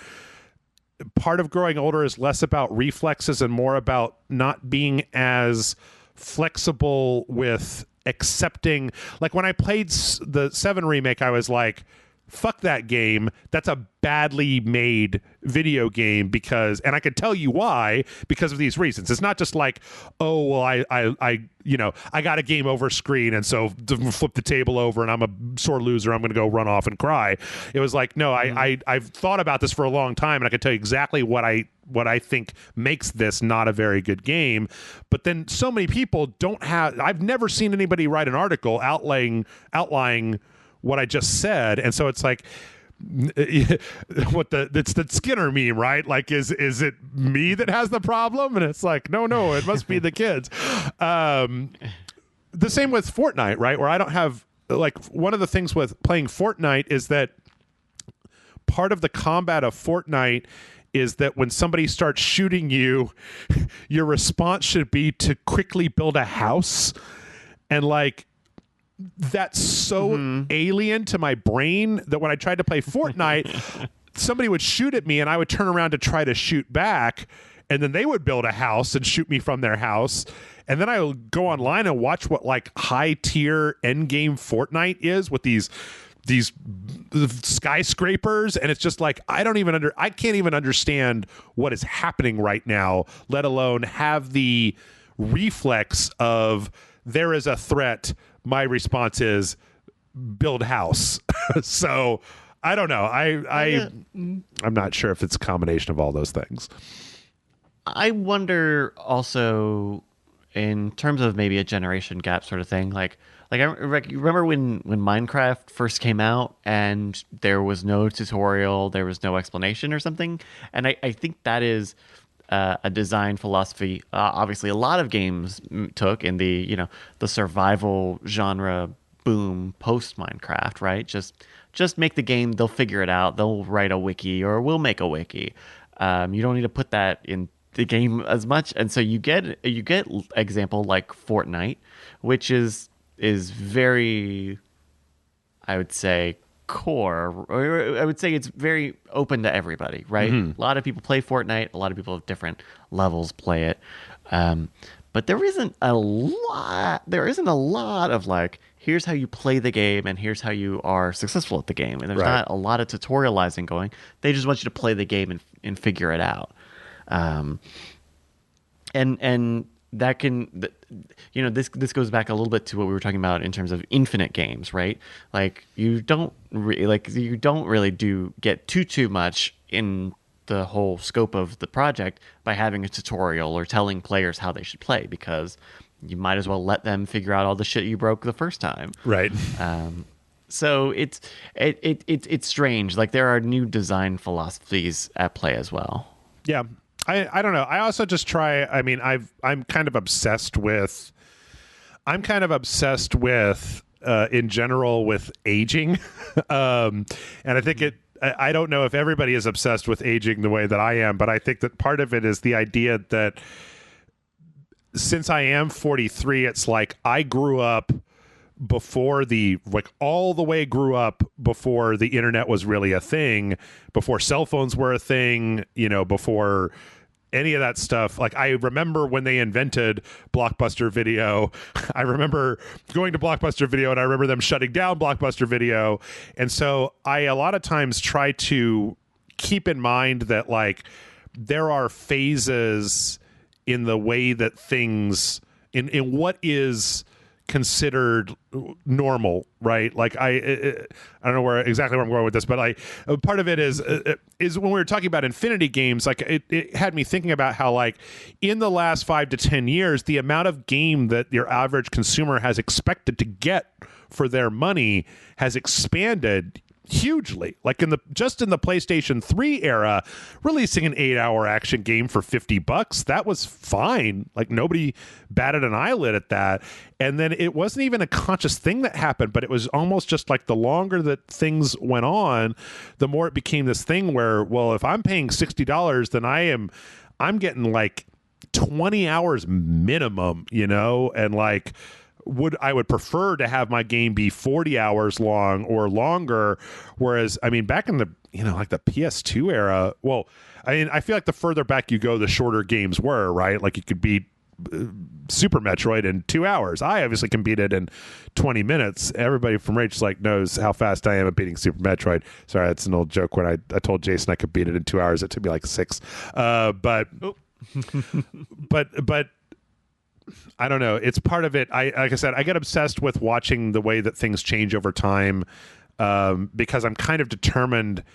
part of growing older is less about reflexes and more about not being as flexible with accepting. Like when I played the 7 remake, I was like, fuck that game. That's a badly made video game, and I could tell you why, because of these reasons. It's not just like, oh, well, I got a game over screen, and so flip the table over and I'm a sore loser. I'm going to go run off and cry. It was like, no, I've thought about this for a long time, and I can tell you exactly what I think makes this not a very good game. But then so many people I've never seen anybody write an article outlining what I just said. And so it's like, it's the Skinner meme, right? Like, is it me that has the problem? And it's like, no, it must be the kids. The same with Fortnite, right? Where I don't have, like, one of the things with playing Fortnite is that part of the combat of Fortnite is that when somebody starts shooting you, your response should be to quickly build a house. And like, that's so alien to my brain that when I tried to play Fortnite, somebody would shoot at me and I would turn around to try to shoot back, and then they would build a house and shoot me from their house. And then I would go online and watch what like high tier end game Fortnite is with these skyscrapers, and it's just like, I can't even understand what is happening right now, let alone have the reflex of, there is a threat, my response is build house. So I don't know. I'm not sure if it's a combination of all those things. I wonder also in terms of maybe a generation gap sort of thing. Like you remember when Minecraft first came out and there was no tutorial, there was no explanation or something. And I think that is a design philosophy. Obviously, a lot of games took in the survival genre boom post Minecraft, right? Just make the game. They'll figure it out. They'll write a wiki, or we'll make a wiki. You don't need to put that in the game as much, and so you get example like Fortnite, which is very, I would say, core, or I would say it's very open to everybody, right? A lot of people play Fortnite, a lot of people of different levels play it, but there isn't a lot of like, here's how you play the game and here's how you are successful at the game, and there's not a lot of tutorializing going. They just want you to play the game and figure it out, and that can, this goes back a little bit to what we were talking about in terms of infinite games, right? Like you don't really get too much in the whole scope of the project by having a tutorial or telling players how they should play, because you might as well let them figure out all the shit you broke the first time. Right. So it's strange. Like there are new design philosophies at play as well. Yeah. I don't know. I also just try. I mean, I'm kind of obsessed with in general with aging, and I think I don't know if everybody is obsessed with aging the way that I am, but I think that part of it is the idea that since I am 43, it's like I grew up before all the way grew up before the internet was really a thing, before cell phones were a thing, before any of that stuff. Like I remember when they invented Blockbuster Video. I remember going to Blockbuster Video and I remember them shutting down Blockbuster Video. And so I a lot of times try to keep in mind that like there are phases in the way that things in what is considered normal, right? Like I don't know exactly where I'm going with this, but part of it is when we were talking about Infinity games, like it had me thinking about how like in the last 5 to 10 years, the amount of game that your average consumer has expected to get for their money has expanded hugely. Like just in the PlayStation 3 era, releasing an 8-hour action game for $50, that was fine. Like nobody batted an eyelid at that. And then it wasn't even a conscious thing that happened, but it was almost just like the longer that things went on, the more it became this thing where, well, if I'm paying $60, then I'm getting like 20 hours minimum, and like I would prefer to have my game be 40 hours long or longer. Whereas, I mean, back in the, like the PS2 era, well, I mean, I feel like the further back you go, the shorter games were, right? Like you could beat Super Metroid in 2 hours. I obviously can beat it in 20 minutes. Everybody from Rage knows how fast I am at beating Super Metroid. Sorry, that's an old joke. When I told Jason I could beat it in 2 hours, it took me like 6. But I don't know. It's part of it. Like I said, I get obsessed with watching the way that things change over time because I'm kind of determined.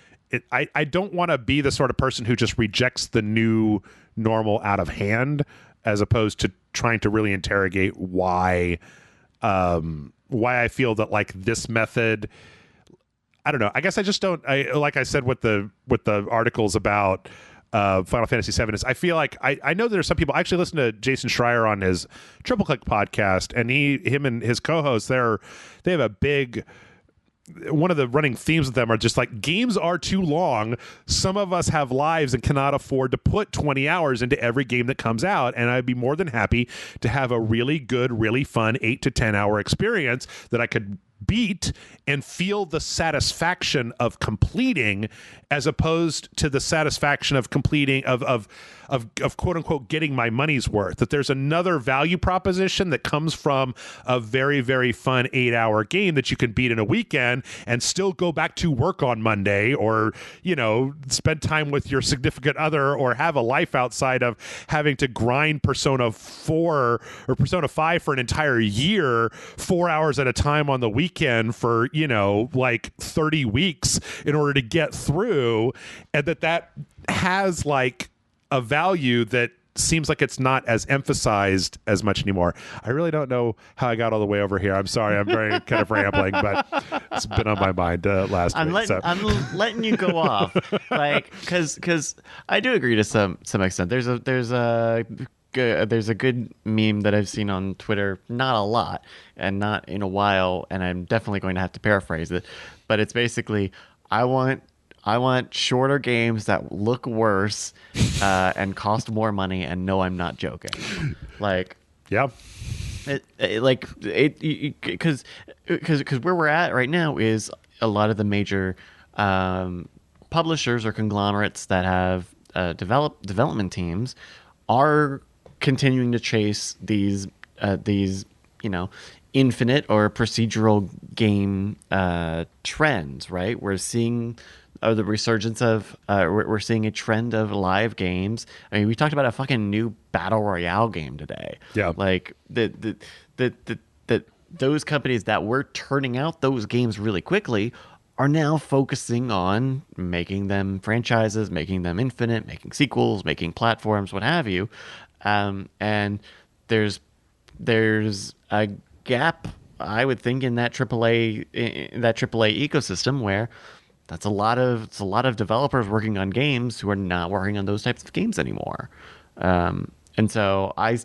I don't want to be the sort of person who just rejects the new normal out of hand, as opposed to trying to really interrogate why I feel that like this method. I don't know. I guess I just don't. Like I said with the articles about Final Fantasy VII is I feel like I know there's some people. I actually listen to Jason Schreier on his Triple Click podcast, and him and his co-hosts they have a big. One of the running themes with them are just like games are too long. Some of us have lives and cannot afford to put 20 hours into every game that comes out. And I'd be more than happy to have a really good, really fun 8 to 10 hour experience that I could beat and feel the satisfaction of completing, as opposed to the satisfaction of completing of quote unquote getting my money's worth. That there's another value proposition that comes from a very, very fun 8-hour game that you can beat in a weekend and still go back to work on Monday, or spend time with your significant other, or have a life outside of having to grind Persona 4 or Persona 5 for an entire year, 4 hours at a time on the weekend for like 30 weeks in order to get through, and that has like a value that seems like it's not as emphasized as much anymore. I really don't know how I got all the way over here. I'm sorry. I'm very kind of rambling, but it's been on my mind last week. I'm letting you go off, like, because I do agree to some extent. There's a good meme that I've seen on Twitter, not a lot and not in a while, and I'm definitely going to have to paraphrase it, but it's basically, I want shorter games that look worse and cost more money, and no, I'm not joking. Like, yeah, because where we're at right now is a lot of the major publishers or conglomerates that have development teams are continuing to chase these infinite or procedural game trends, right? We're seeing the resurgence of we're seeing a trend of live games. I mean, we talked about a fucking new battle royale game today. Yeah, like those companies that were turning out those games really quickly are now focusing on making them franchises, making them infinite, making sequels, making platforms, what have you. And there's a gap, I would think, in that AAA ecosystem where it's a lot of developers working on games who are not working on those types of games anymore. And so I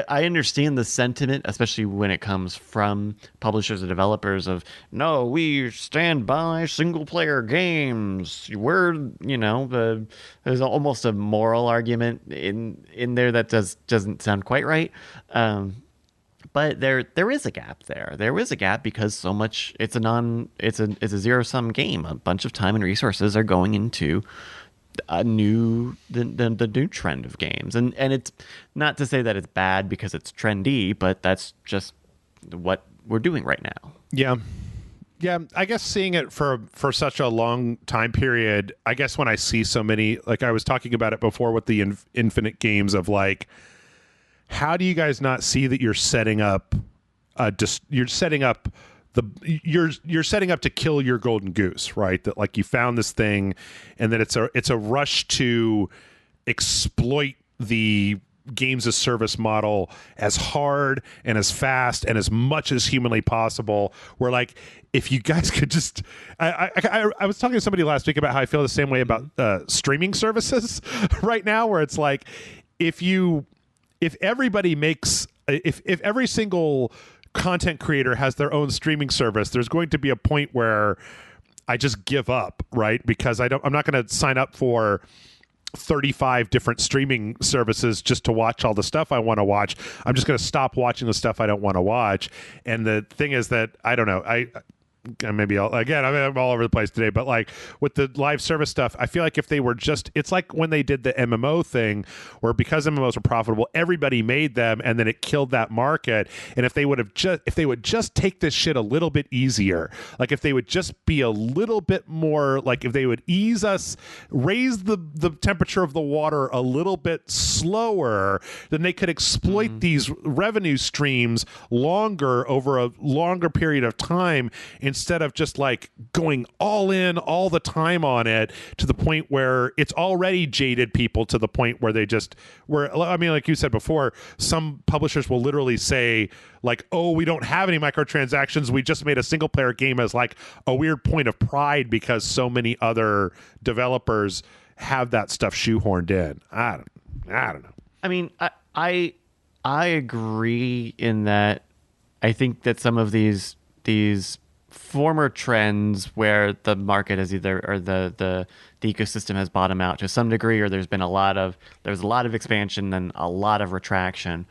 understand the sentiment, especially when it comes from publishers and developers of, no, we stand by single player games. There's almost a moral argument in there that doesn't sound quite right. But there is a gap there. There is a gap because so much it's a zero sum game. A bunch of time and resources are going into the new trend of games, and it's not to say that it's bad because it's trendy, but that's just what we're doing right now. Yeah, Yeah, I guess seeing it for such a long time period, I guess when I see so many, like I was talking about it before with the infinite games of like, how do you guys not see that you're setting up you're setting up to kill your golden goose, right? That like you found this thing and that it's a rush to exploit the games as service model as hard and as fast and as much as humanly possible. Where like, if you guys could just, I was talking to somebody last week about how I feel the same way about streaming services right now, where it's like, if everybody makes, if every single content creator has their own streaming service, there's going to be a point where I just give up, right? Because I'm not going to sign up for 35 different streaming services just to watch all the stuff I want to watch. I'm just going to stop watching the stuff I don't want to watch. And the thing is that I don't know. I'm all over the place today, but like with the live service stuff, I feel like if they were just, it's like when they did the MMO thing, where because MMOs were profitable, everybody made them, and then it killed that market. And if they would just take this shit a little bit easier, like if they would just be a little bit more, like if they would raise the temperature of the water a little bit slower, then they could exploit these revenue streams longer over a longer period of time, instead of just like going all in all the time on it to the point where it's already jaded people to the point where I mean, like you said before, some publishers will literally say like, oh, we don't have any microtransactions. We just made a single player game as like a weird point of pride because so many other developers have that stuff shoehorned in. I don't know. I mean, I agree in that. I think that some of these former trends where the market has the ecosystem has bottomed out to some degree, or there's a lot of expansion and a lot of retraction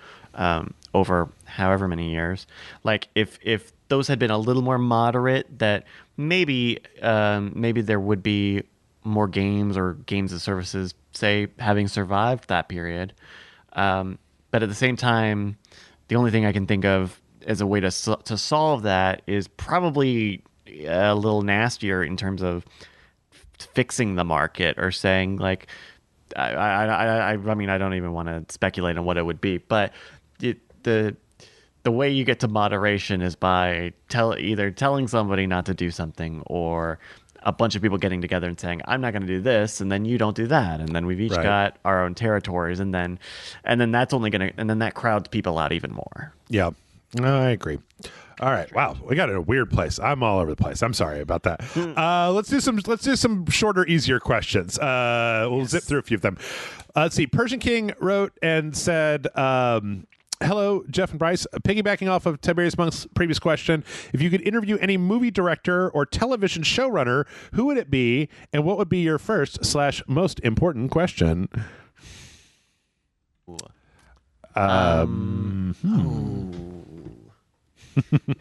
over however many years. Like if those had been a little more moderate, that maybe there would be more games or games as services, say, having survived that period. But at the same time, the only thing I can think of as a way to solve that is probably a little nastier in terms of fixing the market, or saying like, I mean, I don't even want to speculate on what it would be, but the way you get to moderation is by either telling somebody not to do something, or a bunch of people getting together and saying, I'm not going to do this, and then you don't do that, and then we've each got our own territories, and then that's only going to, and then that crowds people out even more. Yeah. No, I agree. All right. Wow, we got in a weird place. I'm all over the place. I'm sorry about that. Let's do some shorter, easier questions. We'll zip through a few of them. Let's see. Persian King wrote and said, hello, Jeff and Bryce. Piggybacking off of Tiberius Monk's previous question, if you could interview any movie director or television showrunner, who would it be, and what would be your first/most important question?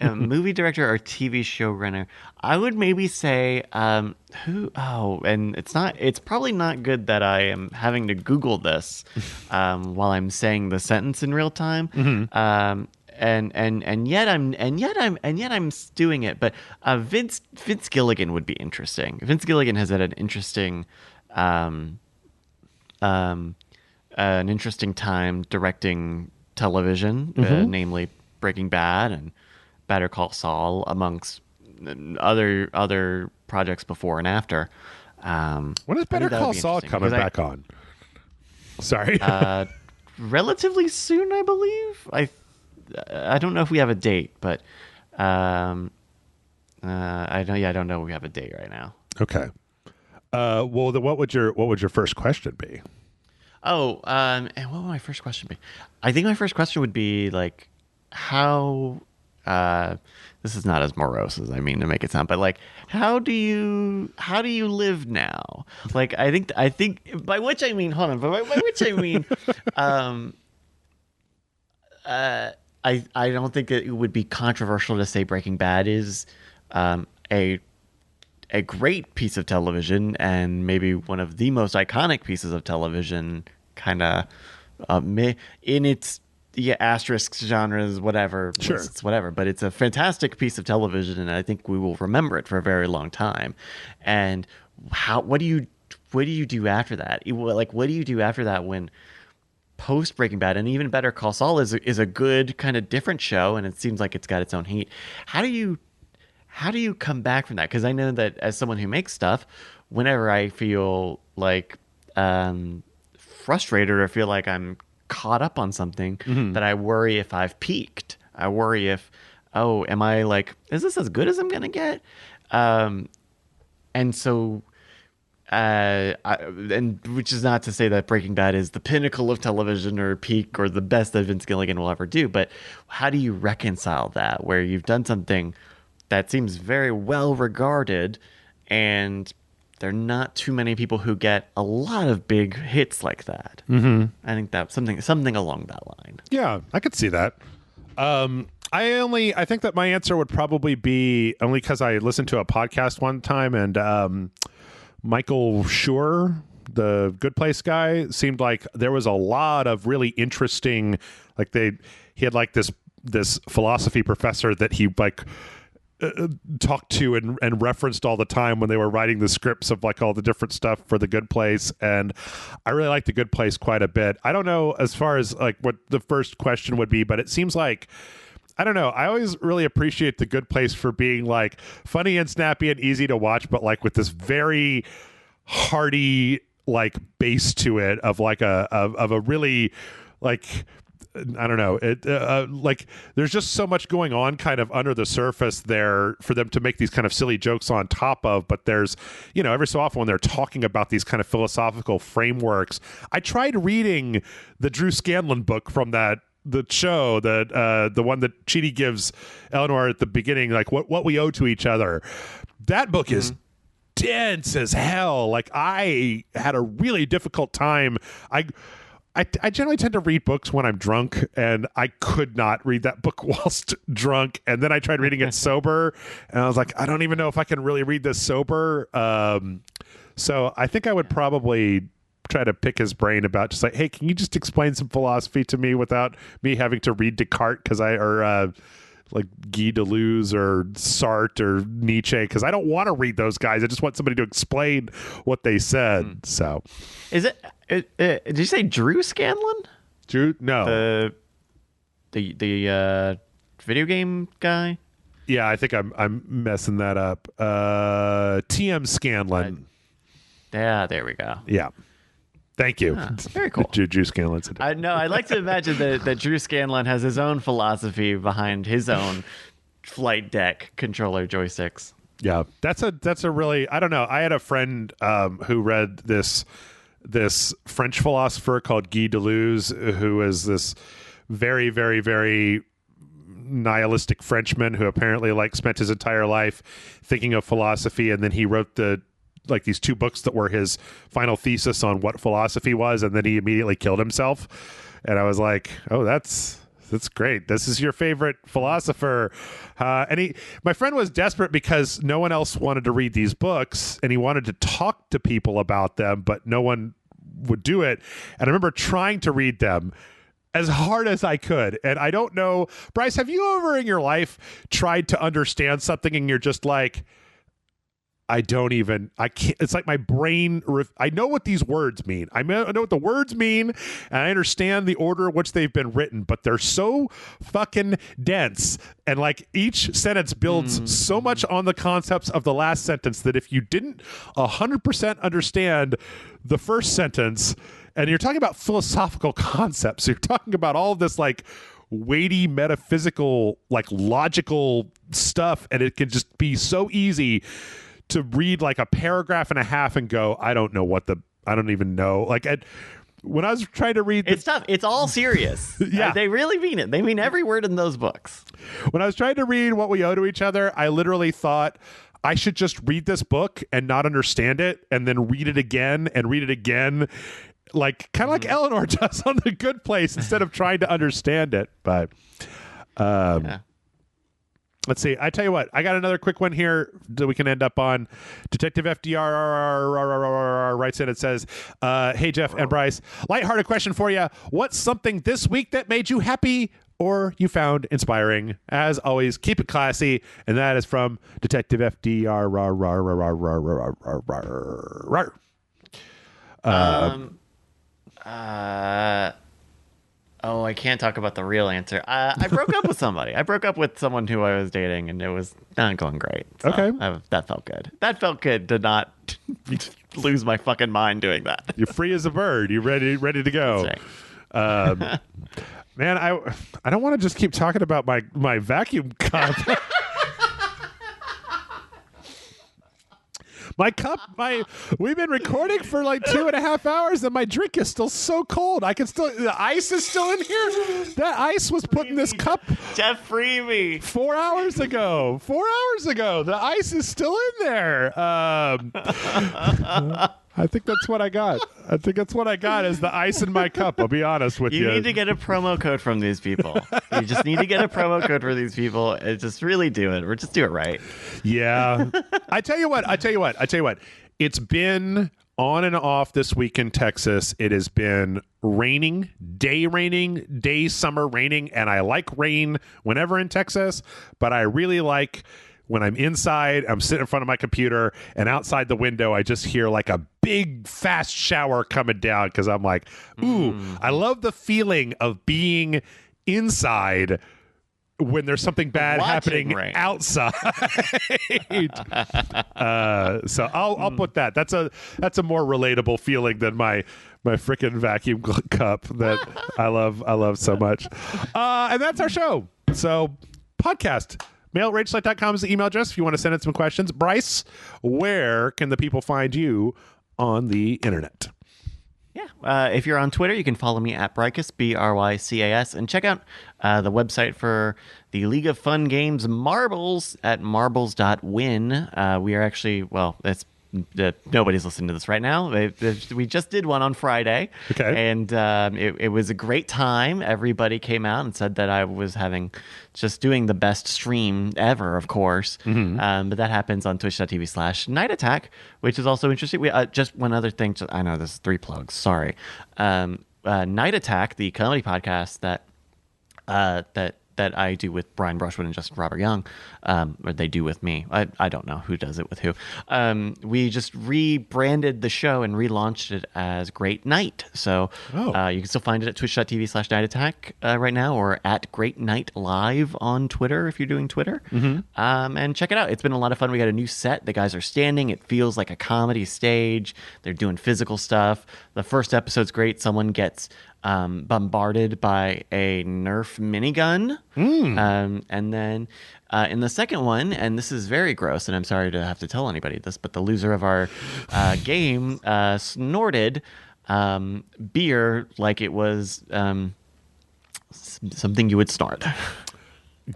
A movie director or TV showrunner, I would maybe say and it's probably not good that I am having to Google this while I'm saying the sentence in real time. And yet I'm doing it. But Vince Gilligan would be interesting. Vince Gilligan has had an interesting time directing television, namely Breaking Bad and Better Call Saul, amongst other projects before and after. When is Better Call Saul coming back on? Sorry. Relatively soon, I believe. I don't know if we have a date, but I don't know if we have a date right now. Okay. Well, then what would your first question be? And what would my first question be? I think my first question would be like, how this is not as morose as I mean to make it sound, but like, how do you live now? Like, I think by which I mean, hold on, by which I mean, I don't think it would be controversial to say Breaking Bad is a great piece of television, and maybe one of the most iconic pieces of television, kind of in its asterisks, genres, whatever, Sure. lists, whatever. But it's a fantastic piece of television, and I think we will remember it for a very long time. And what do you do after that? What do you do after that when post Breaking Bad, and even Better Call Saul is a good kind of different show, and it seems like it's got its own heat. How do you come back from that? Because I know that as someone who makes stuff, whenever I feel like frustrated or feel like I'm caught up on something, that I worry if I've peaked. I worry if, am I like, is this as good as I'm gonna get? And so, and which is not to say that Breaking Bad is the pinnacle of television or peak or the best that Vince Gilligan will ever do, but how do you reconcile that where you've done something that seems very well regarded, and there are not too many people who get a lot of big hits like that. I think that's something along that line. Yeah, I could see that. I think that my answer would probably be only because I listened to a podcast one time, and Michael Schur, the Good Place guy, seemed like there was a lot of really interesting, like he had like this philosophy professor that he like talked to and referenced all the time when they were writing the scripts of like all the different stuff for The Good Place. And I really like The Good Place quite a bit. I don't know as far as like what the first question would be, but it seems like, I don't know, I always really appreciate The Good Place for being like funny and snappy and easy to watch, but like with this very hearty like base to it of like of a really like, I don't know, like there's just so much going on kind of under the surface there for them to make these kind of silly jokes on top of, but there's, every so often when they're talking about these kind of philosophical frameworks. I tried reading the Drew Scanlon book from the show, that the one that Chidi gives Eleanor at the beginning, like what we owe to each other. That book is dense as hell. Like I had a really difficult time. I generally tend to read books when I'm drunk, and I could not read that book whilst drunk. And then I tried reading it sober, and I was like, I don't even know if I can really read this sober. So I think I would probably try to pick his brain about just like, hey, can you just explain some philosophy to me without me having to read Descartes like Guy Deleuze or Sartre or Nietzsche, because I don't want to read those guys. I just want somebody to explain what they said. So, is it? Did you say Drew Scanlon? Drew? No. The video game guy? Yeah, I think I'm messing that up. TM Scanlon. Yeah, there we go. Yeah. Thank you. Very cool. Drew Scanlon's I know. I like to imagine that Drew Scanlon has his own philosophy behind his own flight deck controller joysticks. Yeah, that's a really, I don't know. I had a friend who read this French philosopher called Guy Deleuze, who is this very, very, very nihilistic Frenchman who apparently like spent his entire life thinking of philosophy, and then he wrote like these two books that were his final thesis on what philosophy was, and then he immediately killed himself. And I was like, oh, that's great. This is your favorite philosopher. And my friend was desperate because no one else wanted to read these books, and he wanted to talk to people about them, but no one would do it. And I remember trying to read them as hard as I could. And I don't know, Bryce, have you ever in your life tried to understand something and you're just like, I can't, it's like my brain, I know what these words mean. I know what the words mean, and I understand the order in which they've been written, but they're so fucking dense. And like each sentence builds so much on the concepts of the last sentence that if you didn't 100% understand the first sentence, and you're talking about philosophical concepts, you're talking about all of this like weighty metaphysical, like logical stuff, and it can just be so easy to read like a paragraph and a half and go, I don't even know. Like when I was trying to read it's tough. It's all serious. Yeah. They really mean it. They mean every word in those books. When I was trying to read What We Owe to Each Other, I literally thought I should just read this book and not understand it, and then read it again and read it again. Like kind of like Eleanor does on The Good Place, instead of trying to understand it. But Let's see. I tell you what, I got another quick one here that we can end up on. Detective FDR writes in. It says, hey, Jeff and Bryce, lighthearted question for you. What's something this week that made you happy or you found inspiring? As always, keep it classy. And that is from Detective FDR. Oh, I can't talk about the real answer. I broke up with somebody. I broke up with someone who I was dating, and it was not going great. So Okay. That felt good. That felt good to not lose my fucking mind doing that. You're free as a bird. You're ready to go. That's right. Man, I don't want to just keep talking about my vacuum cup. My cup, we've been recording for like 2.5 hours and my drink is still so cold. The ice is still in here. That ice was put in this cup. Jeff, free me. 4 hours ago. 4 hours ago. The ice is still in there. I think that's what I got. I think that's what I got is the ice in my cup. I'll be honest with you. You need to get a promo code from these people. You just need to get a promo code for these people and just really do it. Or just do it right. Yeah. I tell you what. It's been on and off this week in Texas. It has been raining, day summer raining. And I like rain whenever in Texas, but I really like when I'm inside, I'm sitting in front of my computer, and outside the window, I just hear like a big, fast shower coming down because I'm like, ooh, I love the feeling of being inside when there's something bad happening outside. So I'll put that. That's a more relatable feeling than my freaking vacuum cup that I love so much. And that's our show. So podcast. Mail at rageslite.com is the email address if you want to send in some questions. Bryce, where can the people find you on the internet? Yeah. If you're on Twitter, you can follow me at Brycas, BRYCAS, and check out the website for the League of Fun Games Marbles at marbles.win. We are actually, nobody's listening to this right now. We just did one on Friday. Okay. And it was a great time. Everybody came out and said that I was doing the best stream ever, of course. Mm-hmm. But that happens on twitch.tv/Night Attack, which is also interesting. We just one other thing. I know this is 3 plugs. Sorry. Night Attack, the comedy podcast that I do with Brian Brushwood and Justin Robert Young, or they do with me. I don't know who does it with who. We just rebranded the show and relaunched it as Great Night. So you can still find it at twitch.tv/Night Attack right now, or at Great Night Live on Twitter if you're doing Twitter. Mm-hmm. And check it out. It's been a lot of fun. We got a new set. The guys are standing. It feels like a comedy stage. They're doing physical stuff. The first episode's great. Someone gets bombarded by a Nerf minigun. And then in the second one, and this is very gross, and I'm sorry to have to tell anybody this, but the loser of our game snorted beer like it was something you would snort.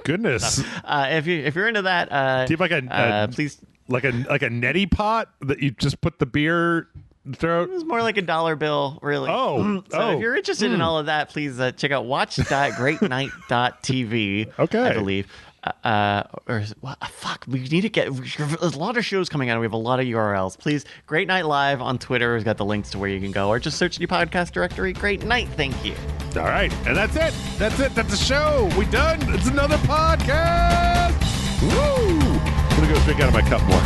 Goodness. If you're into that, do you have please, like a neti pot that you just put the beer throat? It was more like a $1 bill, really. So if you're interested in all of that, please check out watch.greatnight.tv. Okay. I believe. We need to get. There's a lot of shows coming out. We have a lot of URLs. Please, Great Night Live on Twitter has got the links to where you can go, or just search in your podcast directory. Great Night. Thank you. All right, and that's it. That's the show. We done. It's another podcast. Woo! I'm gonna go drink out of my cup more.